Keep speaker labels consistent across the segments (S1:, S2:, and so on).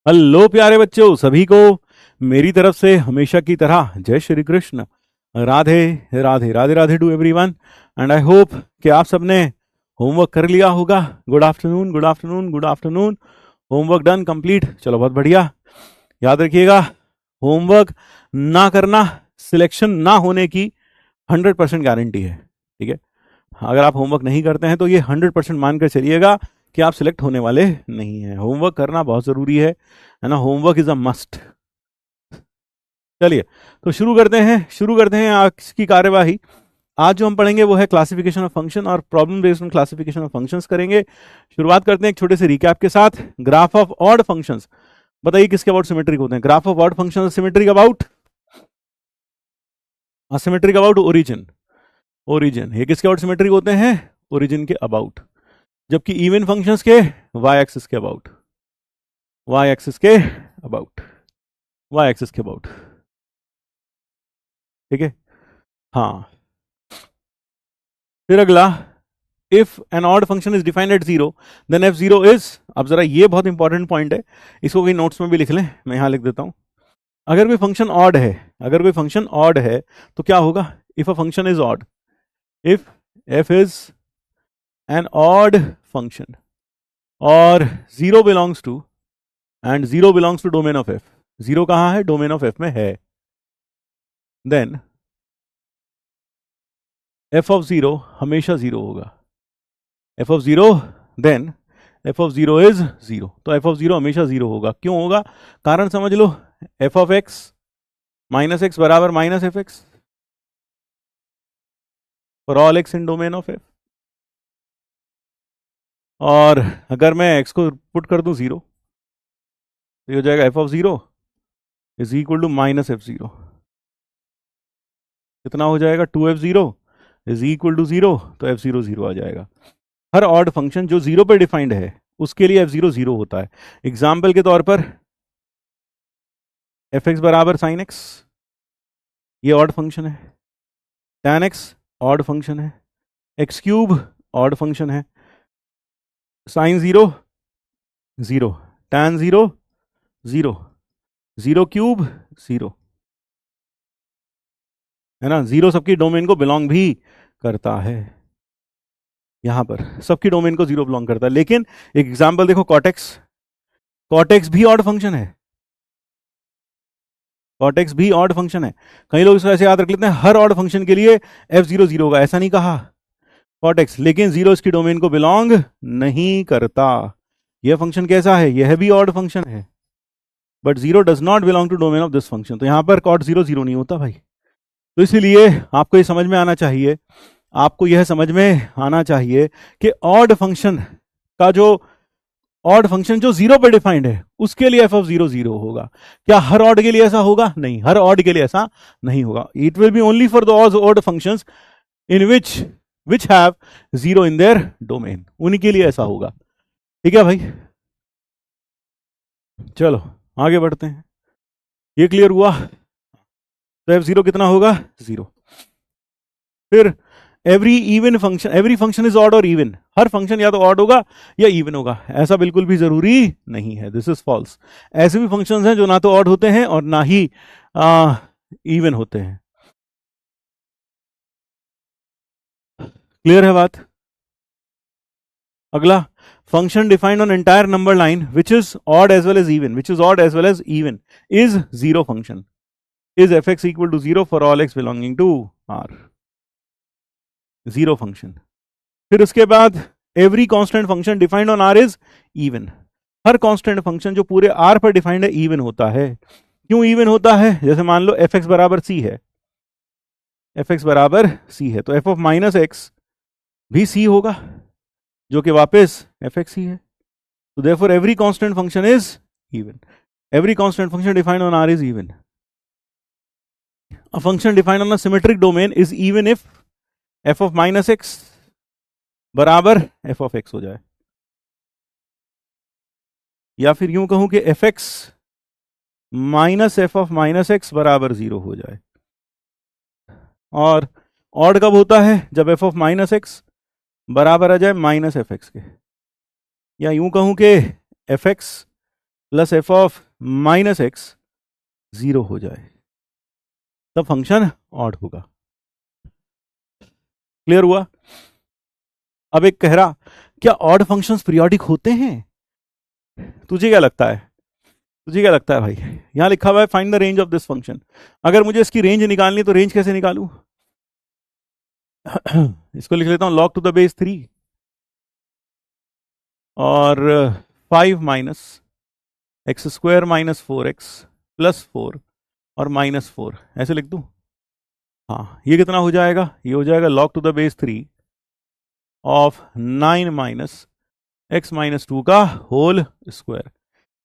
S1: Hello प्यारे बच्चों, सभी को मेरी तरफ से हमेशा की तरह जय Shri Krishna. Radhe Radhe Radhe Radhe to everyone. And I hope कि आप सबने होमवर्क कर लिया होगा। Good afternoon, good afternoon, good afternoon. Homework done, complete. चलो, बहुत बढ़िया। याद रखिएगा, होमवर्क ना करना सिलेक्शन ना होने की 100% गारंटी है। ठीक है, अगर आप होमवर्क नहीं करते हैं तो ये 100% मानकर चलिएगा कि आप सिलेक्ट होने वाले नहीं हैं। होमवर्क करना बहुत ज़रूरी है ना। Homework is a must. चलिए, तो शुरू करते हैं आज की कार्यवाही। आज जो हम पढ़ेंगे वो है क्लासिफिकेशन ऑफ फंक्शन और problem based on classification of functions करेंगे। शुरुआत करते हैं एक छोटे से रिकैप के साथ। ग्राफ ऑफ ऑड फंक्शंस, बताइए किसके अबाउट सिमेट्रिक होते हैं? Graph of odd function symmetric about symmetric about origin. Origin ये किसके अबाउट सिमेट्रिक होते हैं? ओरिजिन के अबाउट। जबकि इवन फंक्शंस के वाई एक्सिस के अबाउट, वाई एक्सिस के अबाउट, वाई एक्सिस के अबाउट। ठीक है, हाँ। फिर अगला, if an odd function is defined at zero then f zero is. अब जरा ये बहुत इंपॉर्टेंट पॉइंट है, इसको कहीं नोट्स में भी लिख लें, मैं यहां लिख देता हूं। अगर कोई फंक्शन ऑड है, अगर कोई फंक्शन ऑड है तो क्या होगा? If a function is odd, if f is an odd function और zero belongs to, and zero belongs to domain of f. Zero कहां है? डोमेन ऑफ एफ में है। देन एफ ऑफ जीरो हमेशा जीरो होगा। F of zero, then f of zero is zero. तो f of zero हमेशा zero होगा। क्यों होगा? कारण समझ लो। F of x minus x बराबर minus F x for all x in domain of F. और अगर मैं एक्स को पुट कर दूं जीरो तो ये हो जाएगा f of zero is equal to minus f zero. कितना हो जाएगा? 2f0 is equal to zero. तो एफ जीरो जीरो आ जाएगा। हर ऑड फंक्शन जो जीरो पे डिफाइंड है उसके लिए एफ जीरो जीरो होता है। एग्जाम्पल के तौर पर एफ एक्स बराबर साइन एक्स, ये ऑड फंक्शन है। tan एक्स ऑड फंक्शन है। एक्स क्यूब ऑड फंक्शन है। Sine zero zero, tan zero zero, zero cube zero, है ना। जीरो सबकी डोमेन को बिलोंग भी करता है। यहां पर सबकी डोमेन को जीरो बिलोंग करता है। लेकिन एक एग्जांपल देखो, कॉटेक्स, कॉटेक्स भी ऑड फंक्शन है। कॉटेक्स भी ऑड फंक्शन है। कई लोग इसको ऐसे याद रख लेते हैं, हर ऑड फंक्शन के लिए एफ जीरो जीरो होगा। ऐसा नहीं कहा कॉटेक्स, लेकिन जीरो इसकी डोमेन को बिलोंग नहीं करता। यह फंक्शन कैसा है? यह भी ऑड फंक्शन है, but zero does not belong to domain of this function. तो यहां पर कॉट जीरो जीरो नहीं होता भाई। तो इसीलिए आपको ये समझ में आना चाहिए, आपको यह समझ में आना चाहिए कि ऑड फंक्शन का जो ऑड फंक्शन जो जीरो पे डिफाइंड है उसके लिए एफ ऑफ जीरो जीरो होगा। क्या हर ऑड के लिए ऐसा होगा? नहीं, हर ऑड के लिए ऐसा नहीं होगा। It will be only for the odd functions in which have zero in their domain, उनके लिए ऐसा होगा। ठीक है भाई, चलो आगे बढ़ते हैं। ये क्लियर हुआ? तो एफ जीरो कितना होगा? जीरो। फिर एवरी फंक्शन इज ऑड और इवन। हर फंक्शन या तो ऑड होगा या इवन होगा, ऐसा बिल्कुल भी जरूरी नहीं है। This is false. ऐसे भी फंक्शंस हैं जो ना तो ऑड होते हैं और ना ही इवन होते हैं। क्लियर है बात? अगला, function defined on entire number line which is odd as well as even, which is odd as well as even is zero function. Is f x equal to zero for all x belonging to R. Zero function. फिर उसके बाद every constant function defined on R is even. हर constant function जो पूरे are पर defined है even होता है। क्यों इवन होता है? जैसे मान लो एफ एक्स बराबर सी है, एफ एक्स बराबर सी है तो एफ ऑफ माइनस एक्स भी सी होगा, जो कि वापस एफ एक्स ही है। तो therefore every constant function is even. Every constant function defined on R is even. A function defined on a symmetric domain is even if f of minus x बराबर f of x हो जाए, या फिर यूं कहूं कि f x minus f of minus x बराबर zero हो जाए। और ऑड कब होता है? जब एफ ऑफ माइनस एक्स बराबर आ जाए माइनस एफ एक्स के, या यूं कहूं कि f x plus f of minus x 0 हो जाए, तब फंक्शन ऑड होगा। क्लियर हुआ? अब एक कह रहा, क्या ऑड फंक्शंस पीरियोडिक होते हैं? तुझे क्या लगता है? तुझे क्या लगता है भाई? यहां लिखा हुआ है find the range of this function. अगर मुझे इसकी रेंज निकालनी है तो रेंज कैसे निकालूं? इसको लिख लेता हूं log टू द बेस 3 और 5 minus x square minus 4x plus 4 और माइनस 4, ऐसे लिख दूं? हाँ, ये कितना हो जाएगा? ये हो जाएगा log to the base 3 of 9 minus x minus 2 का होल स्क्वायर।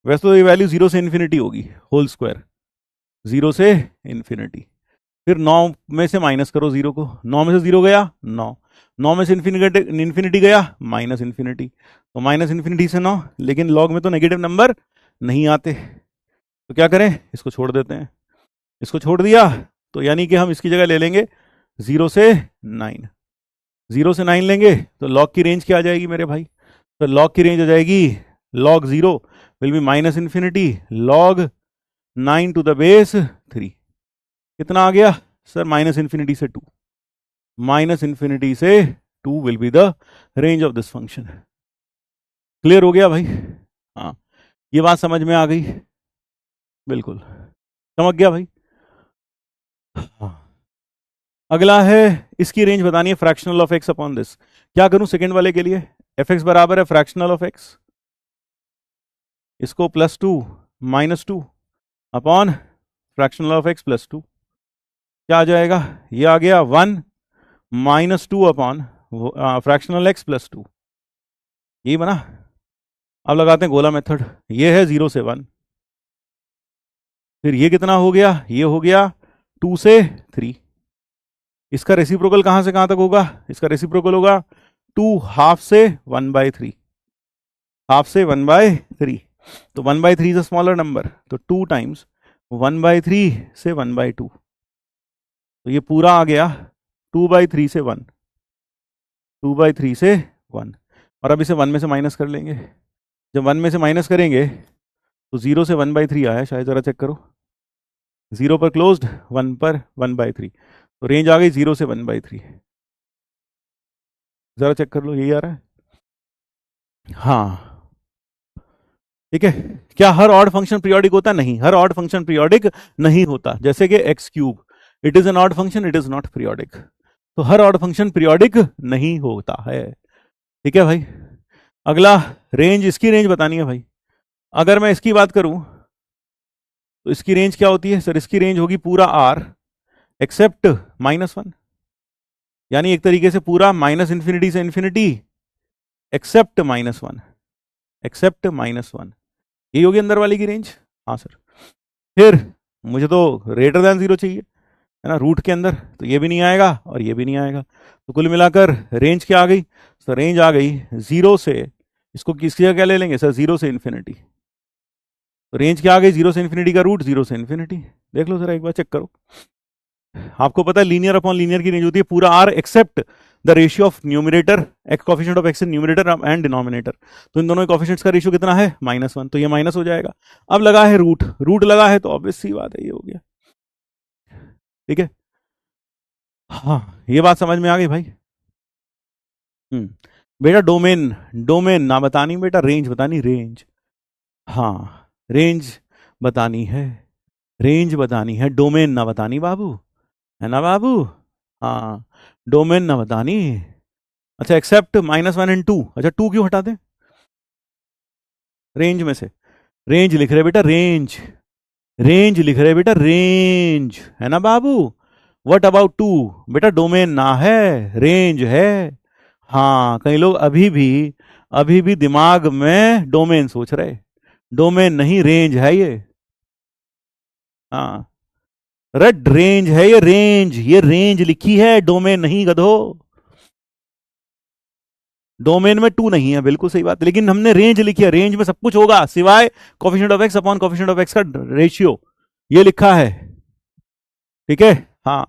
S1: वैसे तो ये वैल्यू 0 से इन्फिनिटी होगी, होल स्क्वायर 0 से इन्फिनिटी। फिर 9 में से माइनस करो 0 को, 9 में से 0 गया 9, 9 में से इन्फिनिटी गया माइनस इन्फिनिटी, तो माइनस इन्फिनिटी से 9, लेकिन लॉग में तो नेगेटिव नंबर नहीं आते, तो क्या करें? इसको छोड़ देते हैं। इसको छोड़ दिया तो यानी कि हम इसकी जगह ले लेंगे 0 से 9, 0 से 9 लेंगे तो लॉग की रेंज क्या आ जाएगी मेरे भाई? तो लॉग की रेंज आ जाएगी log 0 will be minus infinity log 9 to the base 3। कितना आ गया सर? माइनस इन्फिनिटी से 2, माइनस इन्फिनिटी से 2 will be the range of this function. Clear हो गया भाई? हाँ, ये बात समझ में आ गई? बिल्कुल समझ गया भाई। हाँ, अगला है इसकी रेंज बतानी है fractional of x upon this. क्या करूं सेकंड वाले के लिए? एफ एक्स बराबर है फ्रैक्शनल ऑफ एक्स, इसको plus 2 minus 2 upon fractional of x plus 2, क्या आ जाएगा? ये आ गया 1 minus 2 upon fractional x plus 2, यही बना। अब लगाते हैं गोला मेथड, ये है 0 से 1, फिर ये कितना हो गया? ये हो गया 2 से 3। इसका रेसिप्रोकल कहां से कहां तक होगा? इसका रेसिप्रोकल होगा 2 हाफ से 1/3, हाफ से 1/3, तो 1/3 इज अ स्मॉलर नंबर, तो 2 टाइम्स 1/3 से 1/2, तो ये पूरा आ गया 2/3 से 1, 2/3 से 1। और अब इसे 1 में से माइनस कर लेंगे। जब 1 में से माइनस करेंगे तो 0 से 1/3 आया, शायद ज़रा चेक करो, 0 पर क्लोज्ड, 1 पर 1/3, तो रेंज आ गई 0 से 1/3। ज़रा चेक कर लो, यही आ रहा है? हाँ, ठीक है। क्या हर ऑड फंक्शन पीरियोडिक होता? नहीं, हर ऑड फंक्शन पीरियोडिक नहीं होता। जैसे कि x cube, it is an odd function, it is not periodic. तो हर ऑड फंक्शन पीरियोडिक नहीं होता है, ठीक है भाई। अगला रेंज, इसकी रेंज बतानी है भाई। अगर मैं इसकी बात करूं तो इसकी रेंज क्या होती है सर? इसकी रेंज होगी पूरा आर एक्सेप्ट -1, यानी एक तरीके से पूरा माइनस इन्फिनिटी से इन्फिनिटी एक्सेप्ट -1, एक्सेप्ट -1, यही होगी अंदर वाली की रेंज। हाँ सर। फिर मुझे तो ग्रेटर देन 0 चाहिए, है ना, रूट के अंदर, तो ये भी नहीं आएगा और ये भी नहीं आएगा, तो कुल मिलाकर रेंज क्या आ गई? तो रेंज आ गई 0 से, इसको किसकी जगह क्या ले लेंगे सर? 0 से इन्फिनिटी। तो रेंज क्या आ गई? 0 से इन्फिनिटी का रूट 0 से इन्फिनिटी। देख लो जरा एक बार, चेक करो। आपको पता है लीनियर अपॉन लीनियर की रेंज होती है पूरा R except the ratio of numerator, x coefficient of x in numerator and denominator. तो इन दोनों के कॉफिशिएंट्स का रेशियो कितना है? -1, तो ये माइनस हो जाएगा। अब लगा है रूट, रूट लगा है तो ऑब्वियस सी बात है ये हो गया, ठीक है। हाँ, ये बात समझ में आ गई भाई? बेटा डोमेन, डोमेन ना बतानी बेटा, रेंज बतानी, रेंज। हाँ, रेंज बतानी है, रेंज बतानी है, डोमेन ना बतानी बाबू, है ना बाबू? हाँ, डोमेन ना बतानी। अच्छा, एक्सेप्ट -1 एंड 2, अच्छा 2 क्यों हटा दें रेंज में से? रेंज लिख रहे बेटा, रेंज, रेंज लिख रहे बेटा, रेंज, है ना बाबू? What about 2? बेटा डोमेन ना है, रेंज है। हाँ, कई लोग अभी भी दिमाग में डोमेन सोच रहे, डोमेन नहीं रेंज है ये। हाँ, रेड रेंज है ये, रेंज, ये रेंज लिखी है, डोमेन नहीं गधो। डोमेन में 2 नहीं है, बिल्कुल सही बात, लेकिन हमने रेंज लिखी है, रेंज में सब कुछ होगा सिवाय coefficient of x upon coefficient of x का रेशियो, ये लिखा है, ठीक है। हाँ,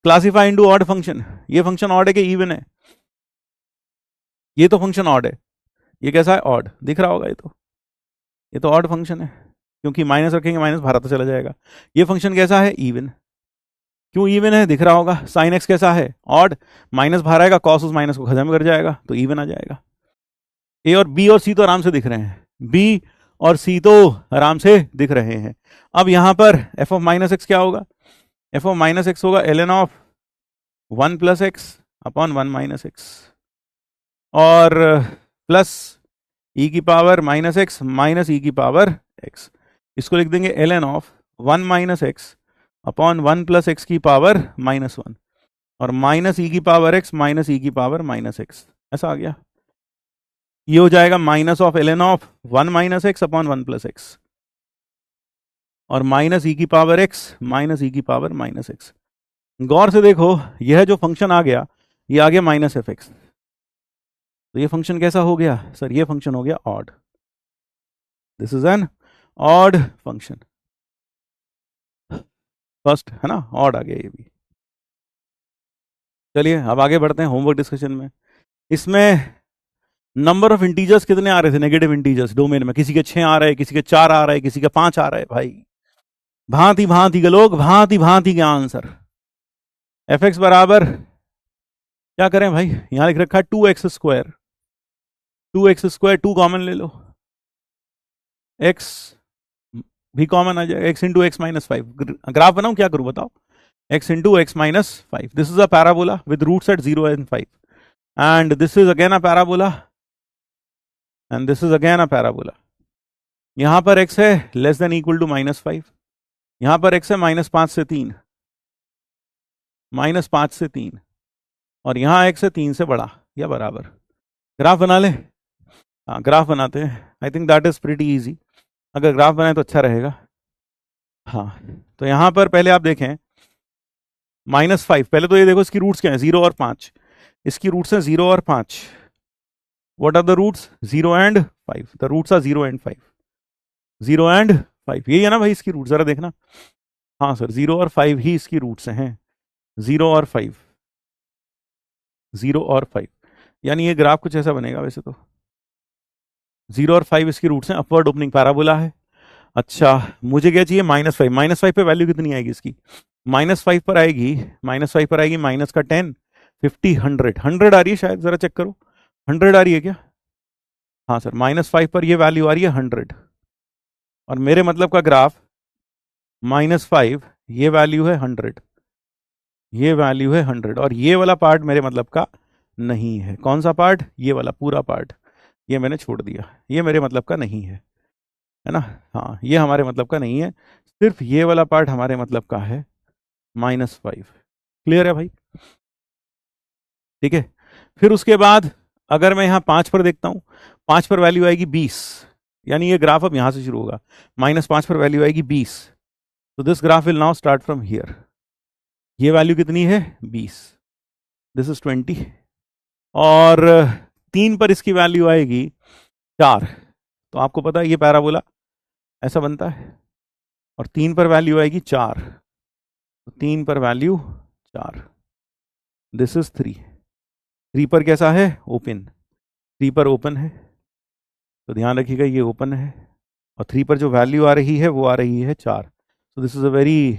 S1: क्लासीफाई इनटू ऑड फंक्शन, ये फंक्शन ऑड है कि इवन है? ये तो फंक्शन ऑड है, ये कैसा है? ऑड, दिख रहा होगा ये तो, ये तो ऑड फंक्शन है, क्योंकि माइनस रखेंगे माइनस बाहर तो चला जाएगा। ये फंक्शन कैसा है? इवन। क्यों इवन है? दिख रहा होगा। साइन एक्स कैसा है? ऑड। माइनस बाहर आएगा, कॉस उस माइनस को खत्म कर जाएगा, तो इवन आ जाएगा। ए और बी और सी तो आराम से दिख रहे हैं, बी और सी तो आराम से दिख रहे हैं। अब यहां पर एफ ऑफ माइनस एक्स क्या होगा? एफ ऑफ माइनस एक्स होगा l n of 1 plus x upon 1 minus x, और प्लस ई की power minus x minus e की पावर एक्स। इसको लिख देंगे l n of 1 minus x upon 1 plus x की पावर माइनस 1, और minus e की पावर एक्स माइनस ई की पावर माइनस एक्स। ऐसा आ गया। ये हो जाएगा minus of l n of 1 minus x upon 1 plus x, और माइनस ई की पावर एक्स माइनस ई की पावर माइनस एक्स। गौर से देखो, यह जो फंक्शन आ गया, ये आ गया माइनस एफ एक्स। तो ये फंक्शन कैसा हो गया सर? ये फंक्शन हो गया odd. This is an odd function. First है ना, ऑड आ गया ये भी। चलिए अब आगे बढ़ते हैं होमवर्क डिस्कशन में। इसमें नंबर ऑफ इंटीजर्स कितने आ रहे थे? नेगेटिव इंटीजर्स डोमेन में किसी के 6 आ रहे, किसी के 4 आ रहे, किसी के 5 आ रहे। भाई भांति भांति के लोग, भांति भांति के आंसर। एफ एक्स बराबर क्या करें भाई? यहां लिख रखा है 2x square, 2x square 2 common ले लो, x भी कॉमन आ जाएगा, x into x minus 5। Graph बनाऊं क्या करूं बताओ? x into x minus 5। This is a parabola with roots at 0 and 5, and this is again a parabola, and this is again a parabola। यहां पर x है less than equal to minus 5, यहां पर x है minus 5 से 3, minus 5 से 3, और यहां x है 3 से बड़ा या बराबर। ग्राफ बना ले। हाँ ग्राफ बनाते हैं, I think that is pretty easy. अगर ग्राफ बनाए तो अच्छा रहेगा। हाँ तो यहां पर पहले आप देखें माइनस 5, पहले तो ये देखो इसकी रूट्स क्या है? 0 और 5। इसकी रूट्स हैं 0 और 5। What are the roots? 0 and 5। The roots are 0 and 5, 0 and 5। यही है ना भाई इसकी रूट? जरा देखना। हाँ सर 0 और 5 ही इसकी रूट्स हैं, 0 और 5, 0 और 5। यानी ये ग्राफ कुछ ऐसा बनेगा वैसे तो। 0 और 5 इसकी रूट्स हैं, अपवर्ड ओपनिंग पैराबोला है। अच्छा मुझे क्या चाहिए? माइनस 5। माइनस 5 पे वैल्यू कितनी आएगी इसकी? माइनस 5 पर आएगी, माइनस 5 पर आएगी माइनस का 10, 50, 100। 100 आ रही है शायद, जरा चेक करो 100 आ रही है क्या? हाँ सर माइनस 5 पर ये वैल्यू आ रही है 100, और मेरे मतलब का ग्राफ माइनस 5, ये वैल्यू है 100, ये वैल्यू है 100, और ये वाला पार्ट मेरे मतलब का नहीं है। कौन सा पार्ट? ये वाला पूरा पार्ट, ये मैंने छोड़ दिया, ये मेरे मतलब का नहीं है ना। हाँ ये हमारे मतलब का नहीं है, सिर्फ ये वाला पार्ट हमारे मतलब का है, माइनस 5। क्लियर है भाई? ठीक है। फिर उसके बाद अगर मैं यहाँ 5 पर देखता हूँ, 5 पर वैल्यू आएगी 20, यानी ये ग्राफ अब यहाँ से शुरू होगा। माइनस 5 पर वैल्यू आएगी 20, तो this graph will now start from here. ये वैल्यू कितनी है? 20, दिस इज 20, और 3 पर इसकी वैल्यू आएगी 4। तो आपको पता है ये पैराबोला ऐसा बनता है, और 3 पर वैल्यू आएगी 4, तो 3 पर वैल्यू 4, दिस इज 3। 3 पर कैसा है? ओपन। 3 पर ओपन है, तो ध्यान रखिएगा ये ओपन है, और 3 पर जो वैल्यू आ रही है वो आ रही है 4, तो दिस इज अ वेरी,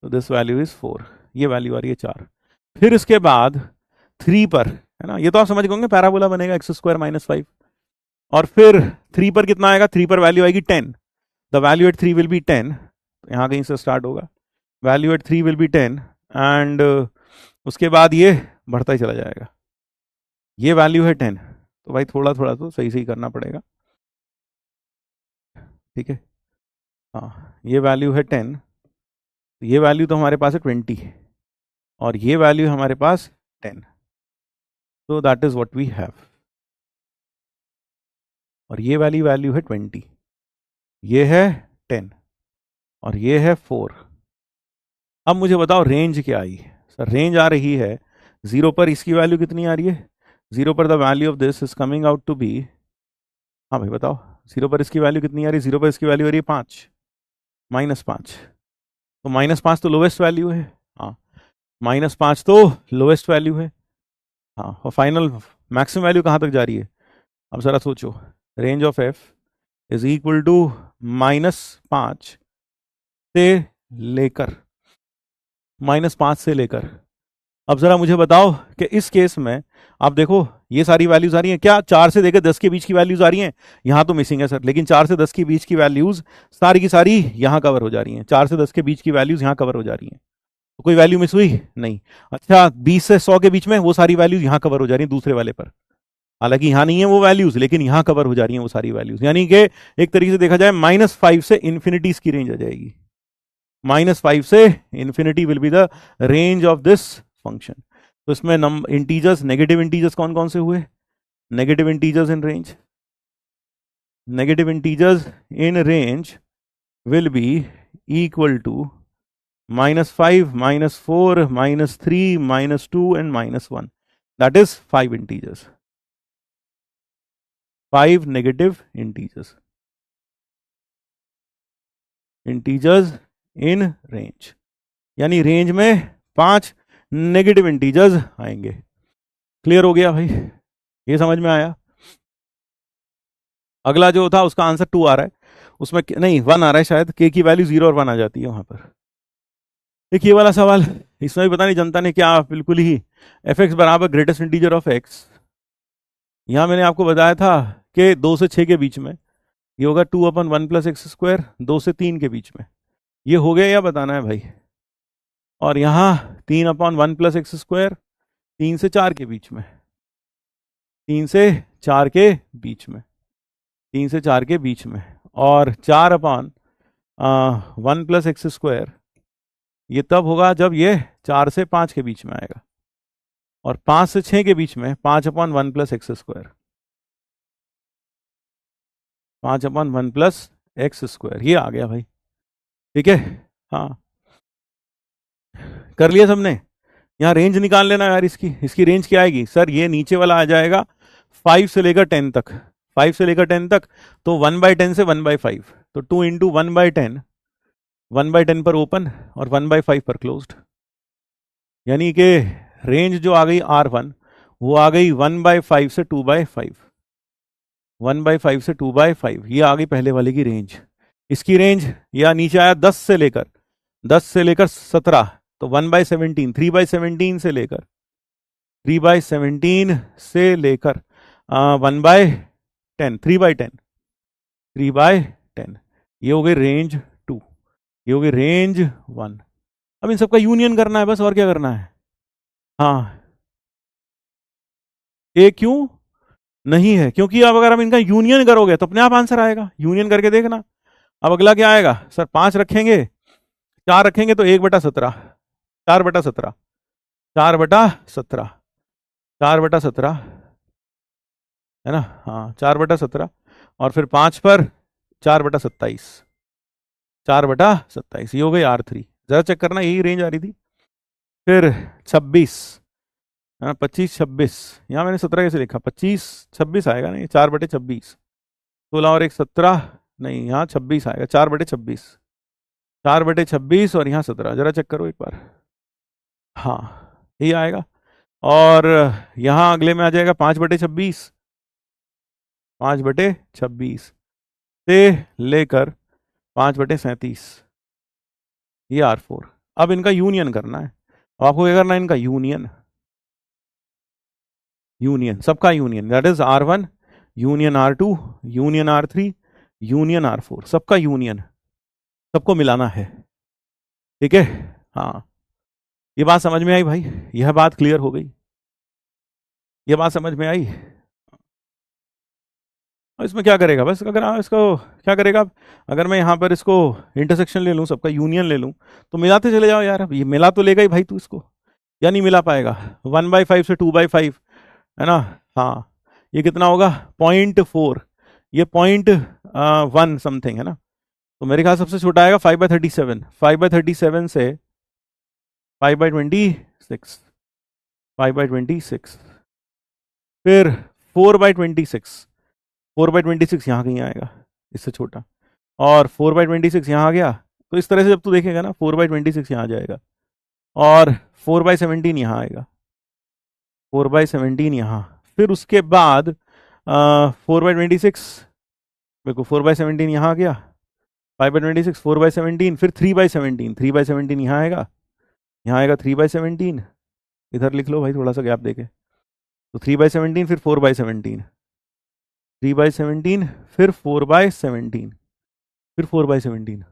S1: तो दिस वैल्यू इज 4, ये वैल्यू आ रही है 4। फिर इसके बाद 3 पर, है ना, ये तो आप समझ गए पैराबोला बनेगा एक्स स्क्वायर माइनस 5। और फिर 3 पर कितना आएगा? 3 पर वैल्यू आएगी 10, the value at 3 will be 10, यहाँ कहीं से स्टार्ट होगा, value at 3 will be 10, and उसके बाद ये बढ़ता ही चला जाएगा। ये वैल्यू है 10, तो भाई थोड़ा थोड़ा तो सही सही करना पड़ेगा, ठीक है। हाँ ये वैल्यू है 10, ये वैल्यू तो हमारे पास है 20, और ये वैल्यू हमारे पास 10, तो that is what we have. और ये वाली वैल्यू है 20, ये है 10, और ये है 4। अब मुझे बताओ रेंज क्या आई? सर रेंज आ रही है 0 पर इसकी वैल्यू कितनी आ रही है? 0 पर the value of this is coming out to be, हाँ भाई बताओ 0 पर इसकी वैल्यू कितनी आ रही है? 0 पर इसकी वैल्यू आ रही है 5, माइनस 5, तो माइनस 5 तो लोवेस्ट वैल्यू है। हाँ माइनस 5 तो लोवेस्ट वैल्यू है। हाँ और फाइनल मैक्सिमम वैल्यू कहाँ तक जा रही है? अब ज़रा सोचो, range of f is equal to -5 से लेकर -5 से लेकर। अब जरा मुझे बताओ कि इस केस में आप देखो ये सारी वैल्यूज आ रही हैं क्या, 4 से लेकर 10 के बीच की वैल्यूज आ रही हैं। यहां तो मिसिंग है सर, लेकिन 4 से 10 के बीच की वैल्यूज सारी की सारी यहां कवर हो जा रही हैं। 4 से 10 के बीच की वैल्यूज यहां कवर हो जा रही हैं, तो कोई वैल्यू मिस हुई नहीं। अच्छा 20 से 100 के बीच में वो सारी वैल्यूज यहां कवर हो जा रही हैं दूसरे वाले पर, हालांकि यहां नहीं है वो वैल्यूज, लेकिन यहां कवर हो जा रही हैं वो सारी वैल्यूज। यानी कि एक तरीके से देखा जाए -5 से इंफिनिटी इसकी रेंज आ जाएगी। -5 से infinity will be the range of this function. तो इसमें इंटीजर्स, नेगेटिव इंटीजर्स कौन कौन से हुए, negative integers in range, negative integers in range will be equal to -5, -4, -3, -2 and -1. That is 5 integers. 5 negative integers. Integers in range. यानी range में 5 negative integers आएंगे। Clear हो गया भाई, ये समझ में आया। अगला जो था उसका आंसर 2 आ रहा है, उसमें नहीं 1 आ रहा है शायद, के की वैल्यू 0 और 1 आ जाती है वहां पर। एक ये वाला सवाल, इसमें भी पता नहीं जनता ने क्या बिल्कुल ही एफ एक्स बराबर ग्रेटेस्ट इंटीजर ऑफ एक्स। यहां मैंने आपको बताया था कि 2 से 6 के बीच में ये होगा 2/1 + x², 2 से 3 के बीच में ये हो गया, या बताना है भाई। और यहां 3/1 + x², 3 से 4 के बीच में, 3 से 4 के बीच में, 3 से 4 के बीच में, और 4/1 + x², ये तब होगा जब ये 4 से 5 के बीच में आएगा, और 5 से 6 के बीच में 5/1 + x², 5/1 + x², ये आ गया भाई। ठीक है, हाँ कर लिया सबने। यहाँ रेंज निकाल लेना यार, इसकी रेंज क्या आएगी सर, ये नीचे वाला आ जाएगा 5 से लेकर 10 तक, 5 से लेकर 10 तक, तो 1/10 से 1/5, तो 2 × 1/10, 1/10 पर ओपन और 1/5 पर क्लोज्ड। यानी कि रेंज जो आ गई R1 वो आ गई 1/5 से 2/5, 1/5 से 2/5, ये आ गई पहले वाले की रेंज। इसकी रेंज या नीचे आया 10 से लेकर 17, तो 1/17, 3/17 से लेकर 3/17 से लेकर 1/10, 3/10, 3/10, ये हो गई रेंज 2, ये हो गई रेंज 1। अब इन सबका यूनियन करना है बस, और क्या करना है। हाँ ए क्यों नहीं है, क्योंकि अब अगर हम इनका यूनियन करोगे तो अपने आप आंसर आएगा, यूनियन करके देखना। अब अगला क्या आएगा सर, 5 रखेंगे, 4 रखेंगे तो 1/17, 4/17, 4/17, 4/17 है ना, हाँ 4/17, और फिर 5 पर 4/27, 4/27, ये हो गई R3। जरा चेक करना, यही रेंज आ रही थी। फिर 26, 25, 26, यहाँ मैंने 17 कैसे लिखा, 25, 26 आएगा नहीं, 4/26, 16 और 1 17, नहीं यहाँ 26 आएगा, 4/26, 4/26, और यहाँ 17, जरा चेक करो एक बार, हाँ यही आएगा। और यहाँ अगले में आ जाएगा 5/26, 5/26 से लेकर 5/37, ये R4। अब इनका यूनियन करना है, आपको क्या करना है, इनका यूनियन, यूनियन सबका union, that is R1 union R2 union R3 union R4, सबका यूनियन, सबको मिलाना है। ठीक है, हाँ ये बात समझ में आई भाई, यह बात क्लियर हो गई, यह बात समझ में आई। इसमें क्या करेगा बस, अगर इसको क्या करेगा, अगर मैं यहाँ पर इसको इंटरसेक्शन ले लूँ, सबका यूनियन ले लूँ, तो मिलाते चले जाओ यार। अब ये मिला तो लेगा ही भाई तू इसको, या नहीं मिला पाएगा, 1/5 से 2/5 है ना, हाँ ये कितना होगा 0.4, ये 0.1 समथिंग है ना, तो मेरे ख्याल सबसे छोटा आएगा 5/37, 5/37 से 5/26, 5/26, फिर 4/26, 4/26 यहाँ कहीं आएगा इससे छोटा, और 4/26 यहाँ आ गया। तो इस तरह से जब तू देखेगा ना 4/26 यहाँ आ जाएगा, और 4/17 यहाँ आएगा, 4/17 यहाँ, फिर उसके बाद 4/26 देखो 4/17 यहाँ आ गया, 5/26 4/17, फिर 3/17, 3/17 यहाँ आएगा 3/17, इधर लिख लो भाई थोड़ा सा गैप देके, तो 3/17 फिर 4/17, 3/17 फिर 4/17, फिर 4/17।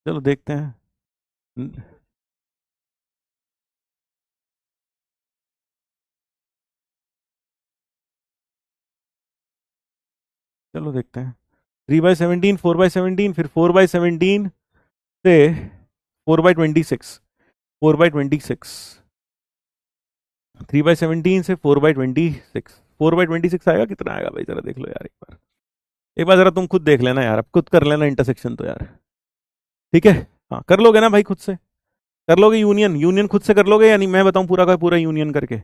S1: चलो देखते हैं। चलो देखते हैं। 3/17, 4/17, फिर 4/17 से 4/26, 4/26, 3/17 से 4/26, 4/26 आएगा, कितना आएगा भाई जरा देख लो यार एक बार जरा तुम खुद देख लेना यार, अब खुद कर लेना इंटरसेक्शन तो यार, ठीक है। हाँ कर लोगे ना भाई, खुद से कर लोगे, यूनियन यूनियन खुद से कर लोगे, यानी मैं बताऊं पूरा का पूरा यूनियन करके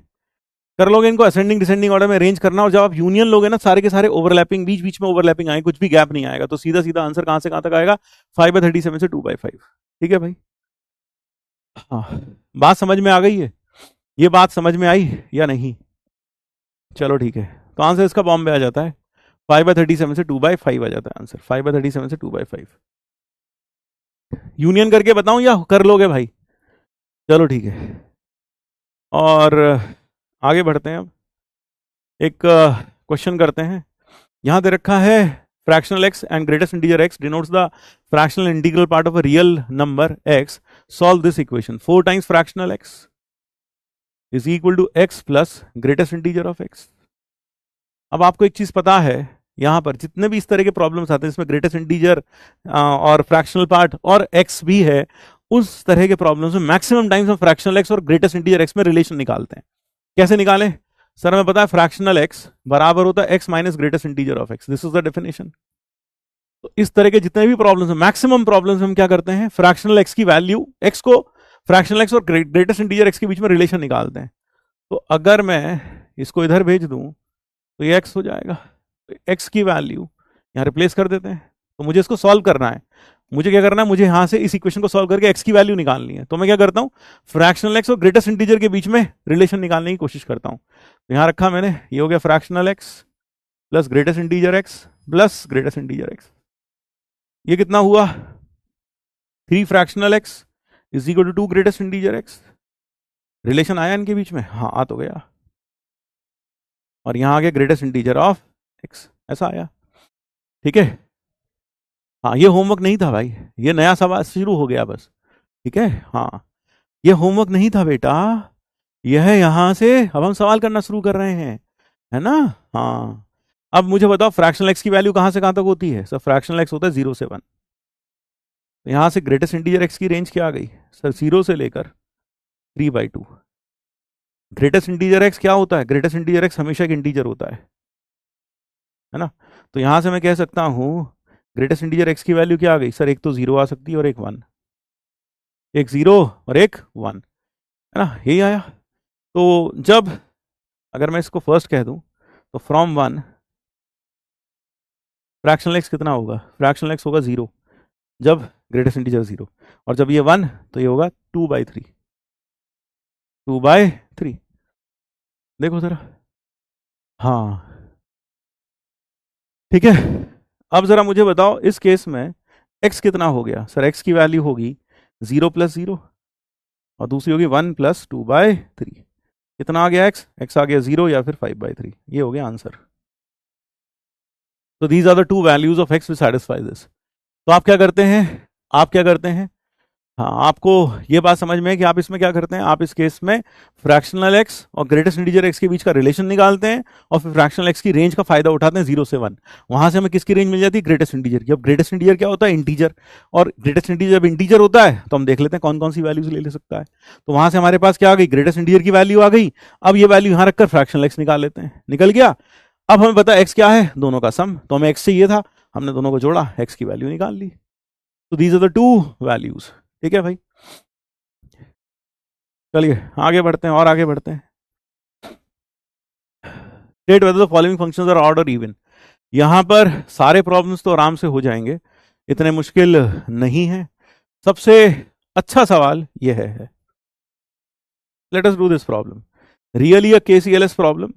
S1: कर लोगे, इनको असेंडिंग डिसेंडिंग ऑर्डर में अरेंज करना, और जब आप यूनियन लोगे ना सारे के सारे ओवरलैपिंग, बीच बीच में ओवरलैपिंग आए, कुछ भी गैप नहीं आएगा, तो सीधा सीधा आंसर कहां से कहां तक आएगा, 5/37 से 2/5। ठीक है भाई। हाँ बात समझ में आ गई है, ये बात समझ में आई या नहीं? चलो ठीक है, तो आंसर इसका बॉम्बे आ जाता है, 5/37 से 2/5 आ जाता है आंसर, 5/37 से 2/5। यूनियन करके बताऊं या कर लोगे भाई? चलो ठीक है, और आगे बढ़ते हैं। अब एक क्वेश्चन करते हैं, यहां दे रखा है fractional x and greatest integer x denotes the fractional integral part of a real number x. Solve this equation. 4 times fractional x is equal to x plus greatest integer of x. अब आपको एक चीज पता है, यहां पर जितने भी इस तरह के प्रॉब्लम्स आते हैं इसमें ग्रेटेस्ट इंटीजर और फ्रैक्शनल पार्ट और x भी है, उस तरह के प्रॉब्लम्स में मैक्सिमम टाइम्स हम फ्रैक्शनल x और ग्रेटेस्ट इंटीजर x में रिलेशन निकालते हैं। कैसे निकालें सर? हमें पता है फ्रैक्शनल x बराबर होता है x minus greatest integer of x, this is the definition. तो इस तरह के जितने भी प्रॉब्लम्स हैं, मैक्सिमम प्रॉब्लम्स हम क्या करते हैं, फ्रैक्शनल एक्स की वैल्यू, एक्स को फ्रैक्शनल एक्स और ग्रेटेस्ट इंटीजर एक्स के बीच में रिलेशन निकालते हैं। तो अगर मैं इसको इधर भेज दूं तो ये एक्स हो जाएगा, तो एक्स की वैल्यू यहाँ रिप्लेस कर देते हैं। तो मुझे इसको सॉल्व करना है, मुझे क्या करना है, मुझे यहां से इस इक्वेशन को सॉल्व करके एक्स की वैल्यू निकालनी है। तो मैं क्या करता हूं, फ्रैक्शनल एक्स और ग्रेटेस्ट इंटीजर के बीच में रिलेशन निकालने की कोशिश करता हूं। तो यहां रखा मैंने, ये हो गया fractional x plus greatest integer x plus greatest integer x, ये कितना हुआ, 3 fractional x is equal to 2 greatest integer x. Relation आया इनके बीच में? हाँ आ तो गया, और यहां आ गया ग्रेटेस्ट इंटीजर ऑफ एक्स, ऐसा आया। ठीक है, हाँ ये होमवर्क नहीं था भाई, ये नया सवाल शुरू हो गया बस। ठीक है, हाँ ये होमवर्क नहीं था बेटा, यह है यहां से अब हम सवाल करना शुरू कर रहे हैं, है ना? हाँ अब मुझे बताओ फ्रैक्शनल एक्स की वैल्यू कहां से कहां तक होती है? सर फ्रैक्शनल एक्स होता है 0 से 1, तो यहां से ग्रेटेस्ट इंटीजर एक्स की रेंज क्या आ गई सर? 0 से लेकर 3/2। ग्रेटेस्ट इंटीजर एक्स क्या होता है? ग्रेटेस्ट इंटीजर एक्स हमेशा एक इंटीजर होता है ना? तो यहां से मैं कह सकता हूं ग्रेटेस्ट इंटीजर एक्स की वैल्यू क्या आ गई सर? एक तो 0 आ सकती है और एक 1, एक 0 और एक 1, है ना? यही आया। तो जब अगर मैं इसको फर्स्ट कह दूं तो फ्रॉम 1 फ्रैक्शनल एक्स कितना होगा? फ्रैक्शनल एक्स होगा 0 जब ग्रेटेस्ट इंटीजर 0, और जब ये 1 तो ये होगा 2/3, 2/3। देखो जरा, हाँ ठीक है। अब जरा मुझे बताओ इस केस में x कितना हो गया सर? x की वैल्यू होगी 0 + 0 और दूसरी होगी 1 + 2/3। कितना आ गया x? x आ गया 0 या फिर 5/3, ये हो गया आंसर। तो these are the 2 values of x which satisfy this. तो आप क्या करते हैं, आप क्या करते हैं, हाँ आपको ये बात समझ में है कि आप इसमें क्या करते हैं, आप इस केस में फ्रैक्शनल एक्स और ग्रेटेस्ट इंटीजर एक्स के बीच का रिलेशन निकालते हैं, और फिर फ्रैक्शनल एक्स की रेंज का फायदा उठाते हैं 0 से 1। वहां से हमें किसकी रेंज मिल जाती है? ग्रेटेस्ट इंटीजर की। अब ग्रेटेस्ट इंटीजर क्या होता है? इंटीजर, और ग्रेटेस्ट इंटीजर जब इंटीजर होता है तो हम देख लेते हैं कौन कौन सी वैल्यूज ले सकता है। तो वहां से हमारे पास क्या आ गई? ग्रेटेस्ट इंटीजर की वैल्यू आ गई। अब ये वैल्यू यहां रखकर फ्रैक्शनल एक्स निकाल लेते हैं, निकल गया। अब हमें पता एक्स क्या है, दोनों का सम, तो हमें एक्स चाहिए था, हमने दोनों को जोड़ा, एक्स की वैल्यू निकाल ली। तो दीज आर द 2 वैल्यूज। ठीक है भाई, चलिए आगे बढ़ते हैं और आगे बढ़ते हैं। State whether the following functions are odd और इवन। यहां पर सारे प्रॉब्लम्स तो आराम से हो जाएंगे, इतने मुश्किल नहीं है। सबसे अच्छा सवाल यह है, let us do this problem, really a KCLS problem.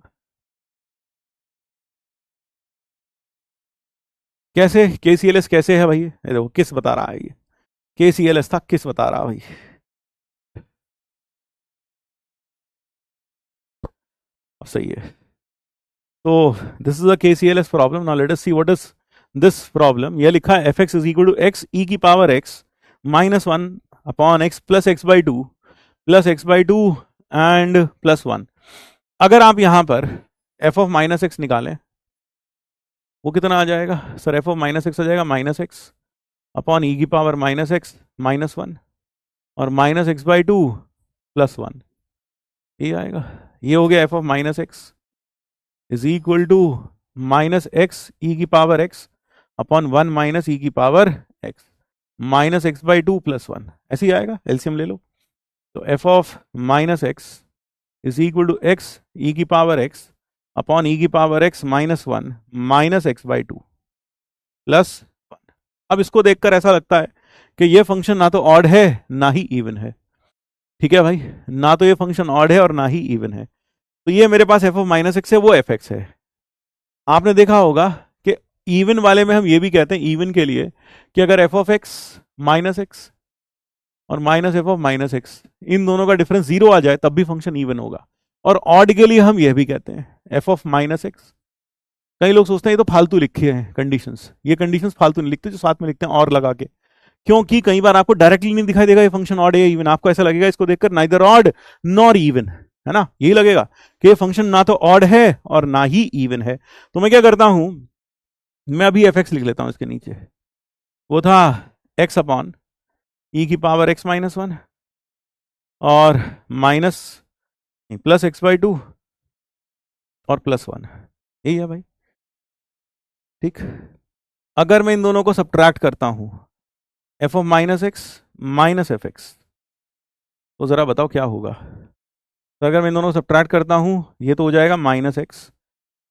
S1: कैसे केसीएलएस कैसे है भाई, ये देखो किस बता रहा है, ये केसीएलएस था, किस बता रहा भाई। सही है। तो this is a KCLS problem. Now let us see what is this problem. ये लिखा है f x is equal to x e की power x minus one upon x plus x by two plus x by two and plus one. अगर आप यहां पर F of minus x निकालें, वो कितना आ जाएगा sir? F of minus x आ जाएगा माइनस एक्स अपॉन ई की power minus x minus one और minus x by two plus one, ये आएगा। ये हो गया f of minus x is equal to minus x e की power x upon one minus e की power x minus x by two plus one, ऐसे ही आएगा। एलसीएम ले लो, तो f of minus x is equal to x e की power x upon e की power x minus one minus x by two plus one. अब इसको देखकर ऐसा लगता है कि ये फंक्शन ना तो ऑड है ना ही इवन है। ठीक है भाई, ना तो ये फंक्शन ऑड है और ना ही इवन है। तो ये मेरे पास एफ ऑफ माइनस एक्स है, वो एफ एक्स है। आपने देखा होगा कि इवन वाले में हम ये भी कहते हैं, इवन के लिए, कि अगर f of x minus x और minus f of minus x, इन दोनों का डिफरेंस जीरो आ जाए तब भी फंक्शन इवन होगा। और ऑड के लिए हम यह भी कहते हैं एफ ऑफ माइनस एक्स। कई लोग सोचते हैं ये तो फालतू लिखे हैं कंडीशंस, ये कंडीशंस फालतू नहीं लिखते, जो साथ में लिखते हैं और लगा के, क्योंकि कई बार आपको डायरेक्टली नहीं दिखाई देगा ये फंक्शन ऑड है या इवन। आपको ऐसा लगेगा इसको देखकर नाइदर ऑड नॉर इवन, है ना, यही लगेगा कि ये फंक्शन ना तो ऑड है और ना ही इवन है। तो मैं क्या करता हूं, मैं अभी एफ एक्स लिख लेता हूं इसके नीचे। वो था एक्स अपॉन ई की पावर एक्स माइनस वन और minus plus x by to और प्लस वन, यही है भाई। ठीक, अगर मैं इन दोनों को सब्ट्रैक्ट करता हूं, F of minus x minus F x, तो जरा बताओ क्या होगा। तो अगर मैं इन दोनों को सब्ट्रैक्ट करता हूं, ये तो हो जाएगा माइनस एक्स,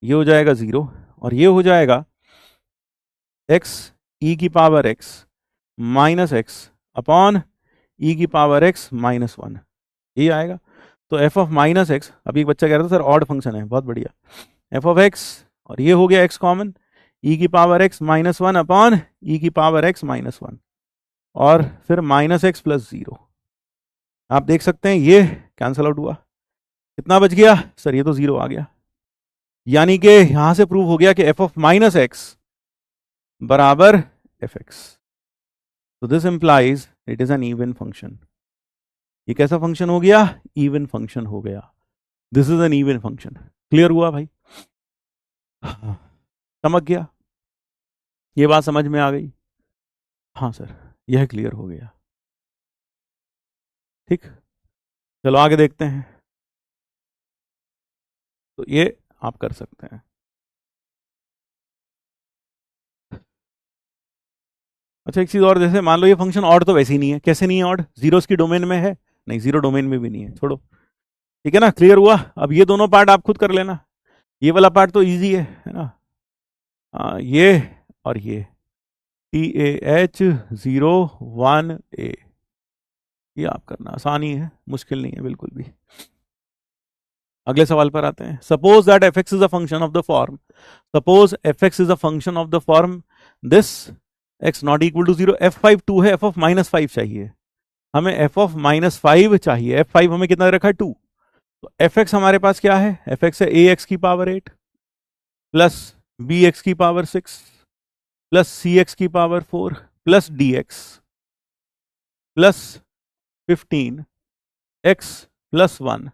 S1: ये हो जाएगा जीरो और ये हो जाएगा एक्स ई की power x minus x upon e की पावर एक्स माइनस वन, ये आएगा। तो एफ ऑफ माइनस एक्स, अभी एक बच्चा कह रहा था सर ऑड फंक्शन है, बहुत बढ़िया, एफ ऑफ एक्स और ये हो गया एक्स कॉमन, ई की power x minus one upon e की पावर एक्स माइनस वन और फिर माइनस एक्स प्लस जीरो। आप देख सकते हैं ये कैंसल आउट हुआ, कितना बच गया सर? ये तो जीरो आ गया। यानी कि यहां से प्रूव हो गया कि एफ ऑफ माइनस एक्स बराबर एफ एक्स। तो this implies it is an even function. ये कैसा फंक्शन हो गया? इवन फंक्शन हो गया। This is an even function. Clear हुआ भाई? समझ गया? ये बात समझ में आ गई? हाँ सर, यह क्लियर हो गया। ठीक, चलो आगे देखते हैं। तो ये आप कर सकते हैं। अच्छा एक चीज और, जैसे मान लो ये फंक्शन ऑड तो वैसे ही नहीं है, कैसे नहीं है ऑड? जीरोस की डोमेन में है? नहीं, जीरो डोमेन में भी नहीं है, छोड़ो। ठीक है ना, क्लियर हुआ? अब ये दोनों पार्ट आप खुद कर लेना, ये वाला पार्ट तो इजी है ना। ये और ये TAH 01A, ये आप करना, आसानी है, मुश्किल नहीं है बिल्कुल भी। अगले सवाल पर आते हैं। Suppose that f x is a function of the form, suppose f x is a function of the form this x not equal to zero, f five two है, एफ ऑफ माइनस फाइव चाहिए हमें, f of minus five चाहिए, f five हमें कितना रखा है? To. तो F x हमारे पास क्या है? एफ एक्स है ए एक्स की पावर 8 प्लस बी एक्स की पावर 6 प्लस सी एक्स की power 4 plus D x plus 15 x plus 1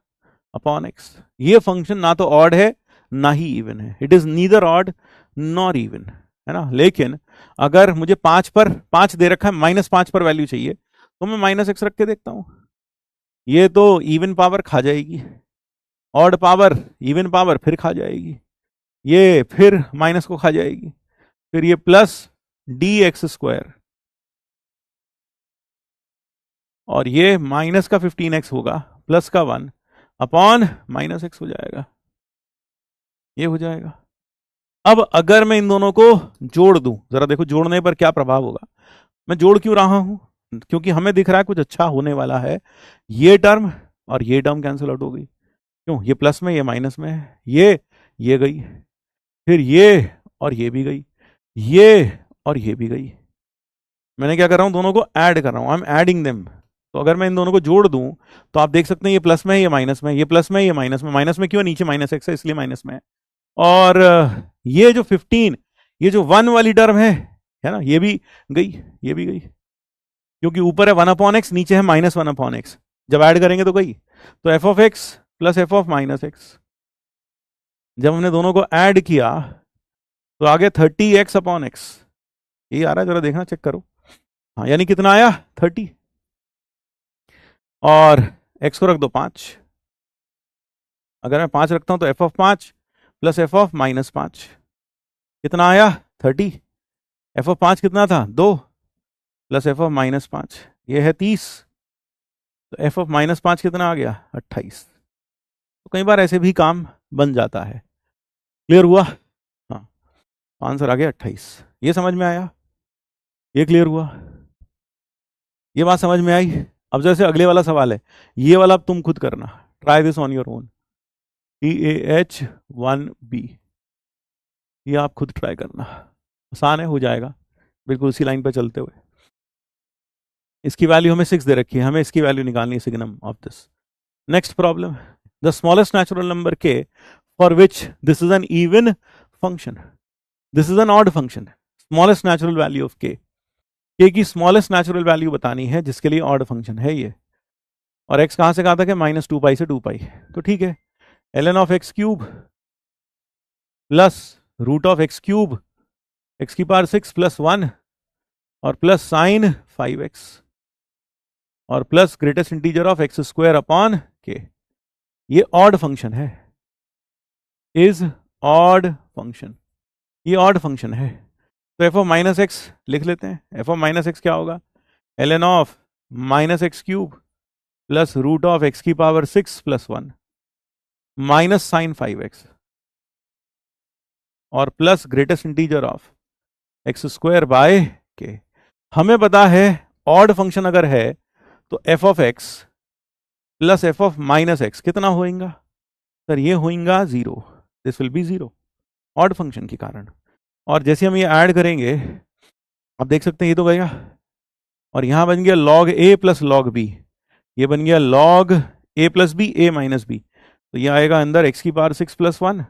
S1: upon x. ये फंक्शन ना तो ऑड है ना ही इवन है, it is neither odd nor even, है ना। लेकिन अगर मुझे 5 दे रखा है, माइनस 5 पर वैल्यू चाहिए, तो मैं माइनस एक्स रख के देखता हूं। ये तो इवन पावर खा जाएगी, ऑड पावर इवन पावर फिर खा जाएगी, ये फिर माइनस को खा जाएगी, फिर ये प्लस डी एक्स स्क्वायर और ये माइनस का 15x होगा प्लस का 1 अपॉन माइनस एक्स हो जाएगा, ये हो जाएगा। अब अगर मैं इन दोनों को जोड़ दूं, जरा देखो जोड़ने पर क्या प्रभाव होगा। मैं जोड़ क्यों रहा हूं? क्योंकि हमें दिख रहा है कुछ अच्छा होने वाला है। ये टर्म और ये टर्म कैंसिल आउट हो गई। क्यों? ये प्लस में, ये माइनस में है। ये गई, फिर ये और ये भी गई, ये और ये भी गई। मैंने क्या कर रहा हूं? दोनों को ऐड कर रहा हूं। I am adding them. तो अगर मैं इन दोनों को जोड़ दूं तो आप देख सकते हैं ये प्लस में है, ये माइनस में, ये प्लस में, ये माइनस में। माइनस में क्यों? नीचे माइनस एक्स है इसलिए माइनस में है। और ये जो 15, ये जो 1 वाली टर्म है ना, ये भी गई, ये भी गई। क्योंकि ऊपर है 1/x, नीचे है -1/x। जब ऐड करेंगे तो गई। तो f of x plus f of minus x, जब हमने दोनों को ऐड किया तो आ गया 30x/x। ये आ रहा है, जरा देखना, चेक करो। हाँ, यानी कितना आया? 30। और x को रख दो 5। अगर मैं 5 रखता हूं तो f of 5 plus f of -5 कितना आया? 30। एफ ऑफ 5 कितना था? 2 प्लस एफ ऑफ -5, ये है 30। तो एफ ऑफ -5 कितना आ गया? 28। तो कई बार ऐसे भी काम बन जाता है। क्लियर हुआ? हाँ, आंसर आ गया 28। ये समझ में आया? ये क्लियर हुआ? ये बात समझ में आई? अब जैसे अगले वाला सवाल है, ये वाला अब तुम खुद करना। Try this on your own. TAH1B, ये आप खुद ट्राई करना। आसान है, हो जाएगा बिल्कुल उसी लाइन पर चलते हुए। इसकी वैल्यू हमें 6 दे रखी है, हमें इसकी वैल्यू निकालनी है, signum of this. Next problem, the smallest natural number k for which this is an even function, this is an odd function. Smallest natural value of k की स्मॉलेस्ट नेचुरल वैल्यू बतानी है जिसके लिए odd function है ये। और x कहां से कहां तक है? -2π से 2π। तो ठीक है, ln of x cube plus root of x cube x की पावर 6 प्लस 1 और प्लस साइन 5x और plus greatest integer of x square upon k। ये ऑड फंक्शन है, इज ऑड फंक्शन, ये ऑड फंक्शन है। तो एफ ऑफ -x लिख लेते हैं। एफ ऑफ -x क्या होगा? ln of -x cube plus root of x की power 6 plus 1 minus sine 5x और plus greatest integer of x square by k। हमें पता है ऑड फंक्शन अगर है तो f of x plus f of -x कितना होएगा? सर ये होएगा 0, this will be 0 odd function के कारण। और जैसे हम ये ऐड करेंगे, आप देख सकते हैं ये तो गया, और यहां बन गया log a plus log b, ये बन गया log a plus b a minus b। तो ये आएगा अंदर x की पावर 6 प्लस 1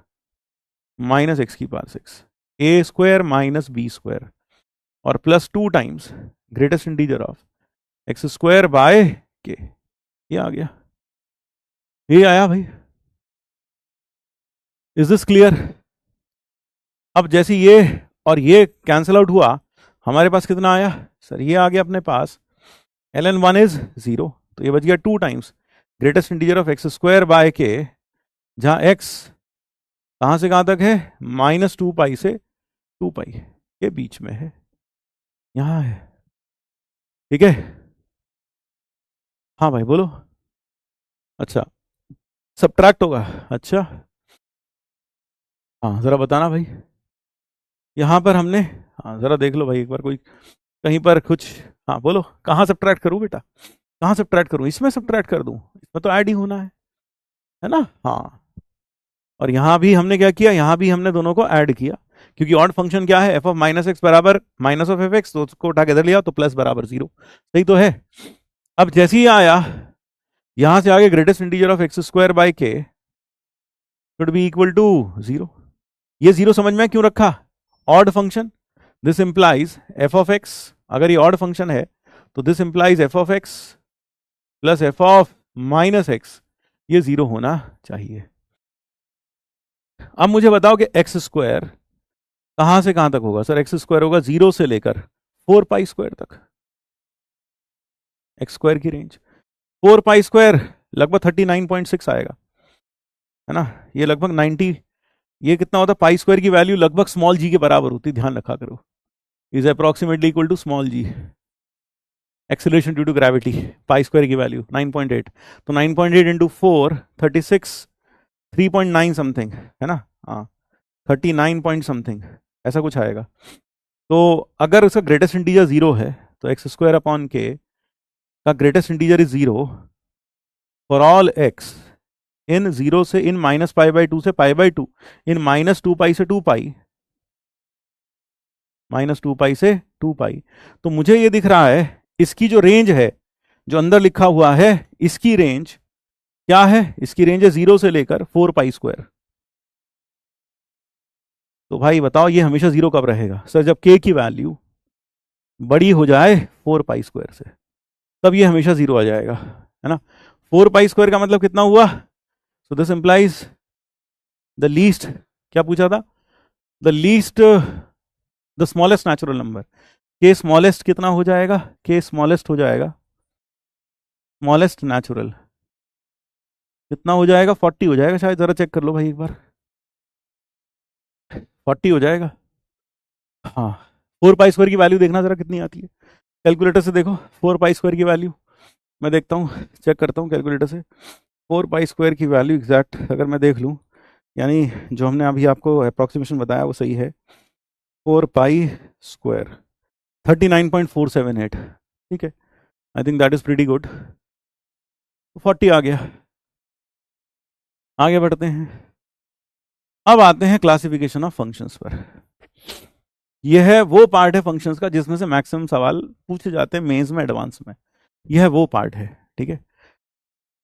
S1: माइनस x की power 6, a square minus b square और plus 2 times greatest integer of x square by k। ये आ गया, ये आया भाई। Is this clear? अब जैसे ये और ये कैंसिल आउट हुआ, हमारे पास कितना आया? सर ये आ गया अपने पास ln1 इज 0, तो ये बच गया 2 times greatest integer of x square by k, जहां x कहां से कहां तक है? -2π से 2π के बीच में है, यहां है। ठीक है? हाँ भाई बोलो। अच्छा, सब्ट्रैक्ट होगा? अच्छा, हाँ जरा बताना भाई। यहां पर हमने, हाँ जरा देख लो भाई एक बार, कोई कहीं पर कुछ, हाँ बोलो कहाँ सब्ट्रैक्ट करूं बेटा? कहाँ सब्ट्रैक्ट करूं? इसमें सब्ट्रैक्ट कर दूं? इसमें तो ऐड ही होना है ना? हाँ, और यहां भी हमने क्या किया? यहां भी हमने दोनों को ऐड किया, क्योंकि ऑड फंक्शन क्या है? एफ ऑफ -x बराबर माइनस ऑफ एफ एक्स, तो उसको उठा के इधर लिया तो प्लस बराबर 0। सही तो है? अब जैसे ही आया, यहां से आगे greatest integer of x square by k should be equal to 0। ये 0 समझ में क्यों रखा? Odd function, this implies f of x, अगर ये ऑड फंक्शन है तो this implies f of x plus f of -x, ये 0 होना चाहिए। अब मुझे बताओ कि एक्स स्क्वायर कहां से कहां तक होगा? सर एक्स स्क्वायर होगा 0 से लेकर 4π स्क्वायर तक, एक्स स्क्वायर की रेंज। 4π स्क्वायर लगभग 39.6 आएगा, है ना? ये लगभग 90, ये कितना होता है? पाई स्क्वायर की वैल्यू लगभग स्मॉल जी के बराबर होती है, ध्यान रखा करो। Is approximately equal to small g, acceleration due to gravity. Pi square की वैल्यू 9.8, तो 9.8 इंटू 4 36, 3.9 समथिंग, है ना? हाँ, 39 पॉइंट समथिंग ऐसा कुछ आएगा। तो अगर उसका ग्रेटेस्ट इंटीजर 0 है तो एक्स स्क्वायर अपॉन के का greatest integer is 0 for all x in 0 से इन माइनस पाई बाई 2 से पाई बाई 2 इन माइनस 2 पाई से 2 पाई माइनस 2 पाई से 2 पाई। तो मुझे ये दिख रहा है इसकी जो रेंज है जो अंदर लिखा हुआ है इसकी रेंज क्या है, इसकी रेंज है 0 से लेकर 4 पाई स्क्वायर। तो भाई बताओ ये हमेशा 0 कब रहेगा सर, जब के की वैल्यू बड़ी हो जाए 4 पाई स्क्वायर से, तब ये हमेशा 0 आ जाएगा, है ना। 4 पाई स्क्वायर का मतलब कितना हुआ, so this implies the least, क्या पूछा था, the least the smallest natural number. के स्मॉलेस्ट कितना हो जाएगा, के स्मॉलेस्ट हो जाएगा, स्मॉलेस्ट नेचुरल कितना हो जाएगा, 40 हो जाएगा शायद, जरा चेक कर लो भाई एक बार, 40 हो जाएगा। हाँ 4 पाई स्क्वायर की वैल्यू देखना जरा कितनी आती है, कैलकुलेटर से देखो 4 पाई स्क्वायर की वैल्यू, मैं देखता हूँ चेक करता हूँ कैलकुलेटर से 4 पाई स्क्वायर की वैल्यू एग्जैक्ट अगर मैं देख लूँ, यानी जो हमने अभी आपको अप्रॉक्सीमेशन बताया वो सही है, 4 पाई स्क्वायर 39.478, ठीक है, I think that is pretty good. 40 आ गया, आगे बढ़ते हैं। अब आते हैं क्लासिफिकेशन ऑफ फंक्शंस पर। यह है वो पार्ट है फंक्शंस का जिसमें से मैक्सिमम सवाल पूछे जाते हैं मेंस में, एडवांस में, यह वो पार्ट है, ठीक है।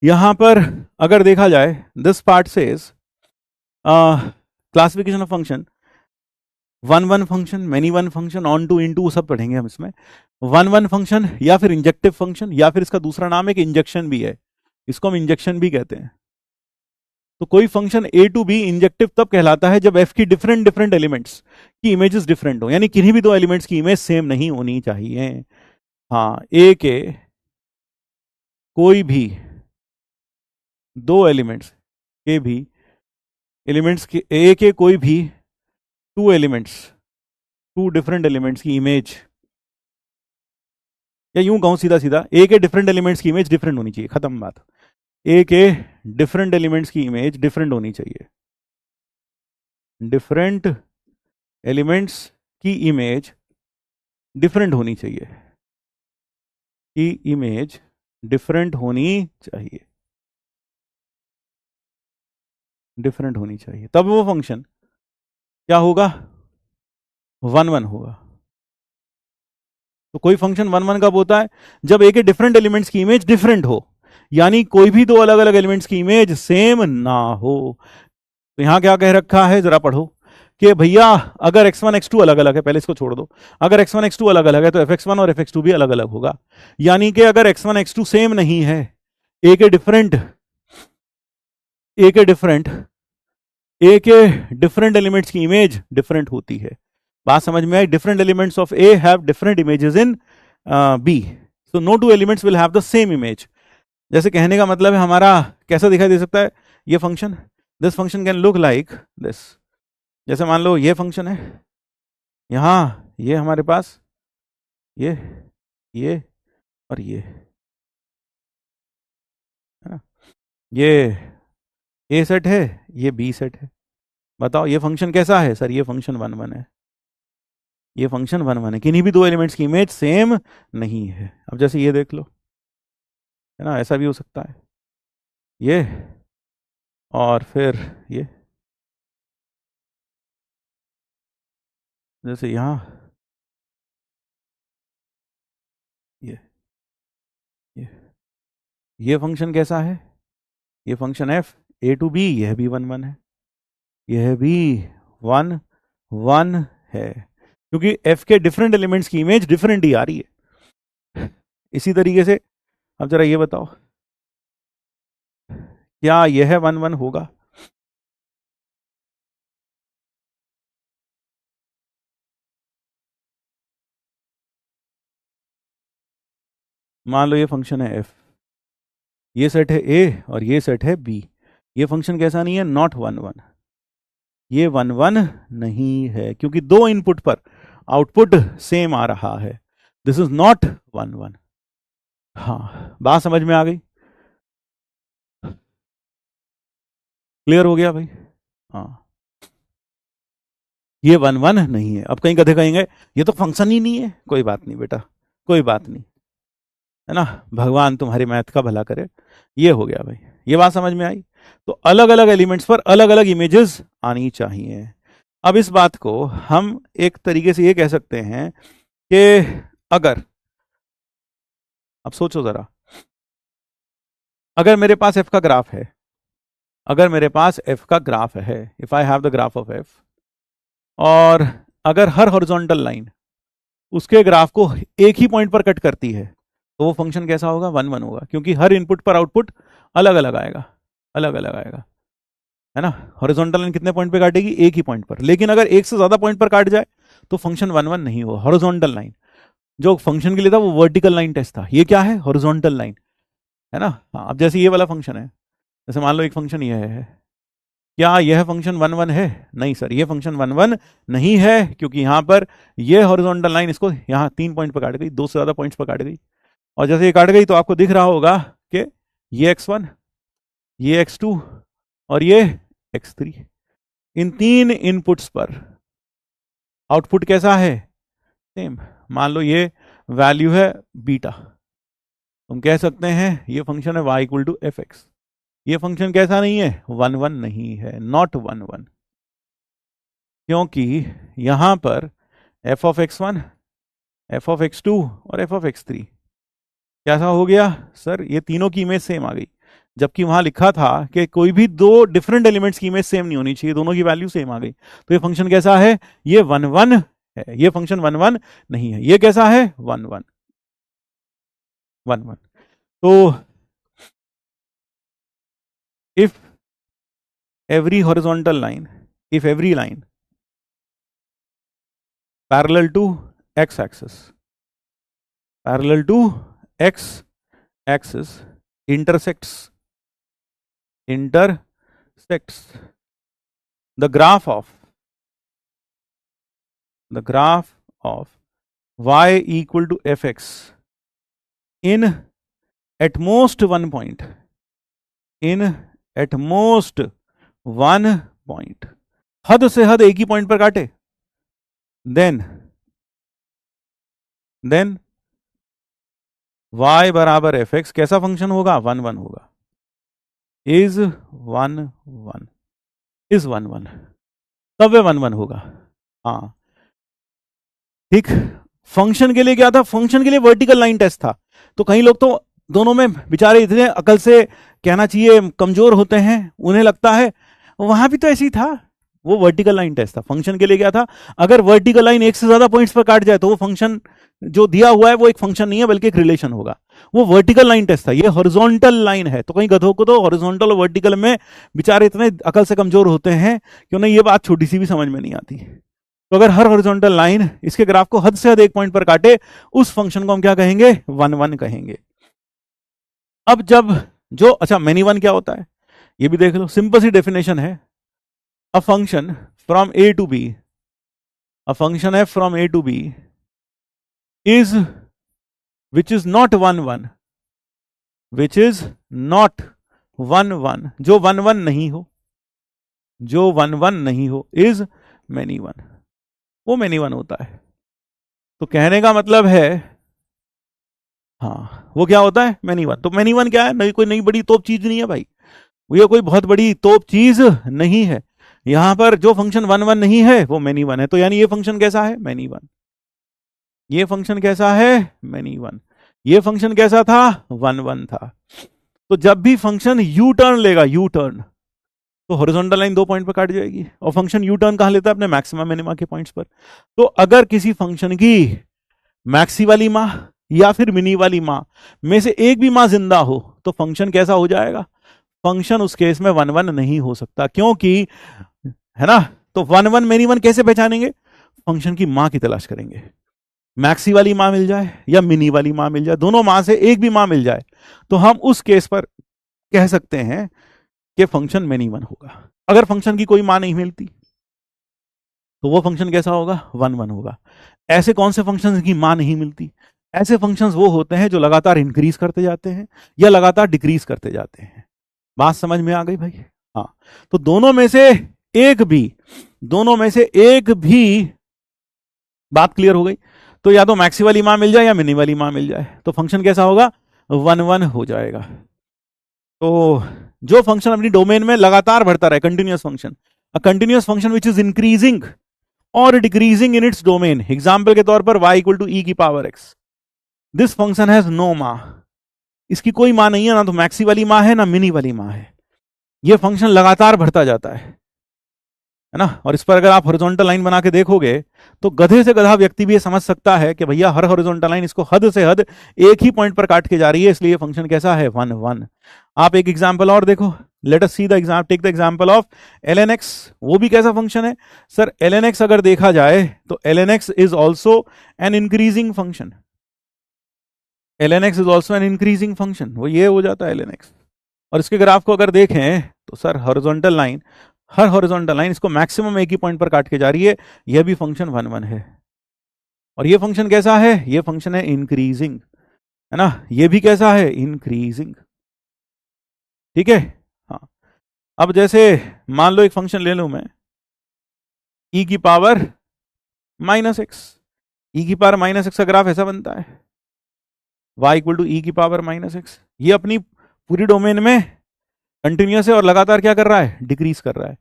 S1: यहां पर अगर देखा जाए this part says classification of function, one one function, many one function, onto, into, सब पढ़ेंगे हम इसमें। वन वन फंक्शन या फिर इंजेक्टिव फंक्शन, या फिर इसका दूसरा नाम है कि इंजेक्शन भी है, इसको हम इंजेक्शन भी कहते हैं। तो कोई function A to B injective तब कहलाता है जब एफ की डिफरेंट डिफरेंट एलिमेंट्स की इमेजेस डिफरेंट हो, यानी किन्हीं भी दो एलिमेंट्स की इमेज सेम नहीं होनी चाहिए। हाँ ए के कोई भी दो एलिमेंट्स के भी एलिमेंट्स के ए के कोई भी two elements, two different elements की इमेज, या यूं कहूं सीधा सीधा ए के डिफरेंट एलिमेंट्स की इमेज डिफरेंट होनी चाहिए, खत्म बात। ए के डिफरेंट एलिमेंट्स की इमेज डिफरेंट होनी चाहिए, डिफरेंट एलिमेंट्स की इमेज डिफरेंट होनी चाहिए, की इमेज डिफरेंट होनी चाहिए, डिफरेंट होनी चाहिए, तब वो फंक्शन क्या होगा, वन वन होगा। तो कोई फंक्शन वन वन कब होता है, जब ए के डिफरेंट एलिमेंट्स की इमेज डिफरेंट हो, यानी कोई भी दो अलग अलग एलिमेंट्स की इमेज सेम ना हो। तो यहां क्या कह रखा है जरा पढ़ो, कि भैया अगर x1 x2 अलग अलग है, पहले इसको छोड़ दो, अगर x1 x2 अलग अलग है तो fx1 और fx2 भी अलग अलग होगा, यानी कि अगर x1 x2 सेम नहीं है, ए के डिफरेंट ए के डिफरेंट ए के डिफरेंट एलिमेंट्स की इमेज डिफरेंट होती है। बात समझ में आई, different elements of A have different images in B, so no two elements will have the same image. जैसे कहने का मतलब है हमारा कैसा दिखाई दे सकता है ये function, this function can look like this, जैसे मान लो ये फंक्शन है, यहां ये हमारे पास ये और ये, है ना, ये ए सेट है, ये बी सेट है। बताओ ये फंक्शन कैसा है सर, ये फंक्शन वन वन है, ये फंक्शन वन वन है, किन्हीं भी दो एलिमेंट्स की इमेज सेम नहीं है। अब जैसे ये देख लो, है ना, ऐसा भी हो सकता है ये, और फिर ये, जैसे यहां ये ये ये फंक्शन कैसा है, ये function f A to B, यह भी वन वन है, यह भी वन वन है, क्योंकि एफ के डिफरेंट एलिमेंट्स की इमेज डिफरेंट ही आ रही है। इसी तरीके से अब जरा ये बताओ क्या यह वन वन होगा, मान लो ये फंक्शन है एफ, ये सेट है ए और ये सेट है बी, ये फंक्शन कैसा नहीं है, नॉट वन वन, ये वन वन नहीं है, क्योंकि दो इनपुट पर आउटपुट सेम आ रहा है, this is not one one. हाँ बात समझ में आ गई, क्लियर हो गया भाई। हाँ ये 1 1 नहीं है। अब कहीं गधे कहेंगे ये तो फंक्शन ही नहीं है। कोई बात नहीं बेटा, कोई बात नहीं, है ना, भगवान तुम्हारी मैथ का भला करे। ये हो गया भाई, ये बात समझ में आई। तो अलग अलग एलिमेंट्स पर अलग अलग इमेजेस आनी चाहिए। अब इस बात को हम एक तरीके से ये कह सकते हैं कि अगर, अब सोचो जरा, अगर मेरे पास एफ का ग्राफ है, अगर मेरे पास एफ का ग्राफ है, if I have the graph of F, और अगर हर हॉरिजॉन्टल लाइन उसके ग्राफ को एक ही पॉइंट पर कट करती है, तो वो फंक्शन कैसा होगा? 1 1 होगा, क्योंकि हर इनपुट पर आउटपुट अलग अलग आएगा, अलग अलग आएगा, है ना। हॉरिजॉन्टल लाइन कितने पॉइंट पे काटेगी? एक ही पॉइंट पर। लेकिन अगर एक से ज्यादा पॉइंट पर काट जाए तो फंक्शन 1 1 नहीं होगा। हॉरिजॉन्टल लाइन जो फंक्शन के लिए था वो वर्टिकल लाइन टेस्ट था, ये क्या है? हॉरिजॉन्टल लाइन, है ना। हाँ, अब जैसे ये वाला फंक्शन है, जैसे मान लो एक फंक्शन ये है, क्या यह फंक्शन 1 1 है? नहीं सर, ये फंक्शन 1 1 नहीं है, क्योंकि यहां पर ये हॉरिजॉन्टल लाइन इसको यहां 3 पॉइंट पर काट गई, 2 से ज्यादा पॉइंट्स पर काट गई। और जैसे ये काट गई तो आपको दिख रहा होगा कि ये x1, ये x2 और ये x3, इन 3 इनपुट्स पर आउटपुट कैसा है? सेम। मान लो ये वैल्यू है बीटा, तुम कह सकते हैं ये फंक्शन है y equal to f x. ये फंक्शन कैसा नहीं है? 1 1 नहीं है, नॉट 1 1, क्योंकि यहां पर f of x1, f of x2 और f ऑफ x3 कैसा हो गया? सर ये तीनों की इमेज सेम आ गई, जबकि वहां लिखा था कि कोई भी दो डिफरेंट एलिमेंट्स की इमेज सेम नहीं होनी चाहिए, दोनों की वैल्यू सेम आ गई। तो ये फंक्शन कैसा है? ये 1 1 है, ये फंक्शन 1 1 नहीं है। ये कैसा है? 1 1 1 1। तो if every horizontal line, if every line parallel to x axis, parallel to x axis intersects the graph of y equal to fx in at most one point, in at most one point, हद से हद एक ही point पर काटे, then y बराबर f x कैसा function होगा? 1 1 होगा, इज 1 1, इज 1 1, तब वे 1 1 होगा। हाँ ठीक। फंक्शन के लिए क्या था? फंक्शन के लिए वर्टिकल लाइन टेस्ट था। तो कई लोग तो दोनों में बेचारे इतने अकल से कहना चाहिए कमजोर होते हैं, उन्हें लगता है वहां भी तो ऐसी था, वो वर्टिकल लाइन टेस्ट था। फंक्शन के लिए क्या था? अगर वर्टिकल लाइन एक से ज्यादा पॉइंट्स पर काट जाए तो वो फंक्शन जो दिया हुआ है वो एक फंक्शन नहीं है बल्कि एक रिलेशन होगा, वो वर्टिकल लाइन टेस्ट था। ये हॉरिजॉन्टल लाइन है। तो कहीं गधों को तो हॉरिजॉन्टल और वर्टिकल में बेचारे इतने अकल से कमजोर होते हैं कि उन्हें ये बात छोटी सी भी समझ में नहीं आती। तो अगर हर हॉरिजॉन्टल लाइन इसके ग्राफ को हद से हद एक पॉइंट पर काटे, उस फंक्शन को हम क्या कहेंगे? 1 1 कहेंगे। अब जब जो, अच्छा मेनी वन क्या होता है ये भी देख लो, सिंपल सी डेफिनेशन है। A function from A to B, a function है from A to B is which is not 1 1, which is not 1 1, जो 1 1 नहीं हो, जो 1 1 नहीं हो, इज मेनी वन, वो मेनी वन होता है। तो कहने का मतलब है, हाँ वो क्या होता है? Many one. तो मेनी वन क्या है? नहीं, कोई नई बड़ी तोप चीज नहीं है भाई, ये कोई बहुत बड़ी तोप चीज नहीं है। यहां पर जो फंक्शन 1 1 नहीं है वो मेनी वन है। तो यानी ये फंक्शन कैसा है? Many one. ये फंक्शन कैसा है? Many one. ये फंक्शन कैसा था? 1 1 था। तो जब भी फंक्शन यू टर्न लेगा, यू टर्न, तो हॉरिजॉन्टल लाइन 2 पॉइंट पर काट जाएगी। और फंक्शन यू टर्न कहां लेता है? अपने मैक्सिमा मिनिमा के पॉइंट्स पर। तो अगर किसी फंक्शन की मैक्सी वाली मां या फिर मिनी वाली मां में से एक भी मां जिंदा हो तो फंक्शन कैसा हो जाएगा? फंक्शन उस केस में 1 1 नहीं हो सकता, क्योंकि, है ना। तो 1 1 मेनी वन कैसे पहचानेंगे? फंक्शन की मां की तलाश करेंगे। मैक्सी वाली मां मिल जाए या मिनी वाली मां मिल जाए, दोनों मां से एक भी मां मिल जाए, तो हम उस केस पर कह सकते हैं कि फंक्शन मेनी वन होगा। अगर फंक्शन की कोई मां नहीं मिलती तो वो फंक्शन कैसा होगा? 1 1 होगा। ऐसे कौन से फंक्शन की मां नहीं मिलती? ऐसे फंक्शंस वो होते हैं जो लगातार इंक्रीज करते जाते हैं या लगातार डिक्रीज करते जाते हैं। बात समझ में आ गई भाई? हाँ। तो दोनों में से एक भी दोनों में से एक भी बात क्लियर हो गई, तो या तो मैक्सी वाली मान मिल जाए या मिनी वाली मान मिल जाए, तो फंक्शन कैसा होगा, 1 1 हो जाएगा। तो जो फंक्शन अपनी डोमेन में लगातार बढ़ता रहे, continuous function, a continuous function which is increasing और decreasing in its domain, example के तौर पर y इक्वल टू ई की power x, this function has no मा, इसकी कोई मान नहीं है, ना तो मैक्सी वाली मान है ना मिनी वाली मान है, ये फंक्शन लगातार बढ़ता जाता है ना। और इस पर अगर आप हॉरिजॉन्टल लाइन बना के देखोगे तो गधे से गधा व्यक्ति भी ये समझ सकता है कि भैया हर हॉरिजॉन्टल लाइन इसको हद से हद एक ही पॉइंट पर काट के जा रही है, इसलिए फंक्शन कैसा है, 1 1। आप एक एग्जांपल और देखो, let us see the example, take the example of ln x, वो भी कैसा फंक्शन है सर, ln x अगर देखा जाए तो ln x is also an increasing function, ln x is also an increasing function, वो ये हो जाता है ln x। और इसके ग्राफ को अगर देखें तो सर हॉरिजॉन्टल लाइन, हर हॉरिजॉन्टल लाइन इसको मैक्सिमम एक ही पॉइंट पर काट के जा रही है, यह भी फंक्शन 1 1 है। और ये फंक्शन कैसा है, ये फंक्शन है इंक्रीजिंग, है ना, ये भी कैसा है, इंक्रीजिंग, ठीक है। हाँ, अब जैसे मान लो एक फंक्शन ले लूं मैं e की पावर -x, e की पावर -x का ग्राफ ऐसा बनता है, y इक्वल टू ई की पावर -x, ये अपनी पूरी डोमेन में कंटिन्यूअस है और लगातार क्या कर रहा है, डिक्रीज कर रहा है,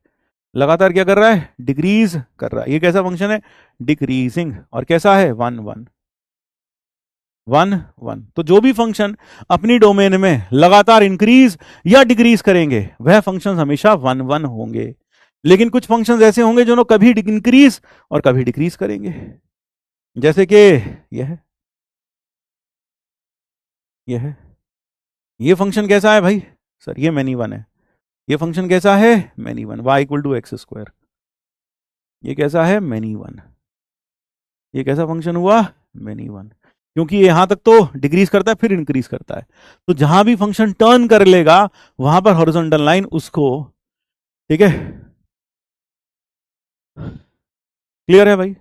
S1: लगातार क्या कर रहा है, डिक्रीज कर रहा है, ये कैसा फंक्शन है, डिक्रीजिंग, और कैसा है, 1 1 1 1। तो जो भी फंक्शन अपनी डोमेन में लगातार इंक्रीज या डिक्रीज करेंगे वह फंक्शन हमेशा 1 1 होंगे, लेकिन कुछ फंक्शंस ऐसे होंगे जो कभी इंक्रीज और कभी डिक्रीज करेंगे, जैसे कि यह ये फंक्शन कैसा है भाई सर, ये मैनी 1 है, ये फंक्शन कैसा है, many 1, y equal to x square, ये कैसा है, मैनी 1, ये कैसा फंक्शन हुआ, मैनी 1, क्योंकि ये यहां तक तो डिक्रीज करता है फिर इंक्रीज करता है, तो जहां भी फंक्शन टर्न कर लेगा वहां पर हॉरिजॉन्टल लाइन उसको, ठीक है, क्लियर है भाई,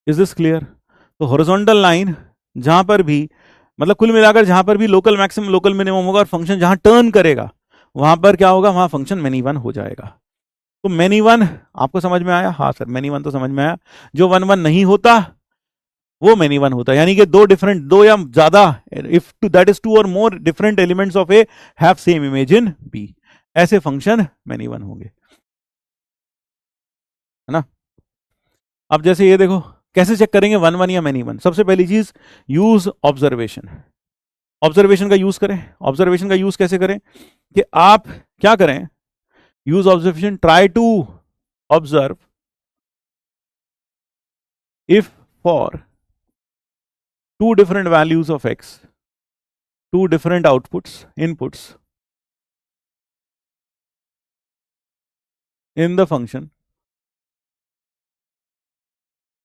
S1: इज दिस क्लियर। तो हॉरिजॉन्टल लाइन जहां पर भी, मतलब कुल मिलाकर जहां पर भी लोकल मैक्सिमम लोकल मिनिमम होगा और फंक्शन जहां टर्न करेगा वहां पर क्या होगा, वहां फंक्शन मैनी 1 हो जाएगा। तो मैनी 1 आपको समझ में आया, हाँ सर मैनी 1 तो समझ में आया, जो 1 1 नहीं होता वो मैनी 1 होता है, यानी कि दो या ज्यादा, इफ दैट इज 2 और more different elements of A have same image in B, ऐसे फंक्शन मैनी 1 होंगे, है ना। अब जैसे ये देखो कैसे चेक करेंगे 1 1 या मैनी 1, सबसे पहली चीज यूज ऑब्जर्वेशन, ऑब्जर्वेशन का यूज करें। ऑब्जर्वेशन का यूज कैसे करें कि आप क्या करें, use observation, try to observe if for two different values of x, two different inputs in the function,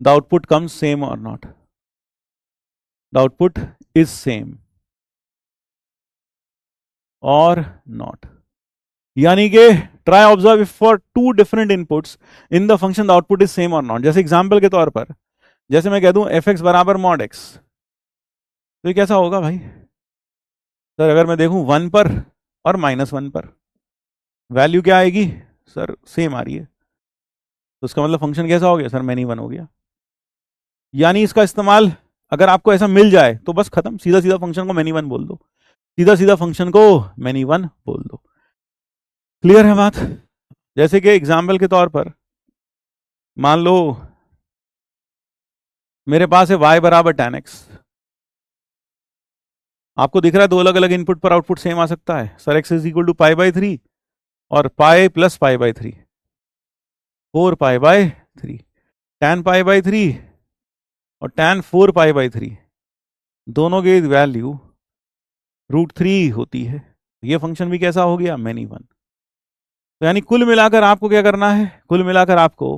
S1: the output comes same or not, the output is same or not, यानी कि try observe if for two different inputs in the function the output is same or not। जैसे example के तौर पर जैसे मैं कह दूं fx बराबर mod x, तो ये कैसा होगा भाई सर, अगर मैं देखूं 1 पर और -1 पर वैल्यू क्या आएगी सर, सेम आ रही है, तो उसका मतलब फंक्शन कैसा हो गया सर, मैनी 1 हो गया। यानी इसका इस्तेमाल अगर आपको ऐसा मिल जाए तो बस खत्म, सीधा सीधा फंक्शन को मैनी 1 बोल दो, सीधा सीधा फंक्शन को मैनी 1 बोल दो, क्लियर है बात। जैसे कि एग्जाम्पल के तौर पर मान लो मेरे पास है y बराबर tan x, आपको दिख रहा है दो अलग अलग इनपुट पर आउटपुट सेम आ सकता है sir, x is equal to π/3 और पाई प्लस π/3, 4 π/3, tan π/3 और tan 4 π/3, दोनों की वैल्यू √3 होती है, ये फंक्शन भी कैसा हो गया, मैनी 1। तो यानी कुल मिलाकर आपको क्या करना है, कुल मिलाकर आपको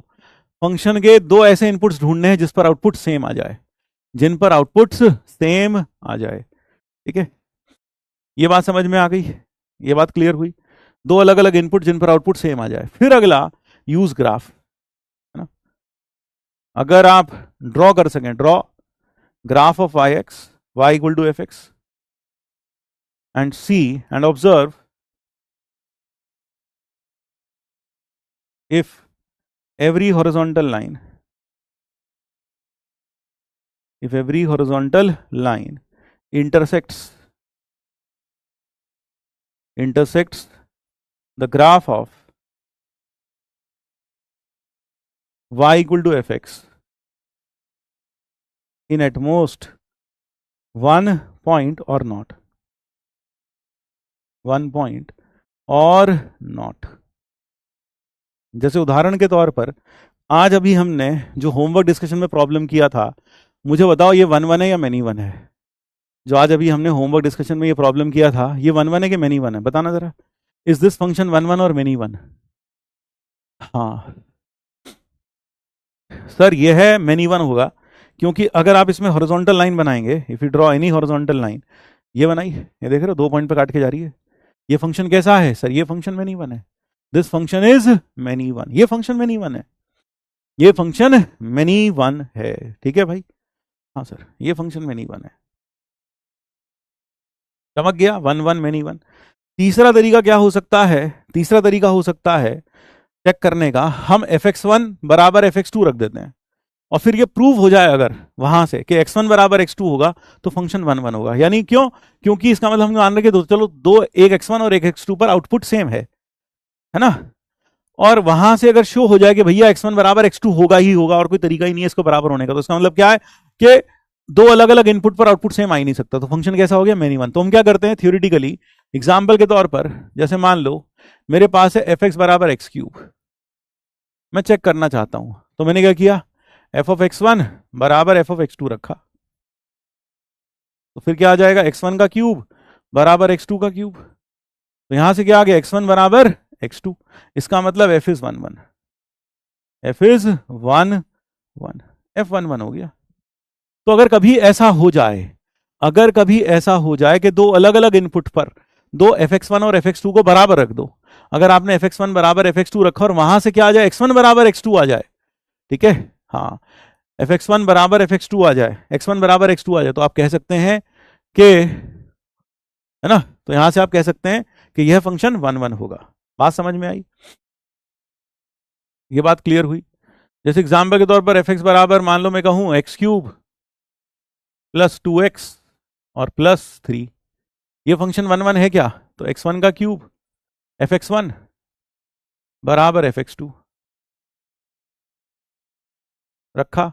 S1: फंक्शन के दो ऐसे इनपुट्स ढूंढने हैं जिस पर आउटपुट सेम आ जाए, जिन पर आउटपुट्स सेम आ जाए, ठीक है, ये बात समझ में आ गई, ये बात क्लियर हुई, दो अलग अलग इनपुट जिन पर आउटपुट सेम आ जाए। फिर अगला यूज ग्राफ, है ना, अगर आप ड्रॉ कर सकें, draw graph of y equal to f x and see and observe if every horizontal line intersects the graph of y equal to fx in at most one point or not, जैसे उदाहरण के तौर पर आज अभी हमने जो homework discussion में प्रॉब्लम किया था, मुझे बताओ ये 1 1 है या मैनी 1 है? जो आज अभी हमने होमवर्क डिस्कशन में ये प्रॉब्लम किया था, ये 1 1 है कि मैनी 1 है? बताना जरा, इज दिस फंक्शन 1 1 और मैनी 1? हाँ सर ये है मैनी 1 होगा, क्योंकि अगर आप इसमें हॉरिजॉन्टल लाइन बनाएंगे, if you draw any horizontal line, ये बनाई, ये देख रहे हो 2 पॉइंट पे काट के जा रही है, ये फंक्शन कैसा है सर? ये फंक्शन मैनी 1 है, दिस फंक्शन इज मैनी 1, ये फंक्शन मैनी 1 है, ये फंक्शन मैनी 1 है। ठीक है भाई? हाँ सर ये फंक्शन मैनी 1 है। चमक गया? 1 1 मैनी 1। तीसरा तरीका क्या हो सकता है? तीसरा तरीका हो सकता है चेक करने का, हम fx1 बराबर fx2 रख देते हैं और फिर ये प्रूव हो जाए अगर वहां से कि x1 बराबर x2 होगा तो फंक्शन 1 1 होगा। यानी क्यों? क्योंकि इसका मतलब हम मान रहे कि चलो दो, एक x1 और एक x2 पर आउटपुट सेम है ना, और वहां से अगर शो हो जाए कि भैया x1 बराबर x2 होगा ही होगा और कोई तरीका ही नहीं है इसको बराबर होने का, तो इसका मतलब क्या है कि दो अलग अलग इनपुट पर आउटपुट सेम आ ही नहीं सकता, तो फंक्शन कैसा हो गया? मैनी 1। तो हम क्या करते हैं थ्योरेटिकली, एग्जाम्पल के तौर पर, जैसे मान लो मेरे पास है fx बराबर x3, मैं चेक करना चाहता हूं, तो मैंने क्या किया, f ऑफ x1 बराबर f ऑफ x2 रखा, तो फिर क्या आ जाएगा, x1 का क्यूब बराबर x2 का क्यूब, तो यहां से क्या आ गया, x1 बराबर x2, इसका मतलब f is 1 1, f is 1 1, f 1 1 हो गया। तो अगर कभी ऐसा हो जाए, अगर कभी ऐसा हो जाए कि दो अलग अलग इनपुट पर दो fx1 और fx2 को बराबर रख दो, अगर आपने fx1 बराबर fx2 रखा और वहां से क्या आ जाए, x1 बराबर x2 आ जाए, ठीक है, हाँ fx1 बराबर fx2 आ जाए, x1 बराबर x2 आ जाए, तो आप कह सकते हैं कि, है ना, तो यहां से आप कह सकते हैं कि यह फंक्शन 1 1 होगा। बात समझ में आई? ये बात क्लियर हुई? जैसे एग्जाम्पल के तौर पर fx बराबर मान लो मैं कहूं x³ प्लस 2x और प्लस 3, ये फंक्शन 1 1 है क्या? तो x1 का क्यूब fx1 बराबर fx2 रखा,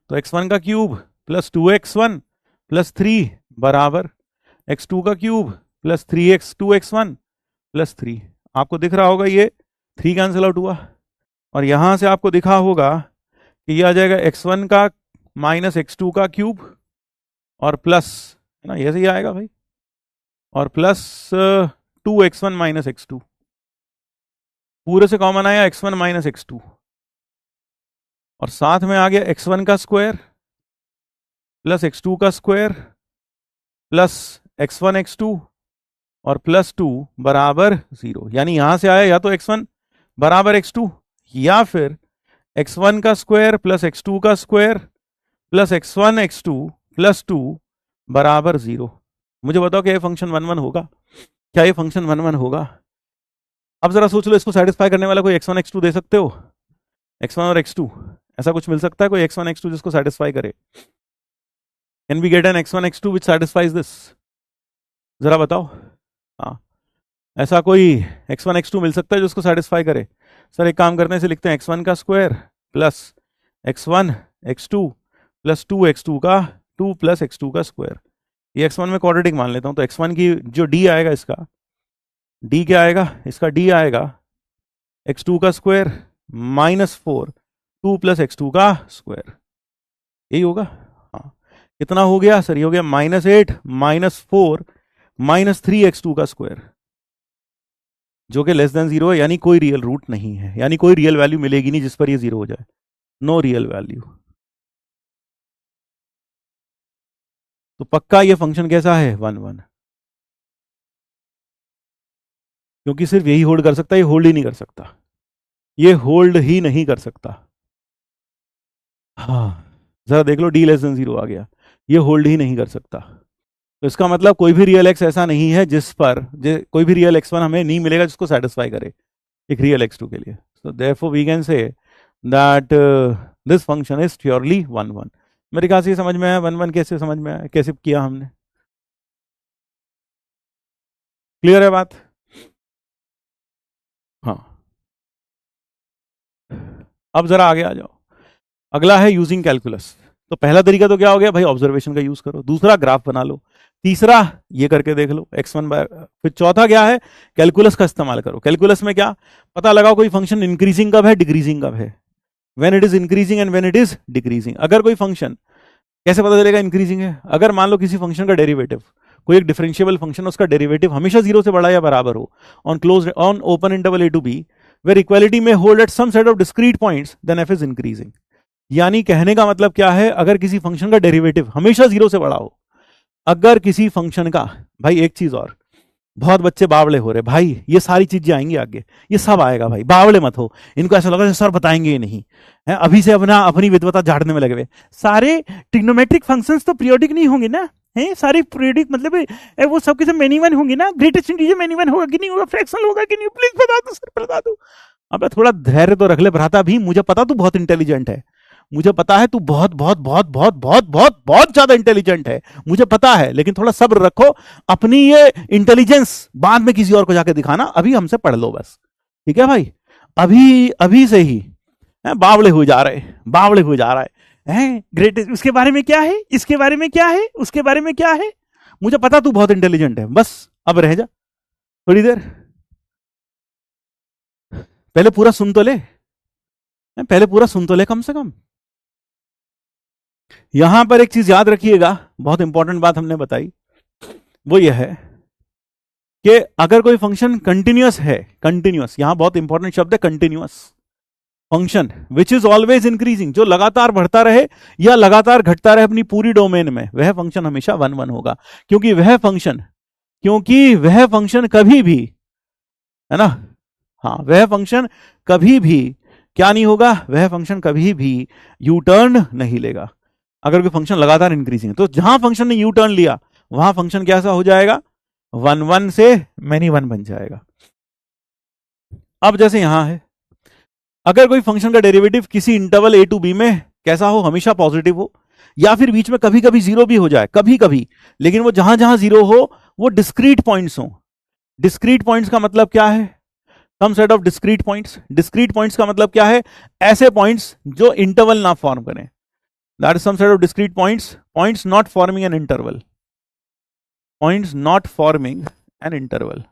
S1: तो x1 का क्यूब प्लस 2x1 प्लस 3 बराबर x2 का cube plus 3x 2x1 plus 3। आपको दिख रहा होगा ये 3 कैंसिल आउट हुआ, और यहां से आपको दिखा होगा कि ये आ जाएगा x1 का माइनस x2 का क्यूब और प्लस, है ना, ऐसे ही आएगा भाई, और प्लस 2x1 माइनस x2, पूरे से कॉमन आया x1 माइनस x2, और साथ में आ गया x1 का स्क्वायर प्लस x2 का स्क्वायर प्लस x1 x2 और प्लस 2 बराबर 0। यानी यहां से आया या तो x1 बराबर x2 या फिर x1 का स्क्वायर प्लस x2 का square plus x1 x2 plus 2 बराबर 0। मुझे बताओ कि ये फंक्शन 1 1 होगा? क्या ये फंक्शन 1 1 होगा? अब जरा सोच लो, इसको सेटिस्फाई करने वाला कोई x1 x2 दे सकते हो? x1 और x2 ऐसा कुछ मिल सकता है कोई x1 x2 जिसको सेटिस्फाई करे? Can we get an x1 x2 which satisfies this? जरा बताओ। हाँ, ऐसा कोई x1 x2 मिल सकता है जो उसको सेटिस्फाई करे? सर एक काम करने से लिखते हैं x1 का square plus x1 x2 plus 2x2 का 2 प्लस x2 का स्क्वायर, ये x1 में क्वाड्रेटिक मान लेता हूं, तो x1 की जो d आएगा, इसका d क्या आएगा, इसका d आएगा x2 का स्क्वायर माइनस 4 2 प्लस x2 का स्क्वायर, यही होगा। हाँ, कितना हो गया सर? ये हो गया -8 -4 -3x2 का स्क्वायर, जो कि लेस देन 0 है, यानी कोई रियल रूट नहीं है, यानी कोई रियल वैल्यू मिलेगी नहीं जिस पर ये 0 हो जाए, नो रियल वैल्यू। तो पक्का ये फंक्शन कैसा है? 1 1, क्योंकि सिर्फ यही होल्ड कर सकता है, ये होल्ड ही नहीं कर सकता, ये होल्ड ही नहीं कर सकता। हाँ जरा देख लो, d लेस देन 0 आ गया, ये होल्ड ही नहीं कर सकता। तो इसका मतलब कोई भी रियल x ऐसा नहीं है जिस पर कोई भी रियल x1 हमें नहीं मिलेगा जिसको सेटिस्फाई करे एक रियल x2 के लिए। So therefore we can say that this function is purely 1 1. मेरे ख्याल से ये समझ में आया 1 1 कैसे समझ में आया, कैसे किया हमने, क्लियर है बात? हाँ, अब जरा आगे आ जाओ। अगला है यूजिंग कैलकुलस। तो पहला तरीका तो क्या हो गया भाई, ऑब्जर्वेशन का यूज करो। दूसरा ग्राफ बना लो। तीसरा ये करके देख लो x1 बाय, फिर चौथा क्या है, कैलकुलस का इस्तेमाल करो। कैलकुलस में क्या पता लगाओ, कोई फंक्शन इंक्रीजिंग कब है, डिक्रीजिंग कब है, when it is increasing and when it is decreasing. अगर कोई फंक्शन, कैसे पता चलेगा इंक्रीजिंग है, अगर मान लो किसी फंक्शन का डेरिवेटिव, कोई एक डिफरेंशिएबल फंक्शन, उसका डेरिवेटिव हमेशा 0 से बड़ा या बराबर हो on close on open interval a to b where equality may hold at some set of discrete points, then f is increasing। यानी कहने का मतलब क्या है, अगर किसी फंक्शन का डेरिवेटिव हमेशा 0 से बड़ा हो, अगर किसी फंक्शन का, भाई एक चीज और, बहुत बच्चे बावले हो रहे भाई, ये सारी चीजें आएंगी आगे, ये सब आएगा भाई, बावले मत हो। इनको ऐसा लगा सर बताएंगे ही नहीं है, अभी से अपनी विद्वता झाड़ने में लगे हुए। सारे ट्रिग्नोमेट्रिक फंक्शंस तो पीरियोडिक नहीं होंगे ना, है सारे पीरियोडिक, मतलब वो सब के सब मेनी वन होंगे ना, ग्रेटेस्ट इंटीजर मेनी वन होगा कि नहीं होगा, फ्रैक्शनल होगा कि नहीं, प्लीज बता दो सर, बता दो। अब थोड़ा धैर्य तो रख ले भ्राता भी, मुझे पता तू बहुत इंटेलिजेंट है, मुझे पता है तू बहुत बहुत बहुत बहुत बहुत बहुत बहुत ज्यादा इंटेलिजेंट है, मुझे पता है, लेकिन थोड़ा सब्र रखो। अपनी ये इंटेलिजेंस बाद में किसी और को जाके दिखाना, अभी हमसे पढ़ लो बस, ठीक है भाई? अभी अभी से ही बावले हुए जा रहे, बावले हुए जा रहा है ग्रेट, उसके बारे में क्या है, इसके बारे में क्या है, उसके बारे में क्या है, मुझे पता तू बहुत इंटेलिजेंट है, बस अब रह जा थोड़ी देर, पहले पूरा सुन तो ले, पहले पूरा सुन तो ले कम से कम। यहां पर एक चीज याद रखिएगा, बहुत इंपॉर्टेंट बात हमने बताई, वो ये है कि अगर कोई फंक्शन कंटिन्यूअस है, कंटिन्यूअस, यहां बहुत इंपॉर्टेंट शब्द है continuous, function which is always increasing, जो लगातार बढ़ता रहे या लगातार घटता रहे अपनी पूरी डोमेन में, वह फंक्शन हमेशा 1 1 होगा। क्योंकि वह फंक्शन कभी भी, है ना, हाँ, वह फंक्शन कभी भी क्या नहीं होगा, वह फंक्शन कभी भी यू टर्न नहीं लेगा। अगर कोई फंक्शन लगातार इंक्रीजिंग है, तो जहां फंक्शन ने यू टर्न लिया वहां फंक्शन कैसा हो जाएगा, 1 1 से मैनी 1 बन जाएगा। अब जैसे यहां है, अगर कोई फंक्शन का डेरिवेटिव किसी इंटरवल a to b में कैसा हो, हमेशा पॉजिटिव हो, या फिर बीच में कभी कभी 0 भी हो जाए, कभी कभी, लेकिन वो जहां जहां 0 हो वो डिस्क्रीट पॉइंट्स हो। डिस्क्रीट पॉइंट्स का मतलब क्या है, some set of discrete points. Discrete points का मतलब क्या है, ऐसे पॉइंट्स जो इंटरवल ना फॉर्म करें, that is some set of discrete points, points not forming an interval, points not forming an interval,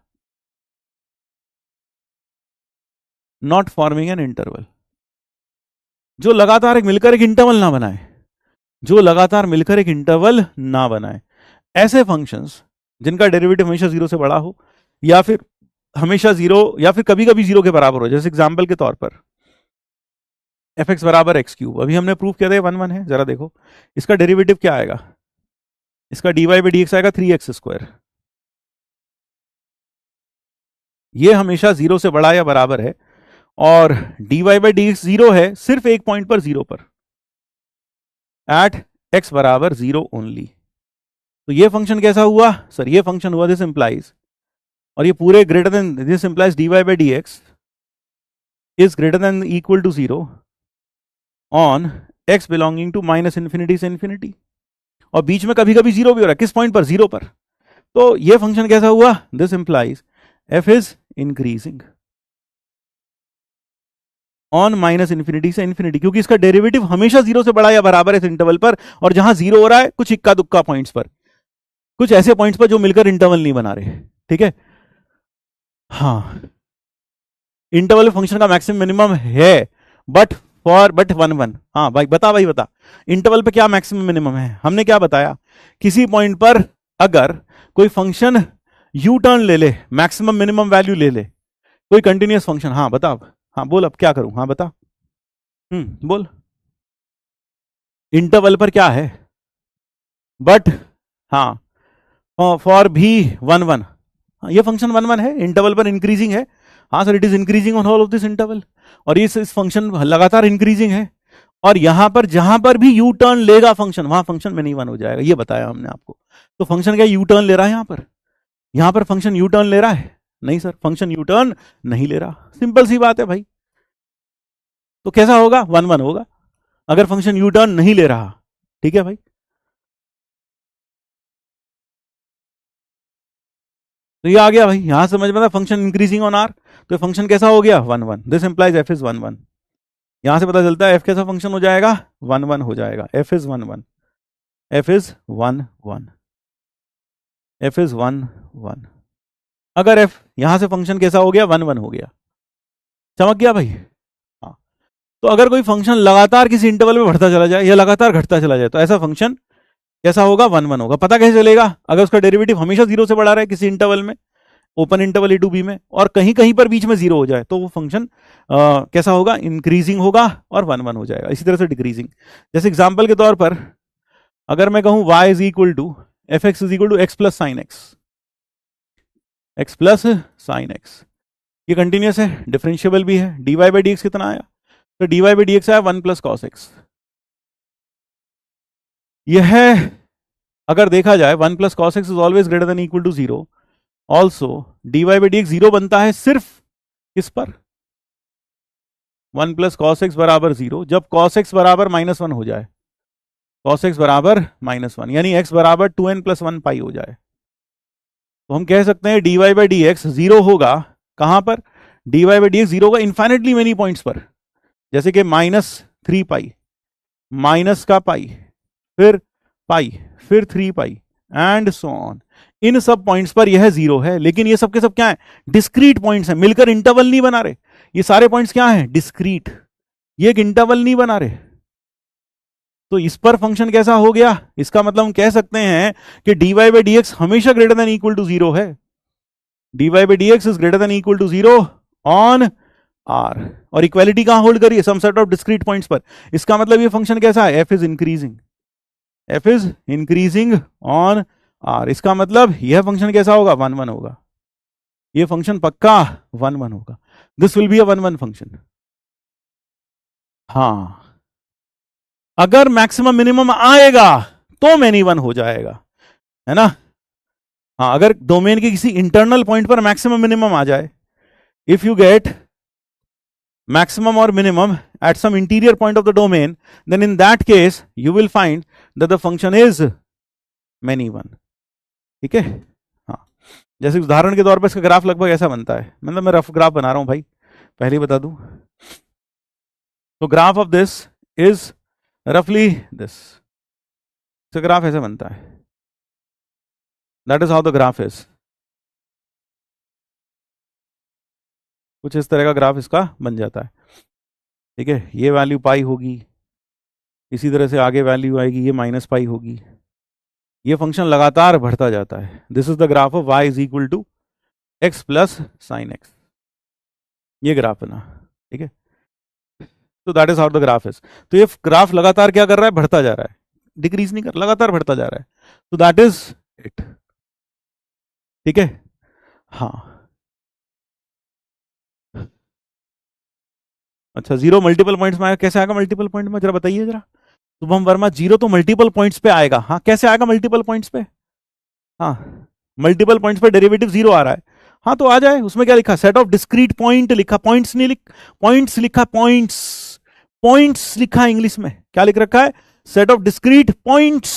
S1: not forming an interval, जो लगातार एक मिलकर एक इंटरवल ना बनाए, जो लगातार मिलकर एक इंटरवल ना बनाए, ऐसे फंक्शंस जिनका डेरिवेटिव हमेशा 0 से बड़ा हो, या फिर हमेशा 0 या फिर कभी कभी 0 के बराबर हो। जैसे एग्जांपल के तौर पर fx बराबर एक्स क्यूब, अभी हमने प्रूफ किया था 1 1 है, जरा देखो इसका डेरिवेटिव क्या आएगा, इसका dy बाई dx आएगा 3x स्क्वायर, ये हमेशा 0 से बड़ा या बराबर है, और dy बाई dx 0 है सिर्फ एक पॉइंट पर, 0 पर, एट x बराबर 0 ओनली। तो ये फंक्शन कैसा हुआ सर, ये फंक्शन हुआ दिस इंप्लाइज, और ये पूरे greater than, this implies dy by dx is greater than equal to 0 on x belonging to minus infinity से इंफिनिटी, और बीच में कभी कभी 0 भी हो रहा है, किस पॉइंट पर, 0 पर। तो ये फंक्शन कैसा हुआ, this implies f is increasing on minus infinity से इंफिनिटी, क्योंकि इसका डेरिवेटिव हमेशा 0 से बड़ा या बराबर है इस इंटरवल पर, और जहां 0 हो रहा है कुछ इक्का दुक्का पॉइंट्स पर, कुछ ऐसे पॉइंट्स पर जो मिलकर इंटरवल नहीं बना रहे, ठीक है। हाँ, इंटरवल फंक्शन का मैक्सिमम मिनिमम है, बट 1 1, हाँ भाई बता, भाई बता, इंटरवल पे क्या मैक्सिमम मिनिमम है, हमने क्या बताया, किसी पॉइंट पर अगर कोई फंक्शन यू टर्न ले ले, मैक्सिमम मिनिमम वैल्यू ले ले, कोई कंटिन्यूअस फंक्शन, हाँ बता, हाँ बोल, अब क्या करूं, हाँ बता, बोल, इंटरवल पर क्या है, बट हाँ फॉर भी 1 1, ये फंक्शन 1 1 है, इंटरवल पर इंक्रीजिंग है, हाँ sir it is increasing on whole of this interval, और ये इस फंक्शन लगातार इंक्रीजिंग है, और यहां पर जहां पर भी यू टर्न लेगा फंक्शन, वहां फंक्शन में नहीं 1 हो जाएगा, ये बताया हमने आपको। तो फंक्शन क्या यू टर्न ले रहा है, यहां पर फंक्शन यू टर्न ले रहा है, नहीं सर फंक्शन यू टर्न नहीं ले रहा, सिंपल सी बात है भाई, तो कैसा होगा, 1 1 होगा अगर फंक्शन यू टर्न नहीं ले रहा। ठीक है भाई, तो ये आ गया भाई, यहां समझ में आता फंक्शन इंक्रीजिंग ऑन आर, तो फंक्शन कैसा हो गया 1 1। This implies F is 1 1। यहां से पता चलता है एफ कैसा फंक्शन हो जाएगा, 1 1 हो जाएगा। F is 1 1, F is 1 1, F is 1 1। अगर एफ यहां से फंक्शन कैसा हो गया, 1 1 हो गया, चमक गया भाई। हाँ, तो अगर कोई फंक्शन लगातार किसी इंटरवल में बढ़ता चला जाए या लगातार घटता चला जाए तो ऐसा फंक्शन कैसा होगा, 1 1 होगा। पता कैसे चलेगा, अगर उसका डेरिवेटिव हमेशा 0 से बढ़ा रहा है किसी इंटरवल में, open interval a to b में, और कहीं कहीं पर बीच में 0 हो जाए तो वो फंक्शन कैसा होगा, इंक्रीजिंग होगा और 1 1 हो जाएगा। इसी तरह से डिक्रीजिंग, जैसे एग्जांपल के तौर पर अगर मैं कहूं y is equal to f x is equal to x plus sine x, x plus sine x, ये कंटिन्यूस है, डिफरेंशिएबल भी है। dy बाई डी एक्स कितना आया, तो dy बाई डी एक्स आया 1 प्लस कॉस एक्स। यह अगर देखा जाए 1 plus cos x is always greater than equal to 0। Also dy by d x 0 बनता है सिर्फ किस पर, 1 प्लस कॉस एक्स बराबर 0, जब कॉस एक्स बराबर -1 हो जाए, कॉस एक्स बराबर -1 यानी x बराबर 2n प्लस 1 पाई हो जाए, तो हम कह सकते हैं dy बाई डी एक्स 0 होगा कहां पर, dy बाई डी एक्स 0 होगा इन्फाइनेटली मेनी पॉइंट्स पर, जैसे कि -3 पाई, माइनस का पाई, फिर पाई, फिर 3 पाई एंड सो ऑन। इन सब पॉइंट्स पर यह 0 है, लेकिन ये सब के सब क्या है, डिस्क्रीट पॉइंट्स हैं, मिलकर इंटरवल नहीं बना रहे। ये सारे पॉइंट्स क्या हैं, डिस्क्रीट, ये एक इंटरवल नहीं बना रहे। तो इस पर फंक्शन कैसा हो गया, इसका मतलब हम कह सकते हैं कि dy बाई डी एक्स हमेशा ग्रेटर देन इक्वल टू 0 है। dy by d x is greater than equal to 0 on r, और इक्वालिटी कहां होल्ड करिए, some set of discrete points पर। इसका मतलब ये फंक्शन कैसा है, f is increasing, f is increasing on r। इसका मतलब यह फंक्शन कैसा होगा, 1 1 होगा, ये फंक्शन पक्का 1 1 होगा। This will be a 1 1 function. हाँ, अगर मैक्सिमम मिनिमम आएगा तो मैनी 1 हो जाएगा, है ना। हाँ, अगर डोमेन के किसी इंटरनल पॉइंट पर मैक्सिमम मिनिमम आ जाए, if you get maximum or minimum at some interior point of the domain, then in that case you will find that the function is many one। ठीक है, हाँ, जैसे उदाहरण के तौर पर इसका ग्राफ लगभग ऐसा बनता है, मतलब मैं रफ ग्राफ बना रहा हूं भाई, पहले ही बता दूं। तो ग्राफ ऑफ दिस इज रफली दिस, इसका ग्राफ ऐसे बनता है, that is how the graph is. कुछ इस तरह का ग्राफ इसका बन जाता है। ठीक है, ये वैल्यू पाई होगी, इसी तरह से आगे वैल्यू आएगी, ये -पाई होगी, ये फंक्शन लगातार बढ़ता जाता है। This is the graph of y is equal to x plus sine x, ये ग्राफ बना। ठीक है, तो that is how the graph is. तो ये ग्राफ लगातार क्या कर रहा है, बढ़ता जा रहा है, डिक्रीज नहीं कर, लगातार बढ़ता जा रहा है। तो दैट इज इट। ठीक है, हाँ, अच्छा, 0 मल्टीपल पॉइंट्स में आएगा, कैसे आएगा मल्टीपल पॉइंट में, जरा बताइए जरा। शुभम वर्मा, 0 तो मल्टीपल पॉइंट्स पे आएगा, हाँ कैसे आएगा मल्टीपल पॉइंट्स पे, हाँ मल्टीपल पॉइंट्स पे डेरिवेटिव 0 आ रहा है, हाँ तो आ जाए। उसमें क्या लिखा, सेट ऑफ डिस्क्रीट पॉइंट लिखा, पॉइंट्स नहीं लिख, पॉइंट्स लिखा, पॉइंट्स, पॉइंट्स लिखा इंग्लिश में, क्या लिख रखा है, सेट ऑफ डिस्क्रीट पॉइंट्स,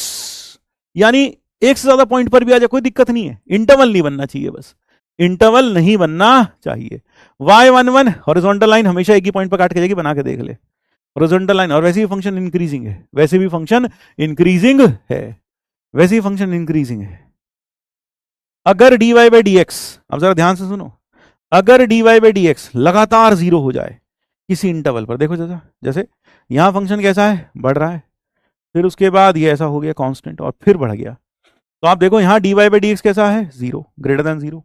S1: यानी एक से ज्यादा पॉइंट पर भी आ जाए कोई दिक्कत नहीं है, इंटरवल नहीं बनना चाहिए, बस इंटरवल नहीं बनना चाहिए। y11 हॉरिजॉन्टल लाइन हमेशा एक ही पॉइंट पर काट के जाएगी, बना के देख ले, हॉरिजॉन्टल लाइन, और वैसे भी फंक्शन इंक्रीजिंग है, वैसे भी फंक्शन इंक्रीजिंग है, वैसे ही फंक्शन इंक्रीजिंग है। अगर dy बाई डी एक्स, अब जरा ध्यान से सुनो, अगर dy बाई डी एक्स लगातार 0 हो जाए किसी इंटरवल पर, देखो जैसा, जैसे यहां फंक्शन कैसा है, बढ़ रहा है, फिर उसके बाद ये ऐसा हो गया कांस्टेंट और फिर बढ़ गया, तो आप देखो यहां dy बाई डी एक्स कैसा है, 0, ग्रेटर देन 0,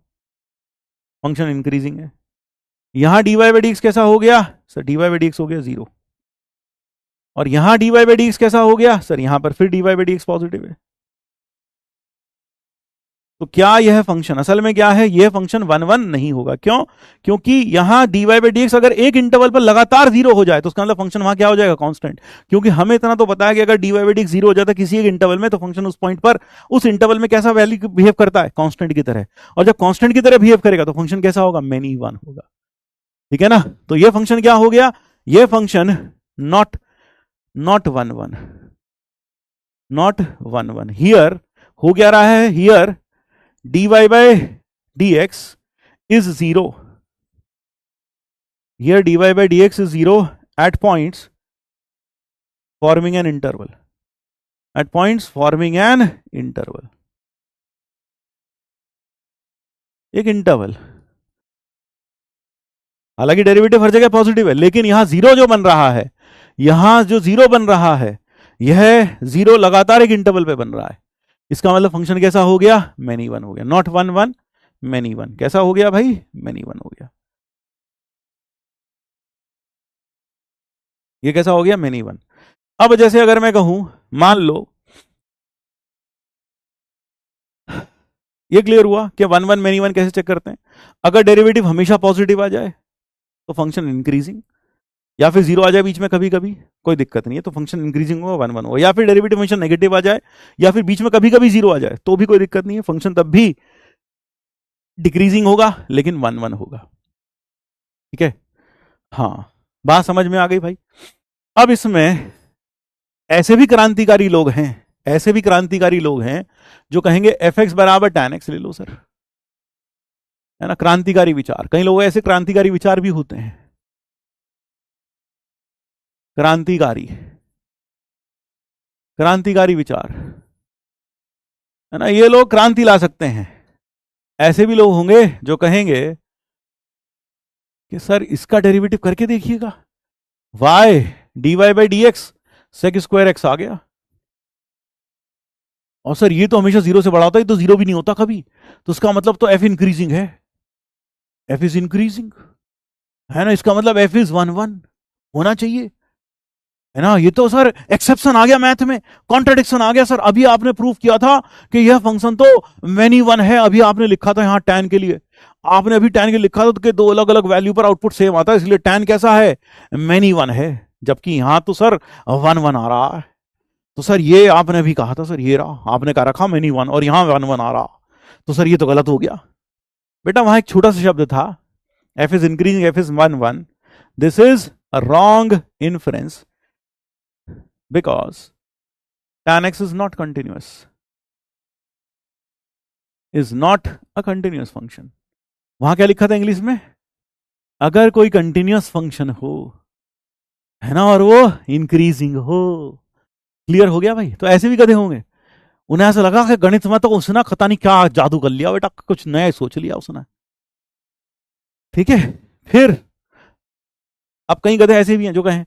S1: फंक्शन इंक्रीजिंग है। यहां dy बाई डी एक्स कैसा हो गया sir, dy by d x हो गया 0, और यहां dy बाई डी एक्स कैसा हो गया सर, यहां पर फिर dy by d x positive है। तो क्या यह फंक्शन असल में क्या है, यह फंक्शन 1 1 नहीं होगा, क्यों, क्योंकि यहां dy बाई डी एक्स अगर एक इंटरवल पर लगातार 0 हो जाए तो उसका मतलब फंक्शन वहां क्या हो जाएगा, कांस्टेंट। क्योंकि हमें इतना तो पता है कि अगर dy बाई डी एक्स 0 हो जाता है किसी एक इंटरवल में, तो फंक्शन उस पॉइंट पर, उस इंटरवल में कैसा वैल्यू बिहेव करता है, कांस्टेंट की तरह, और जब कांस्टेंट की तरह बिहेव करेगा तो फंक्शन कैसा होगा, मेनी 1 होगा। ठीक है ना, तो यह फंक्शन क्या हो गया, ये function not not one one, not one one. Here हो क्या रहा है, here dy by dx is 0, here dy by dx is 0 at points forming an interval, at points forming an interval, एक इंटरवल। हालांकि डेरिवेटिव हर जगह positive है, लेकिन यहां जीरो जो बन रहा है, यहां जो जीरो बन रहा है, यह जीरो लगातार एक इंटरवल पे बन रहा है। इसका मतलब फंक्शन कैसा हो गया, मैनी वन हो गया, not one one, many one. कैसा हो गया भाई, मैनी वन हो गया। ये कैसा हो गया, मैनी वन। अब जैसे अगर मैं कहूं, मान लो ये क्लियर हुआ कि वन वन मैनी वन कैसे चेक करते हैं। अगर डेरिवेटिव हमेशा पॉजिटिव आ जाए तो फंक्शन इंक्रीजिंग, या फिर जीरो आ जाए बीच में कभी कभी, कोई दिक्कत नहीं है, तो फंक्शन इंक्रीजिंग होगा, वन वन होगा। या फिर डेरिवेटिव हमेशा नेगेटिव आ जाए, या फिर बीच में कभी कभी जीरो आ जाए, तो भी कोई दिक्कत नहीं है, फंक्शन तब भी डिक्रीजिंग होगा, लेकिन वन वन होगा। ठीक है, हाँ, बात समझ में आ गई भाई। अब इसमें ऐसे भी क्रांतिकारी लोग हैं, ऐसे भी क्रांतिकारी लोग हैं जो कहेंगे एफ एक्स बराबर tan x ले लो सर, है ना, क्रांतिकारी विचार। कई लोग ऐसे क्रांतिकारी विचार भी होते हैं, क्रांतिकारी, क्रांतिकारी विचार, है ना, ये लोग क्रांति ला सकते हैं। ऐसे भी लोग होंगे जो कहेंगे कि सर इसका डेरिवेटिव करके देखिएगा, y dy by dx sec square x आ गया, और सर ये तो हमेशा जीरो से बड़ा होता है, ये तो जीरो भी नहीं होता कभी, तो उसका मतलब तो f इंक्रीजिंग है, f इज इंक्रीजिंग, है ना, इसका मतलब f इज वन वन होना चाहिए, है ना। ये तो सर एक्सेप्शन आ गया मैथ में, कॉन्ट्रडिक्शन आ गया सर। अभी आपने प्रूफ किया था कि यह फंक्शन तो मैनी वन है, अभी आपने लिखा था यहाँ tan के लिए, आपने अभी tan के लिखा था कि दो अलग अलग वैल्यू पर आउटपुट सेम आता है, इसलिए tan कैसा है, मैनी वन है, जबकि यहां तो सर वन वन आ रहा है। तो सर ये आपने भी कहा था सर, ये रहा आपने कहा रखा मैनी वन, और यहां वन वन आ रहा, तो सर ये तो गलत हो गया। बेटा वहां एक छोटा सा शब्द था, f is increasing, f is one one, this is a wrong inference because tan x is not continuous, is not a continuous function। वहां क्या लिखा था इंग्लिश में, अगर कोई कंटिन्यूअस फंक्शन हो, है ना, और वो इंक्रीजिंग हो। क्लियर हो गया भाई। तो ऐसे भी गधे होंगे, उन्हें ऐसा लगा कि गणित में तो उसने पता नहीं क्या जादू कर लिया बेटा, कुछ नया सोच लिया उसने। ठीक है, फिर अब कई गधे ऐसे भी हैं जो कहें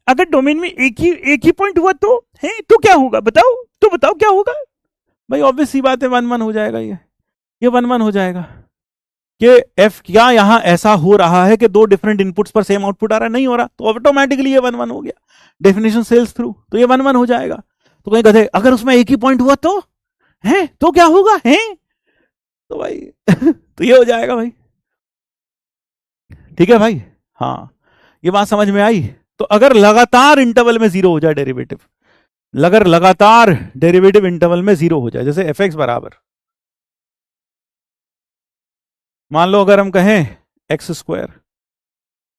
S1: अगर डोमेन में एक ही पॉइंट हुआ तो है, तो क्या होगा बताओ, तो बताओ क्या होगा। भाई ऑब्वियस सी बात है, वन वन हो जाएगा, ये वन वन हो जाएगा। कि एफ क्या यहां ऐसा हो रहा है कि दो डिफरेंट इनपुट्स पर सेम आउटपुट आ रहा है, नहीं हो रहा, तो ऑटोमेटिकली ये वन वन हो गया, डेफिनेशन सेल्स थ्रू, तो ये वन वन हो जाएगा। तो कहीं गधे अगर उसमें एक ही पॉइंट हुआ तो है, तो क्या होगा है, तो भाई तो ये हो जाएगा भाई। ठीक है भाई, हाँ, ये बात समझ में आई। तो अगर लगातार इंटरवल में जीरो हो जाए डेरिवेटिव, अगर लगातार डेरिवेटिव इंटरवल में जीरो हो जाए, जैसे एफ एक्स बराबर, मान लो अगर हम कहें एक्स स्क्वायर,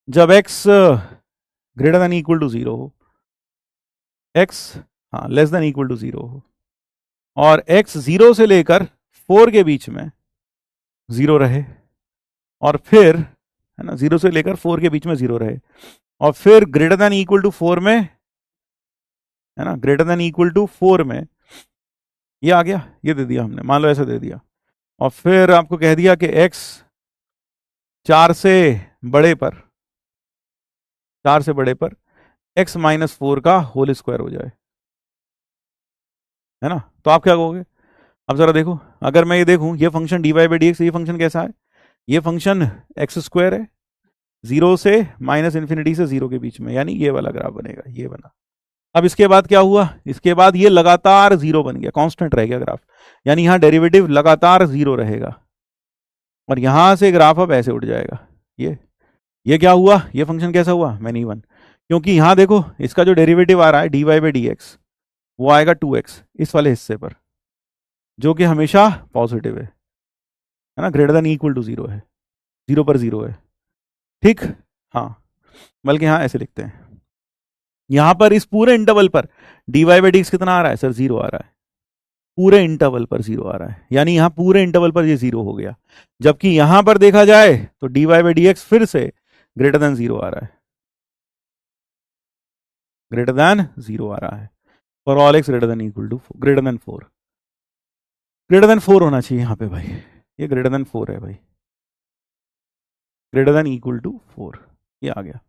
S1: जब x greater than equal to zero हो, एक्स हाँ less than equal to zero हो, और एक्स जीरो से लेकर 4 के बीच में जीरो रहे, और फिर, है ना, जीरो से लेकर 4 के बीच में जीरो रहे, और फिर ग्रेटर देन इक्वल टू 4 में, है ना, ग्रेटर देन इक्वल टू 4 में ये आ गया, ये दे दिया हमने, मान लो ऐसा दे दिया, और फिर आपको कह दिया कि x 4 से बड़े पर, 4 से बड़े पर x माइनस 4 का होल स्क्वायर हो जाए, है ना। तो आप क्या कहोगे, अब जरा देखो, अगर मैं ये देखूं, ये function dy by d x, ये फंक्शन कैसा है, ये फंक्शन एक्स स्क्वायर है, जीरो से माइनस इन्फिनिटी से जीरो के बीच में, यानी ये वाला ग्राफ बनेगा, ये बना। अब इसके बाद क्या हुआ, इसके बाद ये लगातार जीरो बन गया, कांस्टेंट रह गया ग्राफ, यानी यहां डेरिवेटिव लगातार जीरो रहेगा, और यहां से ग्राफ अब ऐसे उठ जाएगा। ये क्या हुआ, ये फंक्शन कैसा हुआ, मैनी वन, क्योंकि यहां देखो इसका जो डेरिवेटिव आ रहा है dy बाई डी एक्स, वो आएगा 2x इस वाले हिस्से पर, जो कि हमेशा पॉजिटिव है ना, greater than equal to zero है, जीरो पर जीरो है। ठीक, हाँ, बल्कि हाँ ऐसे लिखते हैं, यहां पर इस पूरे इंटरवल पर dy बाई डी एक्स कितना आ रहा है सर, 0 आ रहा है, पूरे इंटरवल पर 0 आ रहा है, यानी यहां पूरे इंटरवल पर ये 0 हो गया, जबकि यहां पर देखा जाए तो dy बाई डी एक्स फिर से ग्रेटर देन 0 आ रहा है, ग्रेटर देन 0 आ रहा है, for all x greater than equal to greater than 4, greater than 4 होना चाहिए यहां पे भाई, ये ग्रेटर देन 4 है भाई, ग्रेटर देन इक्वल टू 4, ये आ गया।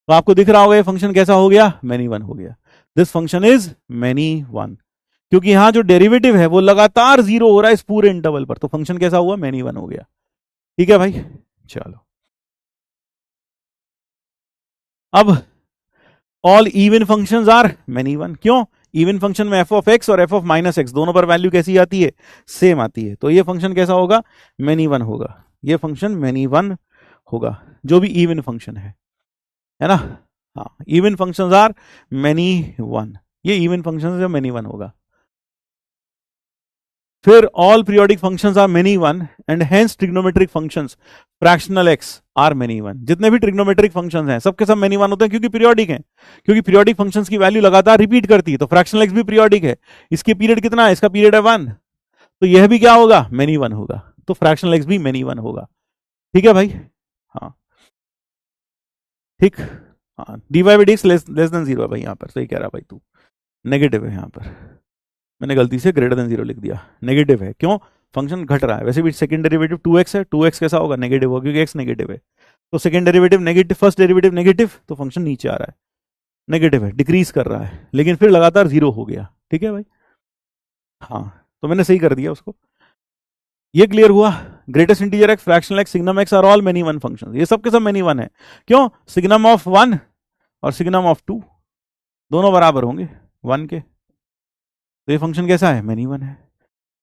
S1: तो आपको दिख रहा होगा ये फंक्शन कैसा हो गया, मैनी वन हो गया, this function is many one, क्योंकि यहां जो डेरिवेटिव है वो लगातार 0 हो रहा है इस पूरे इंटरवल पर, तो फंक्शन कैसा हुआ, मैनी वन हो गया। ठीक है भाई, चलो अब all even functions are many one, क्यों, इवन फंक्शन में एफ ऑफ एक्स और एफ ऑफ माइनस एक्स दोनों पर वैल्यू कैसी आती है, सेम आती है, तो ये फंक्शन कैसा होगा, मैनी वन होगा, ये फंक्शन मैनी वन होगा, जो भी इवन फंक्शन है ना, हाँ even functions are many one, ये इवन फंक्शन है मैनी वन होगा। फिर all periodic functions are many one and hence trigonometric functions fractional x are many one, जितने भी ट्रिग्नोमेट्रिक फंक्शंस हैं सबके सब मेनी वन होते हैं, क्योंकि पीरियोडिक हैं, क्योंकि पीरियोडिक फंक्शंस की वैल्यू लगातार रिपीट करती है, तो फ्रैक्शनल एक्स भी पीरियोडिक है, इसकी पीरियड कितना है, इसका पीरियड है 1, तो यह भी क्या होगा, मेनी वन होगा, तो फ्रैक्शनल एक्स भी मेनी वन होगा। ठीक है भाई, हाँ ठीक, हाँ d y by d x less than 0 है भाई, यहाँ पर सही कह रहा भाई तू, नेगेटिव है यहाँ पर, मैंने गलती से ग्रेटर देन 0 लिख दिया, नेगेटिव है, क्यों, फंक्शन घट रहा है, वैसे भी सेकंड डेरिवेटिव 2x है, 2x कैसा होगा, नेगेटिव होगा, क्योंकि x नेगेटिव है, तो second derivative negative, first derivative negative, तो फंक्शन नीचे आ रहा है, नेगेटिव है, डिक्रीज कर रहा है, लेकिन फिर लगातार 0 हो गया। ठीक है भाई, हाँ तो मैंने सही कर दिया उसको, ये क्लियर हुआ, greatest integer x, fractional x, signum x are all many one function, ये सब के सब मेनी वन है, क्यों, सिग्नम ऑफ 1 और सिग्नम ऑफ 2 दोनों बराबर होंगे 1 के, तो ये फंक्शन कैसा है, मेनी वन है।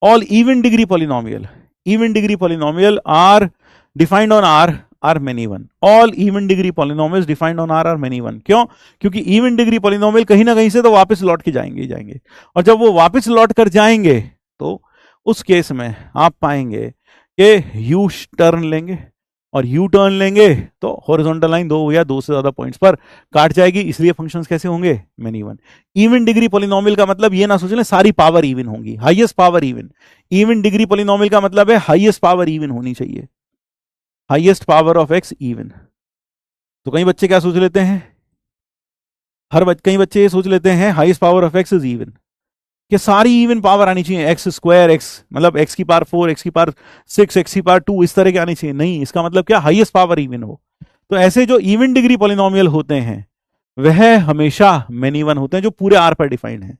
S1: All even degree polynomial, even degree polynomial are defined on R are many one, all even degree polynomials defined on R are many one, क्यों, क्योंकि इवन डिग्री पॉलिनोमियल कहीं ना कहीं से तो वापस लौट के जाएंगे ही जाएंगे, और जब वो वापस लौट कर जाएंगे तो उस केस में आप पाएंगे कि यू टर्न लेंगे, और यू टर्न लेंगे तो हॉरिजॉन्टल लाइन 2 या 2 से ज्यादा पॉइंट्स पर काट जाएगी, इसलिए फंक्शंस कैसे होंगे, many one. Even degree polynomial का मतलब ये ना सोच लें सारी पावर इवन होंगी, highest power even, even degree polynomial का मतलब है हाईएस्ट पावर इवन होनी चाहिए, highest power of x even. तो कई बच्चे क्या सोच लेते हैं, कई बच्चे ये सोच लेते हैं highest power of x is even, कि सारी इवन पावर आनी चाहिए, एक्स स्क्वायर एक्स मतलब एक्स की पावर 4, एक्स की पावर 6, एक्स की पावर 2, इस तरह की आनी चाहिए, नहीं, इसका मतलब क्या, हाईएस्ट पावर इवन हो। तो ऐसे जो इवन डिग्री पॉलिनोमियल होते हैं वह हमेशा मेनी वन होते हैं, जो पूरे आर पर डिफाइंड है,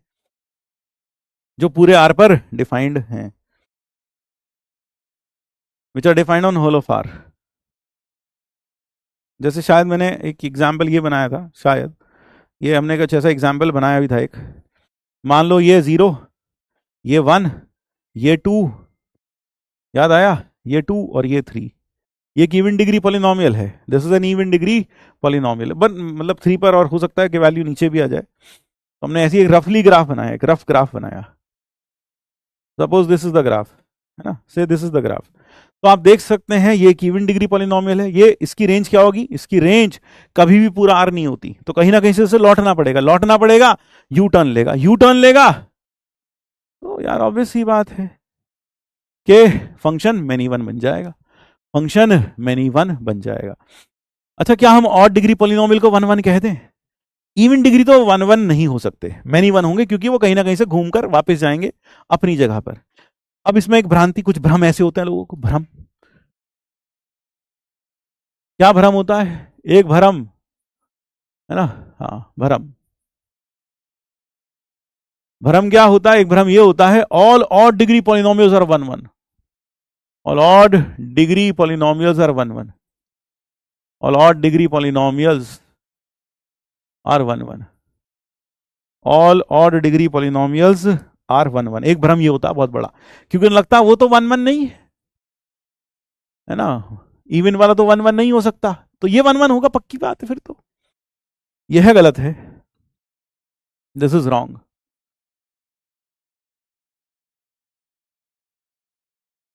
S1: जो पूरे आर पर डिफाइंड हैं, which are defined on whole of R. जैसे शायद मैंने एक एग्जाम्पल ये बनाया था, शायद ये हमने कुछ ऐसा एग्जाम्पल बनाया भी था एक, मान लो ये 0, ये 1, ये 2, याद आया, ये 2 और ये 3, ये एक इवन डिग्री पॉलिनोमियल है, this is an even degree polynomial, but मतलब 3 पर और हो सकता है कि वैल्यू नीचे भी आ जाए, तो हमने ऐसी एक रफली ग्राफ बनाया, एक रफ ग्राफ बनाया, suppose this is the graph, है ना, से दिस इज द ग्राफ, तो आप देख सकते हैं ये एक इवन डिग्री पॉलिनोमियल है, ये इसकी रेंज क्या होगी, इसकी रेंज कभी भी पूरा आर नहीं होती, तो कहीं ना कहीं से लौटना पड़ेगा, लौटना पड़ेगा, यू टर्न लेगा, यू टर्न लेगा, तो यार ऑब्वियस ही बात है कि फंक्शन मेनी वन बन जाएगा, फंक्शन मेनी वन बन जाएगा। अच्छा, क्या हम ऑड डिग्री पॉलिनोमियल को 1 1 कहते हैं, इवन डिग्री तो 1 1 नहीं हो सकते, मेनी वन होंगे, क्योंकि वो कहीं ना कहीं से घूमकर वापस जाएंगे अपनी जगह पर। अब इसमें एक भ्रांति, कुछ भ्रम ऐसे होते हैं लोगों को, भ्रम, क्या भ्रम होता है, एक भ्रम है ना, हाँ भ्रम, भ्रम क्या होता है, एक भ्रम ये होता है all odd degree polynomials are 1 1, all odd degree polynomials are 1 1, all odd degree polynomials are 1 1, all odd degree polynomials are 1 1, एक भ्रम ये होता है बहुत बड़ा, क्योंकि लगता है वो तो 1 1 नहीं है ना, इवन वाला तो 1 1 नहीं हो सकता, तो ये 1 1 होगा, पक्की बात है, फिर तो यह गलत है, दिस इज रॉन्ग।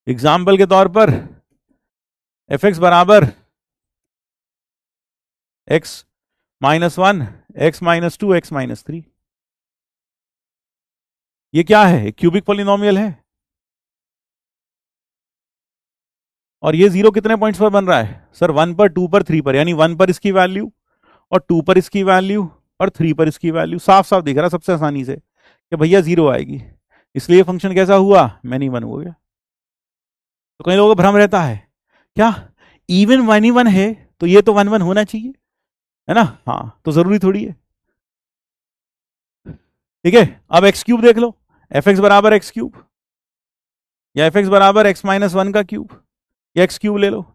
S1: एग्जाम्पल के तौर पर एफ एक्स बराबर एक्स -1, एक्स -2, एक्स -3। ये क्या है? क्यूबिक पॉलिनोमियल है। और ये 0 कितने पॉइंट्स पर बन रहा है सर? 1 पर, 2 पर, 3 पर, यानी 1 पर इसकी वैल्यू, और 2 पर इसकी वैल्यू, और 3 पर इसकी वैल्यू। साफ साफ दिख रहा है सबसे आसानी से कि भैया 0 आएगी, इसलिए फंक्शन कैसा हुआ? मैनी वन हो गया। तो कई लोगों को भ्रम रहता है, क्या इवन मैनी वन है तो ये तो 1 1 होना चाहिए, है ना? हाँ, तो जरूरी थोड़ी है। ठीक है, अब एक्स क्यूब देख लो, एफ एक्स बराबर एक्स क्यूब, या एफ एक्स बराबर एक्स -1 का क्यूब, या एक्स क्यूब ले लो।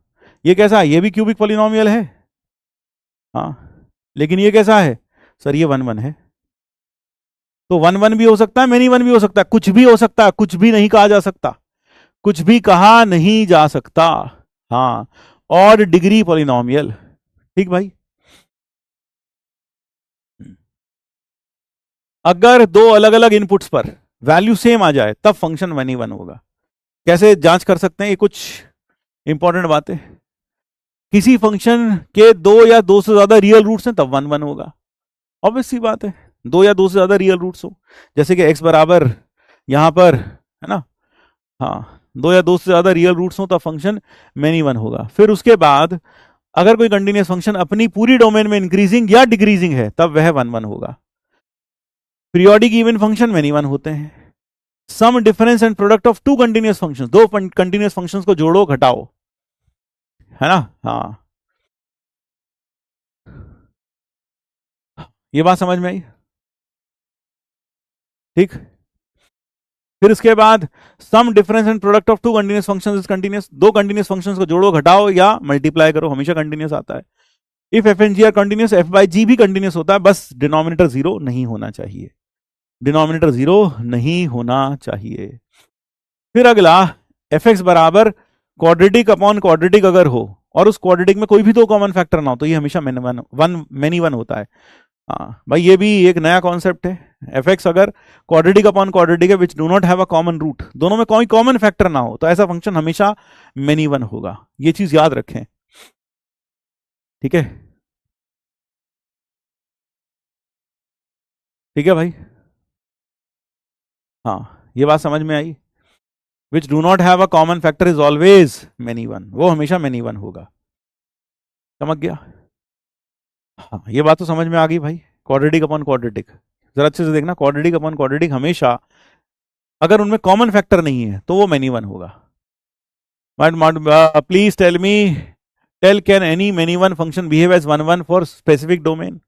S1: ये कैसा है? ये भी क्यूबिक पॉलिनोमियल है। हाँ, लेकिन ये कैसा है सर? ये 1 1 है। तो 1 1 भी हो सकता है, मैनी वन भी हो सकता है, कुछ भी हो सकता है, कुछ भी नहीं कहा जा सकता, कुछ भी कहा नहीं जा सकता। हाँ, ऑड डिग्री पॉलिनोमियल। ठीक भाई। अगर दो अलग अलग इनपुट्स पर वैल्यू सेम आ जाए तब फंक्शन मैनी वन होगा। कैसे जांच कर सकते हैं? ये कुछ इंपॉर्टेंट बातें। किसी फंक्शन के दो या दो से ज्यादा रियल रूट्स हैं तब 1 1 होगा। ऑब्वियस सी बात है, दो या दो से ज्यादा रियल रूट्स हो, जैसे कि x बराबर यहां पर, है ना? हाँ, दो या दो से ज्यादा रियल रूट्स हो तब फंक्शन मैनी वन होगा। फिर उसके बाद अगर कोई कंटिन्यूअस फंक्शन अपनी पूरी डोमेन में इंक्रीजिंग या डिक्रीजिंग है तब वह 1 1 होगा। Periodic even function many one होते हैं। Sum difference and product of two continuous functions, दो कंटिन्यूअस फंक्शंस को जोड़ो घटाओ, है ना? हाँ, ये बात समझ में आई? ठीक। फिर इसके बाद sum difference and product of two continuous functions is continuous, दो कंटिन्यूअस फंक्शंस को जोड़ो घटाओ या मल्टीप्लाई करो, हमेशा कंटिन्यूअस आता है। If f and g are continuous, f by g भी कंटिन्यूअस होता है, बस डिनोमिनेटर 0 नहीं होना चाहिए, डिनोमिनेटर 0 नहीं होना चाहिए। फिर अगला, एफ एक्स बराबर क्वाड्रेटिक अपॉन क्वाड्रेटिक अगर हो और उस क्वाड्रेटिक में कोई भी दो कॉमन फैक्टर ना हो तो ये हमेशा मैनी वन होता है। हाँ भाई, ये भी एक नया कॉन्सेप्ट है। एफ एक्स अगर क्वाड्रेटिक अपॉन क्वाड्रेटिक है which do not have a common root, दोनों में कोई कॉमन फैक्टर ना हो तो ऐसा फंक्शन हमेशा मैनी वन होगा। ये चीज याद रखें, ठीक है? ठीक है भाई। हाँ, ये बात समझ में आई? Which do not have a common factor is always many one, वो हमेशा मैनी वन होगा। समझ गया? हाँ, ये बात तो समझ में आ गई भाई। क्वाड्रेटिक अपॉन क्वाड्रेटिक जरा अच्छे से देखना, क्वाड्रेटिक अपॉन क्वाड्रेटिक हमेशा अगर उनमें कॉमन फैक्टर नहीं है तो वो मैनी वन होगा। Please tell me, tell can any many one function behave as 1 1 for specific domain?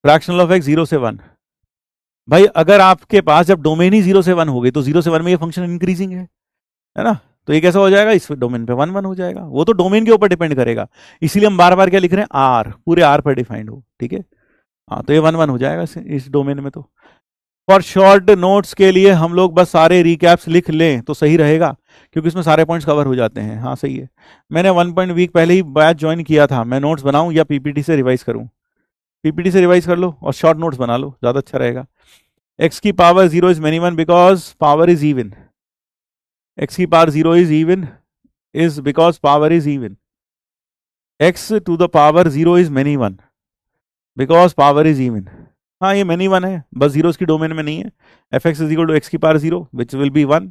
S1: Fractional of x 0 से 1। भाई अगर आपके पास जब डोमेन ही 0 से 1 हो गई तो 0 से 1 में ये फंक्शन इंक्रीजिंग है ना? तो ये कैसा हो जाएगा? इस डोमेन पे 1 1 हो जाएगा। वो तो डोमेन के ऊपर डिपेंड करेगा, इसीलिए हम बार बार क्या लिख रहे हैं? आर, पूरे आर पर डिफाइंड हो, ठीक है? हाँ, तो ये 1 1 हो जाएगा इस डोमेन में। तो फॉर शॉर्ट नोट्स के लिए हम लोग बस सारे रिकैप्स लिख लें तो सही रहेगा, क्योंकि इसमें सारे पॉइंट्स कवर हो जाते हैं। हाँ सही है। मैंने 1 वीक पहले ही बैच ज्वाइन किया था, मैं नोट्स बनाऊं या पीपीटी से रिवाइज करूं? पीपीटी से रिवाइज कर लो और शॉर्ट नोट्स बना लो, ज्यादा अच्छा रहेगा। एक्स की power 0 is many one because power is even. X की power 0 is even is because power is even. X to the power 0 is many one because power is even. हाँ, ये many one है, बस 0 की domain में नहीं है। F x is equal to x की power 0 which will be 1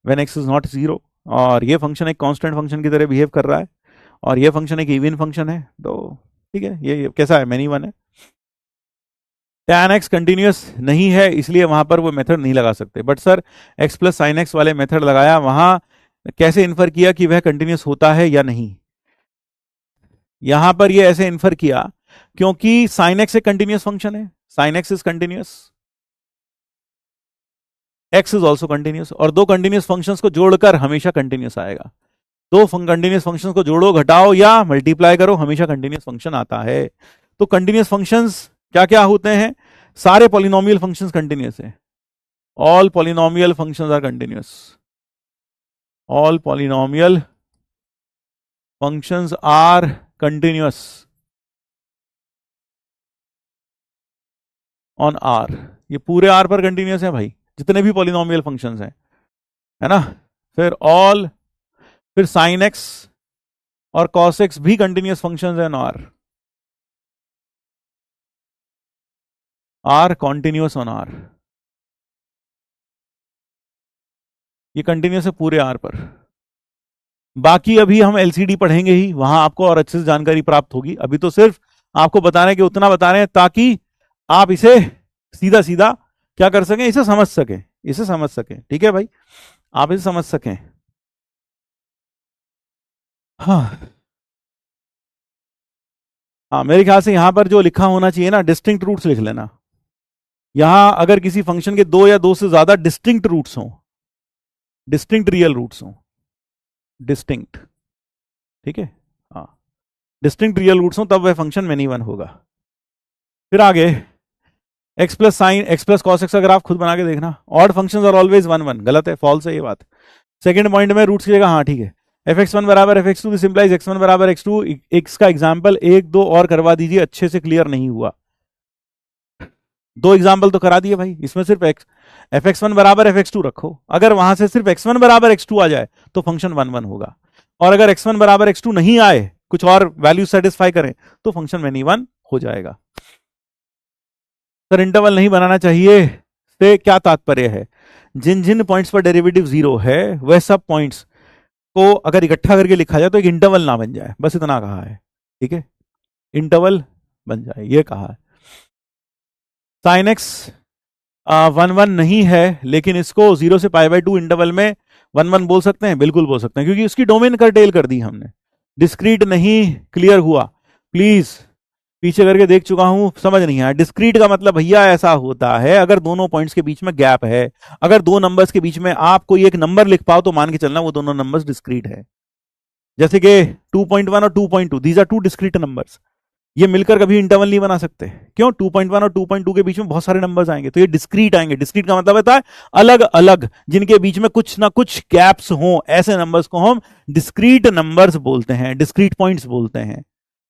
S1: when x is not 0। और ये फंक्शन एक कांस्टेंट फंक्शन की तरह बिहेव कर रहा है और ये फंक्शन एक इवन फंक्शन है, तो ठीक है, ये कैसा है? मैनी वन है। tan x कंटिन्यूअस नहीं है इसलिए वहां पर वो मेथड नहीं लगा सकते, but sir x plus sine x वाले मेथड लगाया, वहां कैसे इन्फर किया कि वह कंटिन्यूअस होता है या नहीं? यहां पर ये ऐसे इन्फर किया क्योंकि साइन एक्स एक कंटिन्यूअस फंक्शन है, sine x is continuous, x is also continuous, और दो कंटिन्यूअस फंक्शंस को जोड़कर हमेशा कंटिन्यूअस आएगा। दो कंटिन्यूअस फंक्शंस को जोड़ो घटाओ या मल्टीप्लाई करो, हमेशा कंटिन्यूअस फंक्शन आता है। तो कंटिन्यूअस फंक्शंस क्या क्या होते हैं? सारे पॉलिनोमियल फंक्शंस कंटिन्यूअस है। All polynomial functions are continuous. All polynomial functions are continuous on R. ये पूरे आर पर कंटिन्यूअस है भाई, जितने भी पॉलिनोमियल फंक्शंस हैं, है ना? फिर ऑल, फिर साइन एक्स और कॉस एक्स भी कंटिन्यूअस फंक्शंस हैं on R. R continuous on R, ये कंटिन्यूस है पूरे आर पर। बाकी अभी हम एलसीडी पढ़ेंगे ही, वहां आपको और अच्छे से जानकारी प्राप्त होगी। अभी तो सिर्फ आपको बता रहे हैं कि उतना बता रहे हैं ताकि आप इसे सीधा सीधा क्या कर सकें, इसे समझ सकें, इसे समझ सकें। ठीक है भाई, आप इसे समझ सकें। हाँ हाँ, मेरे ख्याल से यहां पर जो लिखा होना चाहिए ना, डिस्टिंक्ट रूट्स लिख लेना। यहां अगर किसी फंक्शन के दो या दो से ज्यादा डिस्टिंक्ट रूट्स हों, डिस्टिंक्ट रियल रूट्स हों, डिस्टिंक्ट, ठीक है, हाँ, डिस्टिंक्ट रियल रूट्स हों, तब वह फंक्शन मेनी वन होगा। फिर आगे x plus sine x plus cos x, अगर आप खुद बना के देखना, odd functions are always one one, गलत है, फॉल्स है ये बात। सेकंड पॉइंट में रूट्स की जगह, हाँ ठीक है, एफ एक्स वन बराबर f x two, this implies x one बराबर एक्स टू। एक्स का एग्जाम्पल एक दो और करवा दीजिए, अच्छे से क्लियर नहीं हुआ। दो एग्जाम्पल तो करा दिए भाई, इसमें सिर्फ एक्स एफ एक्स वन बराबर एफ एक्स टू रखो, अगर वहां से सिर्फ एक्स वन बराबर एक्स टू आ जाए तो फंक्शन वन वन होगा, और अगर एक्स वन बराबर एक्स टू नहीं आए, कुछ और वैल्यू सेटिस्फाई करें, तो फंक्शन मेनी वन हो जाएगा। सर इंटरवल नहीं बनाना चाहिए से क्या तात्पर्य है? जिन जिन पॉइंट्स पर डेरिवेटिव जीरो है वह सब पॉइंट्स को अगर इकट्ठा करके लिखा जाए तो एक इंटरवल ना बन जाए, बस इतना कहा है। ठीक है, इंटरवल बन जाए ये कहा है। साइन एक्स वन वन नहीं है, लेकिन इसको जीरो से पाई बाई टू इंटरवल में वन वन बोल सकते हैं, बिल्कुल बोल सकते हैं, क्योंकि उसकी डोमेन करटेल कर दी हमने। डिस्क्रीट नहीं, क्लियर हुआ? प्लीज, पीछे करके देख चुका हूं, समझ नहीं आया। डिस्क्रीट का मतलब भैया ऐसा होता है अगर दोनों पॉइंट्स के बीच में गैप है, अगर दो नंबर्स के बीच में आप कोई एक नंबर लिख पाओ तो मान के चलना वो दोनों नंबर्स डिस्क्रीट है। जैसे कि 2.1 और 2.2, these are two discrete numbers, ये मिलकर कभी इंटरवल नहीं बना सकते। क्यों? 2.1 और 2.2 के बीच में बहुत सारे नंबर्स आएंगे तो ये डिस्क्रीट आएंगे। डिस्क्रीट का मतलब होता है अलग अलग, जिनके बीच में कुछ ना कुछ गैप्स हो, ऐसे नंबर्स को हम डिस्क्रीट नंबर्स बोलते हैं, डिस्क्रीट पॉइंट्स बोलते हैं।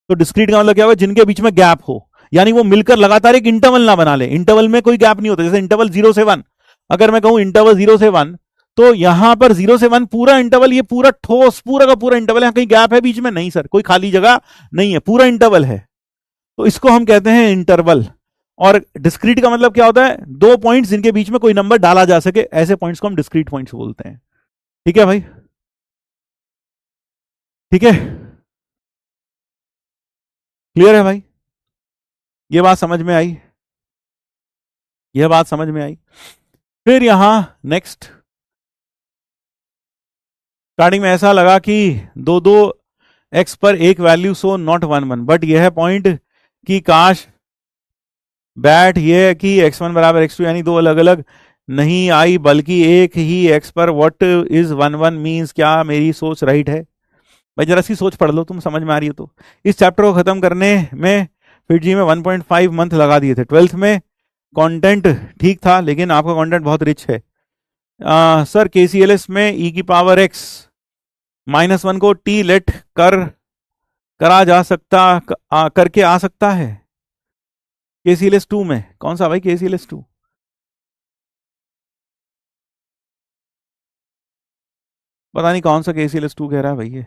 S1: तो डिस्क्रीट का मतलब क्या होगा? जिनके बीच में गैप हो, यानी वो मिलकर लगातार एक इंटरवल ना बना ले। इंटरवल में कोई गैप नहीं होता, जैसे इंटरवल 0 से 1, अगर मैं कहूं इंटरवल 0 से 1, तो यहां पर 0 से 1 पूरा इंटरवल, ये पूरा ठोस पूरा का पूरा इंटरवल है, कहीं गैप है बीच में? नहीं सर, कोई खाली जगह नहीं है, पूरा इंटरवल है, तो इसको हम कहते हैं इंटरवल। और डिस्क्रीट का मतलब क्या होता है? दो पॉइंट्स जिनके बीच में कोई नंबर डाला जा सके, ऐसे पॉइंट्स को हम डिस्क्रीट पॉइंट्स बोलते हैं। ठीक है भाई, ठीक है, क्लियर है भाई? ये बात समझ में आई? यह बात समझ में आई? फिर यहां नेक्स्ट, स्टार्टिंग में ऐसा लगा कि दो दो एक्स पर एक value so not one one, but यह है पॉइंट कि काश बैठ ये कि एक्स वन बराबर एक्स टू यानी दो अलग अलग नहीं आई, बल्कि एक ही एक्स पर what is one one means, क्या मेरी सोच राइट है? भाई जरा सी सोच पढ़ लो, तुम समझ में आ रही हो तो। इस चैप्टर को खत्म करने में फिट जी में 1.5 मंथ लगा दिए थे। 12th में कंटेंट ठीक था, लेकिन आपका कंटेंट बहुत रिच है। सर केसीएलएस में ई की पावर एक्स माइनस वन को टी लेट करा जा सकता, करके आ सकता है। केसीएलएस 2 में कौन सा भाई? केसीएलएस 2 पता नहीं कौन सा केसीएलएस 2 कह रहा है भाई ये।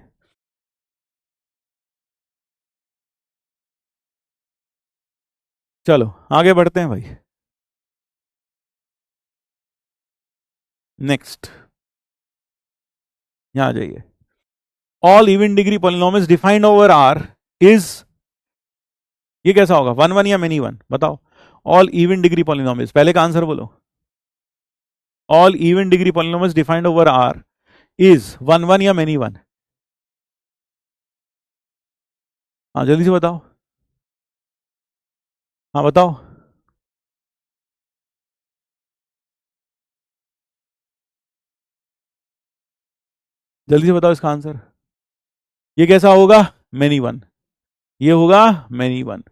S1: चलो आगे बढ़ते हैं भाई। नेक्स्ट, यहां आ जाइए। All even degree polynomials defined over R is, ये कैसा होगा? वन वन या मेनी वन? बताओ। ऑल इवन डिग्री पॉलिनोमियल्स, पहले का आंसर बोलो। All even degree polynomials defined over R is one one या मेनी वन? हाँ जल्दी से बताओ, हाँ बताओ, जल्दी से बताओ इसका आंसर। ये कैसा होगा? मेनी वन, ये होगा many one.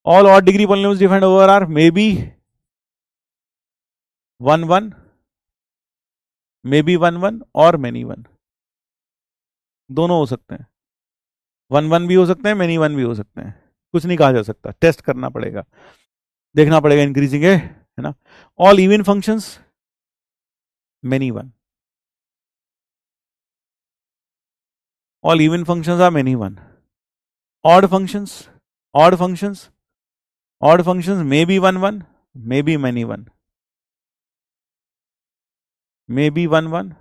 S1: All odd degree polynomials defined over R may be one one, may be one one और मेनी वन, दोनों हो सकते हैं। वन वन भी हो सकते हैं, मेनी वन भी हो सकते हैं, कुछ नहीं कहा जा सकता, टेस्ट करना पड़ेगा, देखना पड़ेगा इंक्रीजिंग है ना। All even functions many one, all even functions are many one. Odd functions, odd functions may be 1 1, may be many 1, may be 1 1,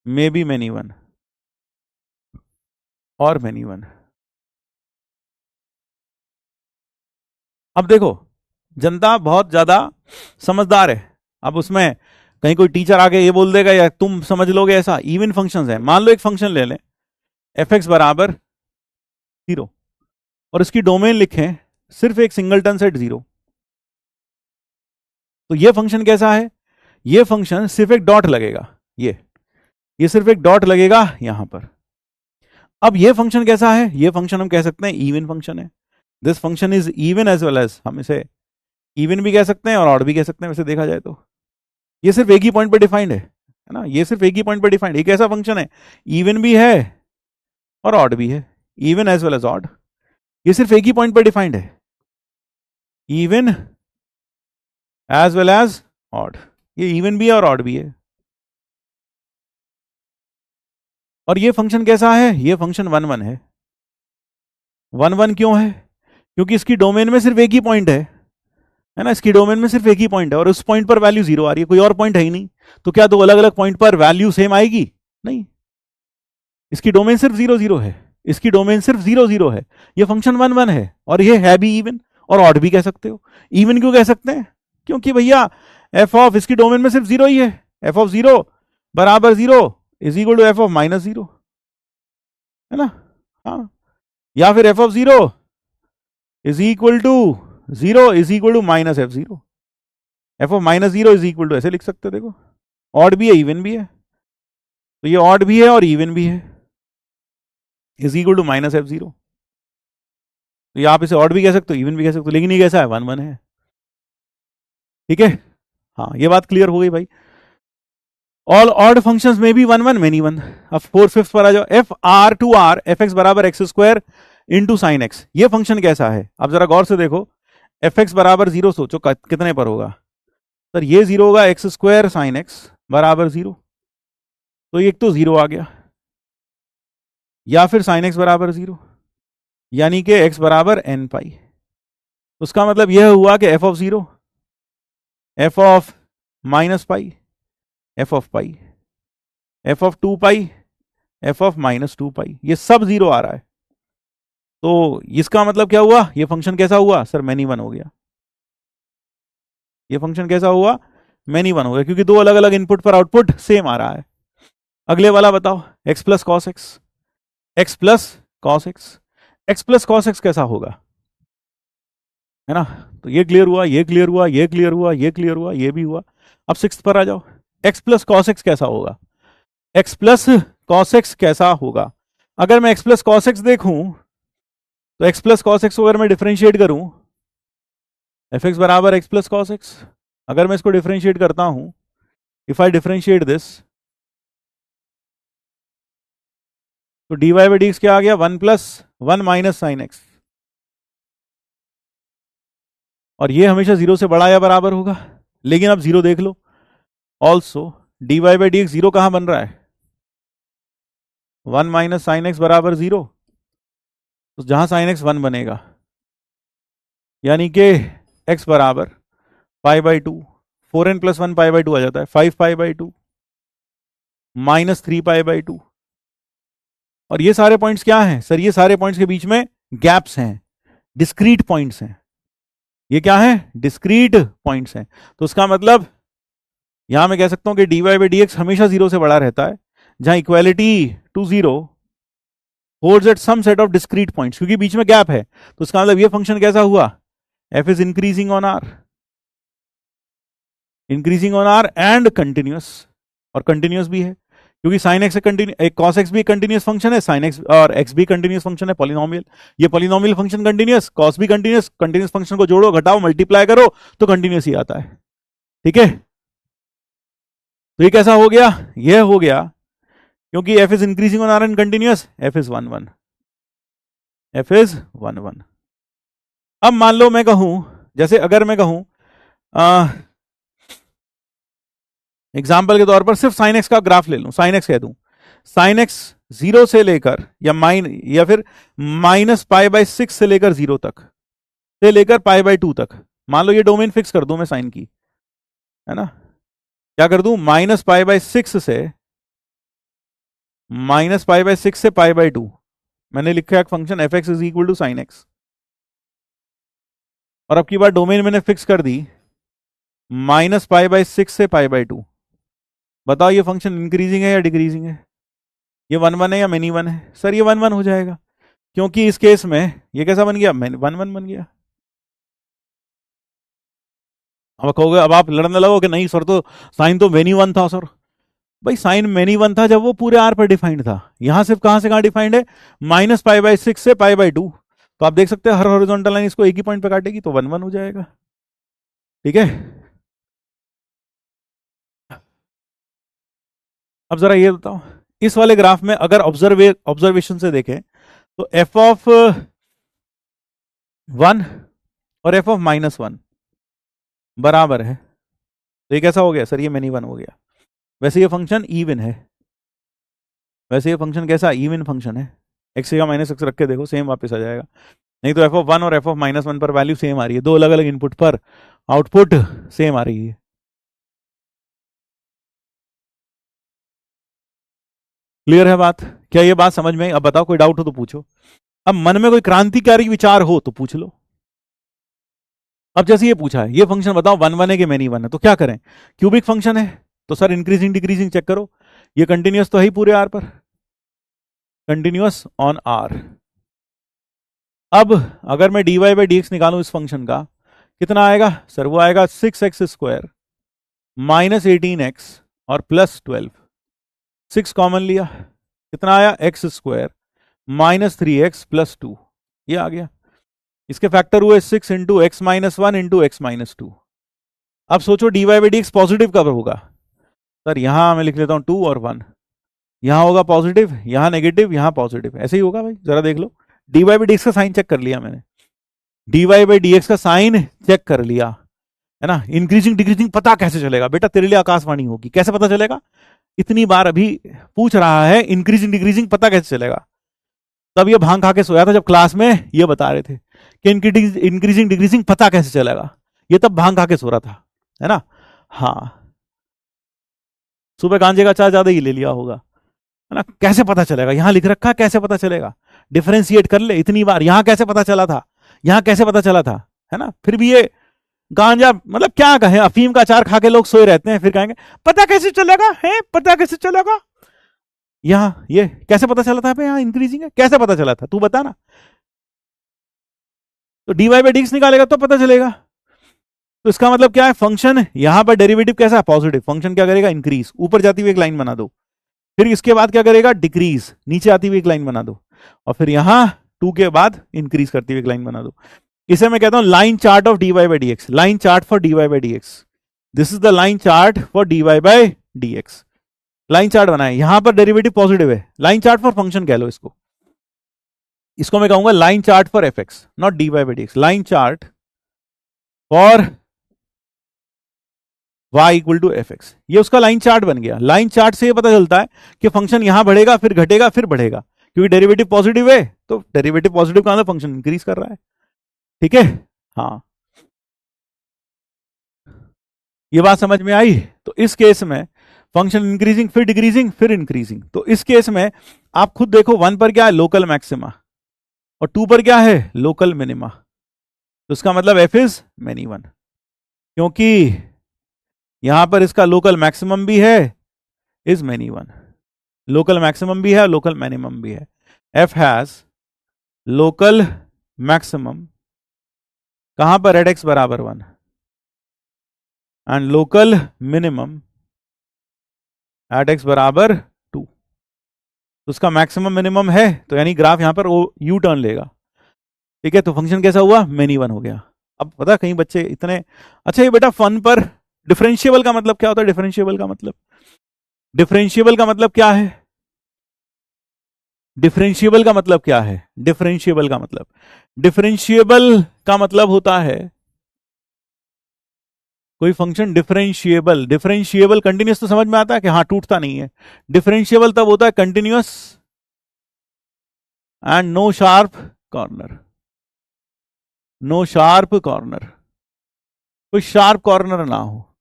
S1: may be many 1 और many 1. अब देखो जनता बहुत ज्यादा समझदार है. अब उसमें कहीं कोई टीचर आके ये बोल देगा या तुम समझ लोगे ऐसा. इवन फंक्शंस है. मान लो एक फंक्शन ले लें एफ एक्स बराबर 0 और इसकी डोमेन लिखें सिर्फ एक सिंगलटन सेट 0. तो ये फंक्शन कैसा है? ये फंक्शन सिर्फ एक डॉट लगेगा. ये सिर्फ एक डॉट लगेगा यहां पर. अब ये फंक्शन कैसा है? ये फंक्शन हम कह सकते हैं इवन फंक्शन है. This function is even as well as, हम इसे इवन भी कह सकते हैं और ऑड भी कह सकते हैं वैसे देखा जाए तो. ये सिर्फ एक ही पॉइंट पर डिफाइंड है ना. ये सिर्फ एक ही पॉइंट पर डिफाइंड. एक ऐसा फंक्शन है इवन भी है और ऑड भी है. Even as well as odd. ये सिर्फ एक ही पॉइंट पर डिफाइंड है. Even as well as odd. ये इवन भी है और ऑड भी है. और ये फंक्शन कैसा है? ये फंक्शन 1 1 है. 1 1 क्यों है? क्योंकि इसकी डोमेन में सिर्फ एक ही पॉइंट है ना. इसकी डोमेन में सिर्फ एक ही पॉइंट है और उस पॉइंट पर वैल्यू 0 आ रही है. कोई और पॉइंट है ही नहीं. तो क्या दो अलग अलग पॉइंट पर वैल्यू सेम आएगी? नहीं. इसकी डोमेन सिर्फ 0 0 है. इसकी डोमेन सिर्फ 0 0 है. ये फंक्शन 1 1 है और ये है भी इवन और ऑड भी कह सकते हो. इवन क्यों कह सकते हैं? क्योंकि भैया एफ ऑफ इसकी डोमेन में सिर्फ 0 ही है. एफ ऑफ 0 बराबर 0 is equal to f of minus 0 है ना. हाँ. या फिर f of 0 is equal to 0 is equal to minus f 0. F of minus 0 is equal to ऐसे लिख सकते हो. देखो ऑड भी है इवन भी है. तो ये ऑड भी है और इवन भी है. Is equal to minus f 0. तो ये आप इसे ऑड भी कह सकते हो इवन भी कह सकते हो. लेकिन ये कैसा है? 1 1 है. ठीक है. हाँ ये बात क्लियर हो गई भाई. ऑल ऑड फंक्शंस में भी 1 1 मेनी 1. अब 4/5 पर आ जाओ. F R to R f x बराबर x square into sine x. ये फंक्शन कैसा है? आप जरा गौर से देखो. एफ एक्स बराबर 0 सोचो कितने पर होगा? सर ये 0 होगा. एक्स स्क्वायर साइन एक्स बराबर 0. तो एक तो 0 आ गया. या फिर साइन एक्स बराबर 0 यानी कि एक्स बराबर एन पाई. उसका मतलब यह हुआ कि F of 0 f of minus pi F of pi F of 2 pi F of minus 2 पाई. ये सब 0 आ रहा है. तो इसका मतलब क्या हुआ? ये फंक्शन कैसा हुआ? सर मैनी 1 हो गया. ये फंक्शन कैसा हुआ? मैनी 1 हो गया क्योंकि दो अलग अलग इनपुट पर आउटपुट सेम आ रहा है. अगले वाला बताओ. X plus cos x. X plus cos x. X plus cos x कैसा होगा? है ना. तो ये क्लियर हुआ, ये क्लियर हुआ, ये क्लियर हुआ, ये क्लियर हुआ, ये भी हुआ. अब 6th पर आ जाओ. एक्स प्लस कॉस एक्स कैसा होगा? एक्स प्लस कॉस एक्स कैसा होगा? अगर मैं एक्स प्लस कॉस एक्स देखूं तो एक्स प्लस कॉस एक्स को अगर मैं डिफरेंशिएट करूं एफ एक्स बराबर एक्स प्लस कॉस एक्स. अगर मैं इसको डिफरेंशिएट करता हूं, इफ आई डिफरेंशिएट दिस, तो d y by d x क्या आ गया? 1 प्लस 1 माइनस साइन एक्स. और ये हमेशा 0 से बड़ा या बराबर होगा. लेकिन अब 0 देख लो. Also d y by d x 0 कहां बन रहा है? 1 माइनस साइन एक्स बराबर 0. तो जहां साइन एक्स 1 बनेगा यानी कि एक्स बराबर pi by 2. 4n plus 1 pi by 2 आ जाता है. 5 pi by 2 minus 3 pi by 2. और ये सारे पॉइंट्स क्या हैं? सर ये सारे पॉइंट्स के बीच में गैप्स हैं, डिस्क्रीट पॉइंट्स हैं. ये क्या है? डिस्क्रीट पॉइंट्स हैं. तो उसका मतलब यहां मैं कह सकता हूं कि d y by d x हमेशा 0 से बड़ा रहता है जहां equality to 0 holds at some set of discrete points. क्योंकि बीच में गैप है. तो उसका मतलब ये फंक्शन कैसा हुआ? f is increasing on r, increasing on R and continuous. और कंटिन्यूअस भी है क्योंकि sine x continue, cos x भी कंटिन्यूअस फंक्शन है, साइन एक्स और एक्स भी कंटिन्यूअस फंक्शन है, पॉलिनोमियल. ये पॉलिनोमियल फंक्शन कंटिन्यूअस, कॉस भी कंटिन्यूअस. कंटिन्यूअस फंक्शन को जोड़ो, घटाओ, मल्टीप्लाई करो तो कंटिन्यूअस ही आता है. ठीक है. तो ये कैसा हो गया? ये हो गया क्योंकि f is increasing on R and continuous. f is 1 1. f is 1 1. अब मान लो मैं कहूं, जैसे अगर मैं कहूं एग्जाम्पल के तौर पर सिर्फ साइन एक्स का ग्राफ ले लूं, साइन एक्स कह दूं. साइन एक्स 0 से लेकर या फिर -π/6 से लेकर 0 तक, से लेकर π/2 तक, मान लो ये डोमेन फिक्स कर दूं मैं साइन की, है ना, क्या कर दूं, -π/6 से π/2 मैंने लिखा एक function f(x) is equal to sine x, और अब की बार डोमेन मैंने फिक्स कर दी -π/6 से π/2। बताओ ये फंक्शन इंक्रीजिंग है या डिक्रीजिंग है, ये 1 1 है या मेनी 1 है? सर ये 1 1 हो जाएगा, क्योंकि इस केस में ये कैसा बन गया, 1 1 बन गया। अब कहोगे, अब आप लड़ने लगो कि नहीं सर तो साइन तो मेनी 1 था। सर भाई साइन मेनी 1 था जब वो पूरे आर पर डिफाइंड था, यहां सिर्फ कहां से कहां डिफाइंड है, -π/6 से π/2। तो आप देख सकते हैं हर हॉरिजॉन्टल लाइन इसको एक ही पॉइंट पे काटेगी, तो 1 1 हो जाएगा। ठीक है, अब जरा ये बताओ, इस वाले ग्राफ में अगर ऑब्जर्वेशन से देखें तो f(1) और f(-1) बराबर है, तो ये कैसा हो गया सर, ये मेनी 1 हो गया। वैसे ये फंक्शन इवन है, वैसे ये फंक्शन कैसा, इवन फंक्शन है, x का -x रख के देखो सेम वापस आ जाएगा। नहीं तो f(1) और f(-1) पर वैल्यू सेम आ रही है, दो अलग अलग इनपुट पर आउटपुट सेम आ रही है। क्लियर है बात, क्या ये बात समझ में? अब बताओ कोई डाउट हो तो पूछो, अब मन में कोई क्रांतिकारी विचार हो तो पूछ लो। अब जैसे ये पूछा है, ये फंक्शन बताओ 1 1 है कि मेनी 1 है, तो क्या करें, क्यूबिक फंक्शन है तो सर इंक्रीजिंग डिक्रीजिंग चेक करो, ये कंटिन्यूअस तो है ही पूरे आर पर, कंटिन्यूअस ऑन आर। अब अगर मैं dy/dx निकालूं इस फंक्शन का, कितना आएगा सर, वो आएगा 6x² -18x और +12, 6 कॉमन लिया, कितना आया, x² -3x +2, ये आ गया। इसके फैक्टर हुए 6 इंटू x-1 इंटू x-2। अब सोचो dy/dx पॉजिटिव कब होगा, सर यहां मैं लिख लेता हूं 2 और 1, यहां होगा पॉजिटिव, यहां नेगेटिव, यहां पॉजिटिव, ऐसे ही होगा भाई। जरा देख लो, dy/dx का साइन चेक कर लिया मैंने, dy/dx का साइन चेक कर लिया, है ना। इंक्रीजिंग डिक्रीजिंग पता कैसे चलेगा बेटा, तेरे लिए आकाशवाणी होगी, कैसे पता चलेगा, इतनी बार अभी पूछ रहा है इंक्रीजिंग डिक्रीजिंग पता कैसे चलेगा। तब ये भांग खा के सोया था जब क्लास में ये बता रहे थे कि इंक्रीजिंग डिक्रीजिंग पता कैसे चलेगा, ये तब भांग खा के सो रहा था, है ना। हाँ, सुबह गांजे का चाय ज्यादा ही ले लिया होगा, है ना। कैसे पता चलेगा, यहां लिख रखा, कैसे पता चलेगा, डिफरेंशिएट कर ले इतनी बार, यहां कैसे पता चला था, यहां कैसे पता चला था, है ना। फिर भी ये गांजा, मतलब क्या कहें, अफीम का अचार खा के लोग सोए रहते हैं, फिर कहेंगे पता कैसे चलेगा, है पता कैसे चलेगा, यहां ये कैसे पता चला था, यहां इंक्रीजिंग है, कैसे पता चला था, तू बता ना। तो dy/dx निकालेगा तो पता चलेगा। तो इसका मतलब क्या है, फंक्शन यहां पर डेरिवेटिव कैसा है, पॉजिटिव, फंक्शन क्या करेगा, इंक्रीज, ऊपर जाती हुई एक लाइन बना दो, फिर इसके बाद क्या करेगा, डिक्रीज, नीचे आती हुई एक लाइन बना दो, और फिर यहां 2 के बाद इंक्रीज करती हुई एक लाइन बना दो। इसे मैं कहता हूं line chart of dy/dx, line chart for dy/dx, this is the line chart for dy/dx। Line chart बनाए, यहां पर डेरिवेटिव पॉजिटिव है, लाइन चार्ट फॉर फंक्शन कह लो इसको, इसको मैं कहूंगा line chart for fx, not dy/dx, line chart for y equal to fx, ये उसका लाइन चार्ट बन गया। लाइन चार्ट से ये पता चलता है कि फंक्शन यहां बढ़ेगा, फिर घटेगा, फिर बढ़ेगा, क्योंकि डेरिवेटिव पॉजिटिव है, तो डेरिवेटिव पॉजिटिव का मतलब फंक्शन इंक्रीज कर रहा है। ठीक है, हाँ, ये बात समझ में आई। तो इस केस में फंक्शन इंक्रीजिंग, फिर डिक्रीजिंग, फिर इंक्रीजिंग। तो इस केस में आप खुद देखो, 1 पर क्या है, लोकल मैक्सिमा, और 2 पर क्या है, लोकल मिनिमा, तो इसका मतलब f इज मेनी 1, क्योंकि यहां पर इसका लोकल मैक्सिमम भी है, इज मेनी 1, लोकल मैक्सिमम भी है, लोकल मिनिमम भी है। f हैज लोकल मैक्सिमम कहां पर, एट x बराबर 1, and local minimum at x बराबर 2। तो उसका मैक्सिमम मिनिमम है, तो यानी ग्राफ यहां पर यू टर्न लेगा। ठीक है, तो फंक्शन कैसा हुआ, मेनी 1 हो गया। अब पता कहीं बच्चे इतने, अच्छा ये बेटा फन पर डिफरेंशिएबल का मतलब क्या होता है, डिफरेंशिएबल का मतलब, डिफरेंशिएबल का मतलब क्या है, डिफरेंशिएबल का मतलब क्या है, डिफरेंशिएबल का मतलब, डिफरेंशिएबल का मतलब होता है कोई फंक्शन डिफरेंशिएबल, डिफरेंशिएबल कंटिन्यूअस तो समझ में आता है कि हाँ टूटता नहीं है, डिफरेंशिएबल तब होता है continuous and no sharp corner, no sharp corner, कोई शार्प कॉर्नर ना हो,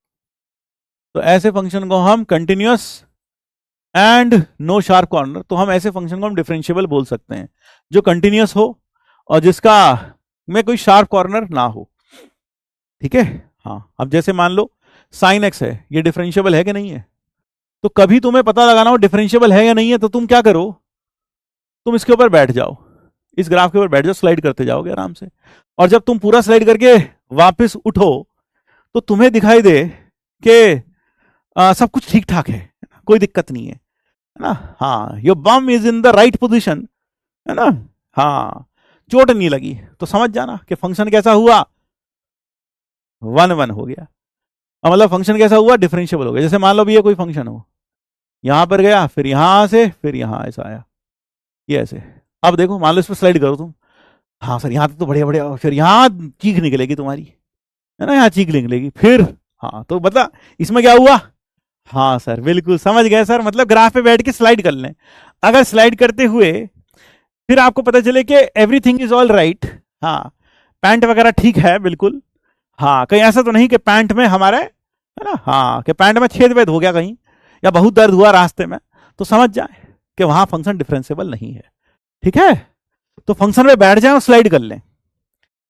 S1: तो ऐसे फंक्शन को हम continuous and no sharp corner, तो हम ऐसे फंक्शन को हम डिफरेंशिएबल बोल सकते हैं जो कंटिन्यूअस हो और जिसका में कोई शार्प कॉर्नर ना हो। ठीक है, हाँ। अब जैसे मान लो साइन एक्स है, ये डिफरेंशिएबल है कि नहीं है? तो कभी तुम्हें पता लगाना हो डिफरेंशिएबल है या नहीं है, तो तुम क्या करो, तुम इसके ऊपर बैठ जाओ, इस ग्राफ के ऊपर बैठ जाओ, स्लाइड करते जाओगे आराम से, और जब तुम पूरा स्लाइड करके वापस उठो तो तुम्हें दिखाई दे कि सब कुछ ठीक ठाक है, कोई दिक्कत नहीं है ना। हाँ, your bomb is in the right position, है ना। हाँ, चोट नहीं लगी, तो समझ जाना कि फंक्शन कैसा हुआ, 1 1 हो गया। मतलब फंक्शन कैसा हुआ, डिफरेंशिएबल हो गया। जैसे मान लो भी ये कोई फंक्शन हो, यहां पर गया, फिर यहां से, फिर यहां ऐसा आया, ये ऐसे। अब देखो, मान लो इस पर स्लाइड करो तुम, हाँ सर यहां तक तो बढ़िया बढ़िया, फिर यहां चीख निकलेगी तुम्हारी, है ना, यहाँ चीख निकलेगी, फिर हाँ, तो मतलब इसमें क्या हुआ, हाँ सर बिल्कुल समझ गए सर, मतलब ग्राफ पे बैठ के स्लाइड कर लें। अगर स्लाइड करते हुए फिर आपको पता चले कि एवरीथिंग इज ऑल राइट, हाँ, पैंट वगैरह ठीक है बिल्कुल, हाँ, कहीं ऐसा तो नहीं कि पैंट में हमारे, है ना, हाँ, कि पैंट में छेद वेद हो गया कहीं, या बहुत दर्द हुआ रास्ते में, तो समझ जाए कि वहां फंक्शन डिफरेंशिएबल नहीं है। ठीक है, तो फंक्शन में बैठ जाए और स्लाइड कर लें।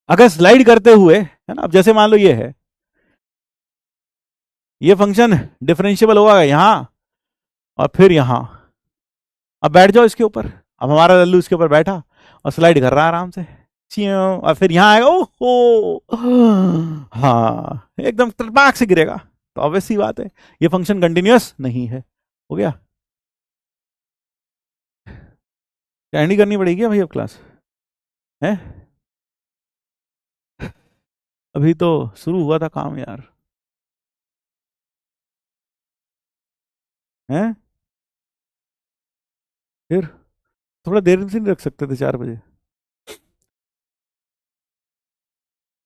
S1: अगर स्लाइड करते हुए, है ना, अब जैसे मान लो ये है, ये फंक्शन डिफरेंशिएबल होगा यहां और फिर यहां, अब बैठ जाओ इसके ऊपर, अब हमारा लल्लू इसके ऊपर बैठा और स्लाइड कर रहा है आराम से, और फिर यहां आएगा, ओहो, हाँ, एकदम तड़पाक से गिरेगा, तो ऑब्वियस सी बात है ये फंक्शन कंटिन्यूअस नहीं है। हो गया, कैंडी करनी पड़ेगी भाई अब क्लास है, अभी तो शुरू हुआ था काम यार, है फिर थोड़ा देर से नहीं रख सकते थे, 4 बजे?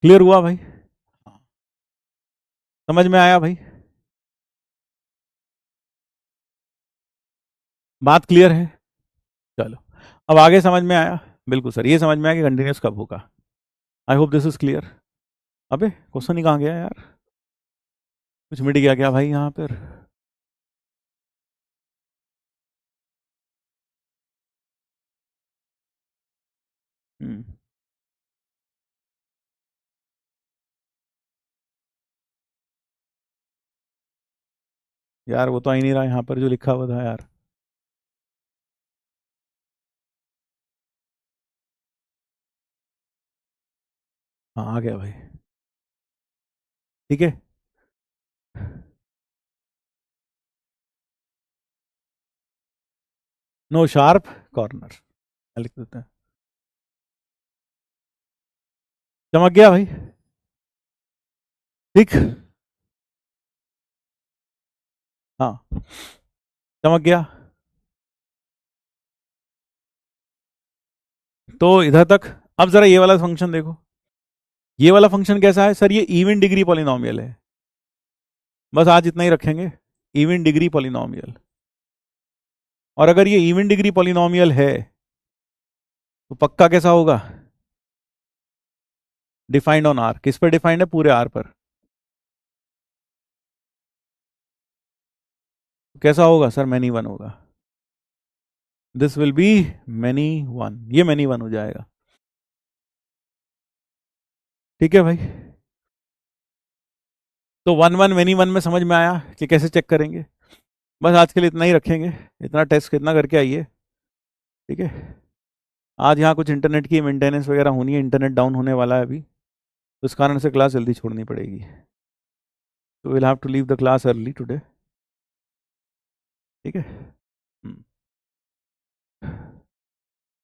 S1: क्लियर हुआ भाई, समझ में आया भाई, बात क्लियर है? चलो, अब आगे समझ में आया, बिल्कुल सर, ये समझ में आया कि कंटिन्यूस कब होगा। I hope this is clear. अबे क्वेश्चन ही कहाँ गया यार, कुछ मिट गया क्या भाई यहाँ पर? हम्म, यार वो तो आ ही नहीं रहा यहाँ पर जो लिखा हुआ था यार। हाँ आ गया भाई, ठीक है। नो शार्प कॉर्नर लिख देते हैं, चमक गया भाई, ठीक, हाँ चमक गया। तो इधर तक, अब जरा ये वाला फंक्शन देखो, ये वाला फंक्शन कैसा है सर, ये इवन डिग्री पॉलिनोमियल है, बस आज इतना ही रखेंगे, इवन डिग्री पॉलिनोमियल। और अगर ये इवन डिग्री पॉलिनोमियल है तो पक्का कैसा होगा, डिफाइंड ऑन आर, किस पर डिफाइंड है, पूरे आर पर, तो कैसा होगा सर, मैनी वन होगा, this will be many one, ये मैनी वन हो जाएगा। ठीक है भाई, तो 1 1 मैनी वन में समझ में आया कि कैसे चेक करेंगे। बस आज के लिए इतना ही रखेंगे, इतना टेस्ट कितना करके आइए, ठीक है। आज यहाँ कुछ इंटरनेट की मेंटेनेंस वगैरह होनी है, इंटरनेट डाउन होने वाला है अभी, तो इस कारण से क्लास जल्दी छोड़नी पड़ेगी, तो will have to leave the class early today, ठीक है।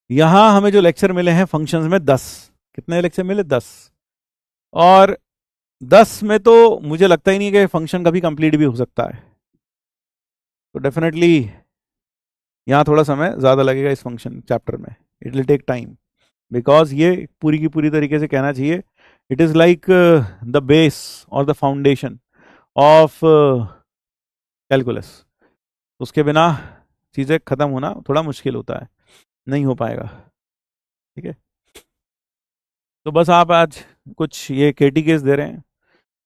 S1: यहाँ हमें जो लेक्चर मिले हैं फंक्शंस में 10, कितने लेक्चर मिले, 10, और 10 में तो मुझे लगता ही नहीं कि फंक्शन कभी कंप्लीट भी हो सकता है, तो डेफिनेटली यहाँ थोड़ा समय ज़्यादा लगेगा इस फंक्शन चैप्टर में, it will take time, because ये पूरी की पूरी तरीके से कहना चाहिए it is like the base और द फाउंडेशन ऑफ कैलकुलस, उसके बिना चीज़ें ख़त्म होना थोड़ा मुश्किल होता है, नहीं हो पाएगा। ठीक है, तो बस आप आज कुछ ये केटी केस दे रहे हैं,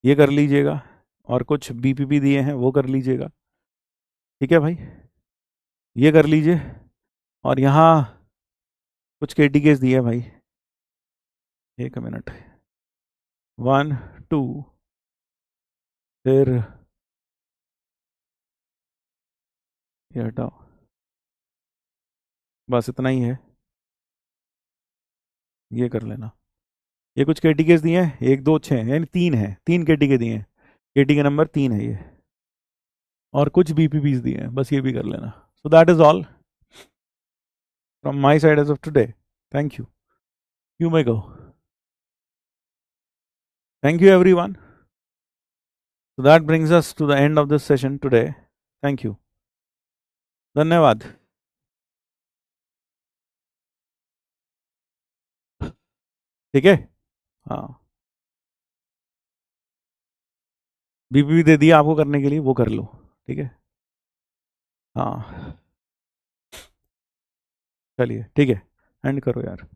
S1: ये कर लीजिएगा, और कुछ बीपीपी दिए हैं वो कर लीजिएगा। ठीक है भाई, ये कर लीजिए, और यहाँ कुछ केटी केस दिए हैं भाई, 1 मिनट, 1 2, फिर ये हटाओ, बस इतना ही है, ये कर लेना। ये कुछ केटी केस दिए हैं, 1 2 6, यानी 3 है, 3 केटी के दिए हैं, केटी के नंबर 3 है ये, और कुछ बीपीपीस दिए हैं, बस ये भी कर लेना। So that is all from my side as of today. Thank you, you may go. Thank you everyone. So that brings us to the end of this session today. Thank you. धन्यवाद। ठीक है, हाँ, BP दे दिया आपको करने के लिए, वो कर लो। ठीक है, हाँ, चलिए ठीक है, एंड करो यार।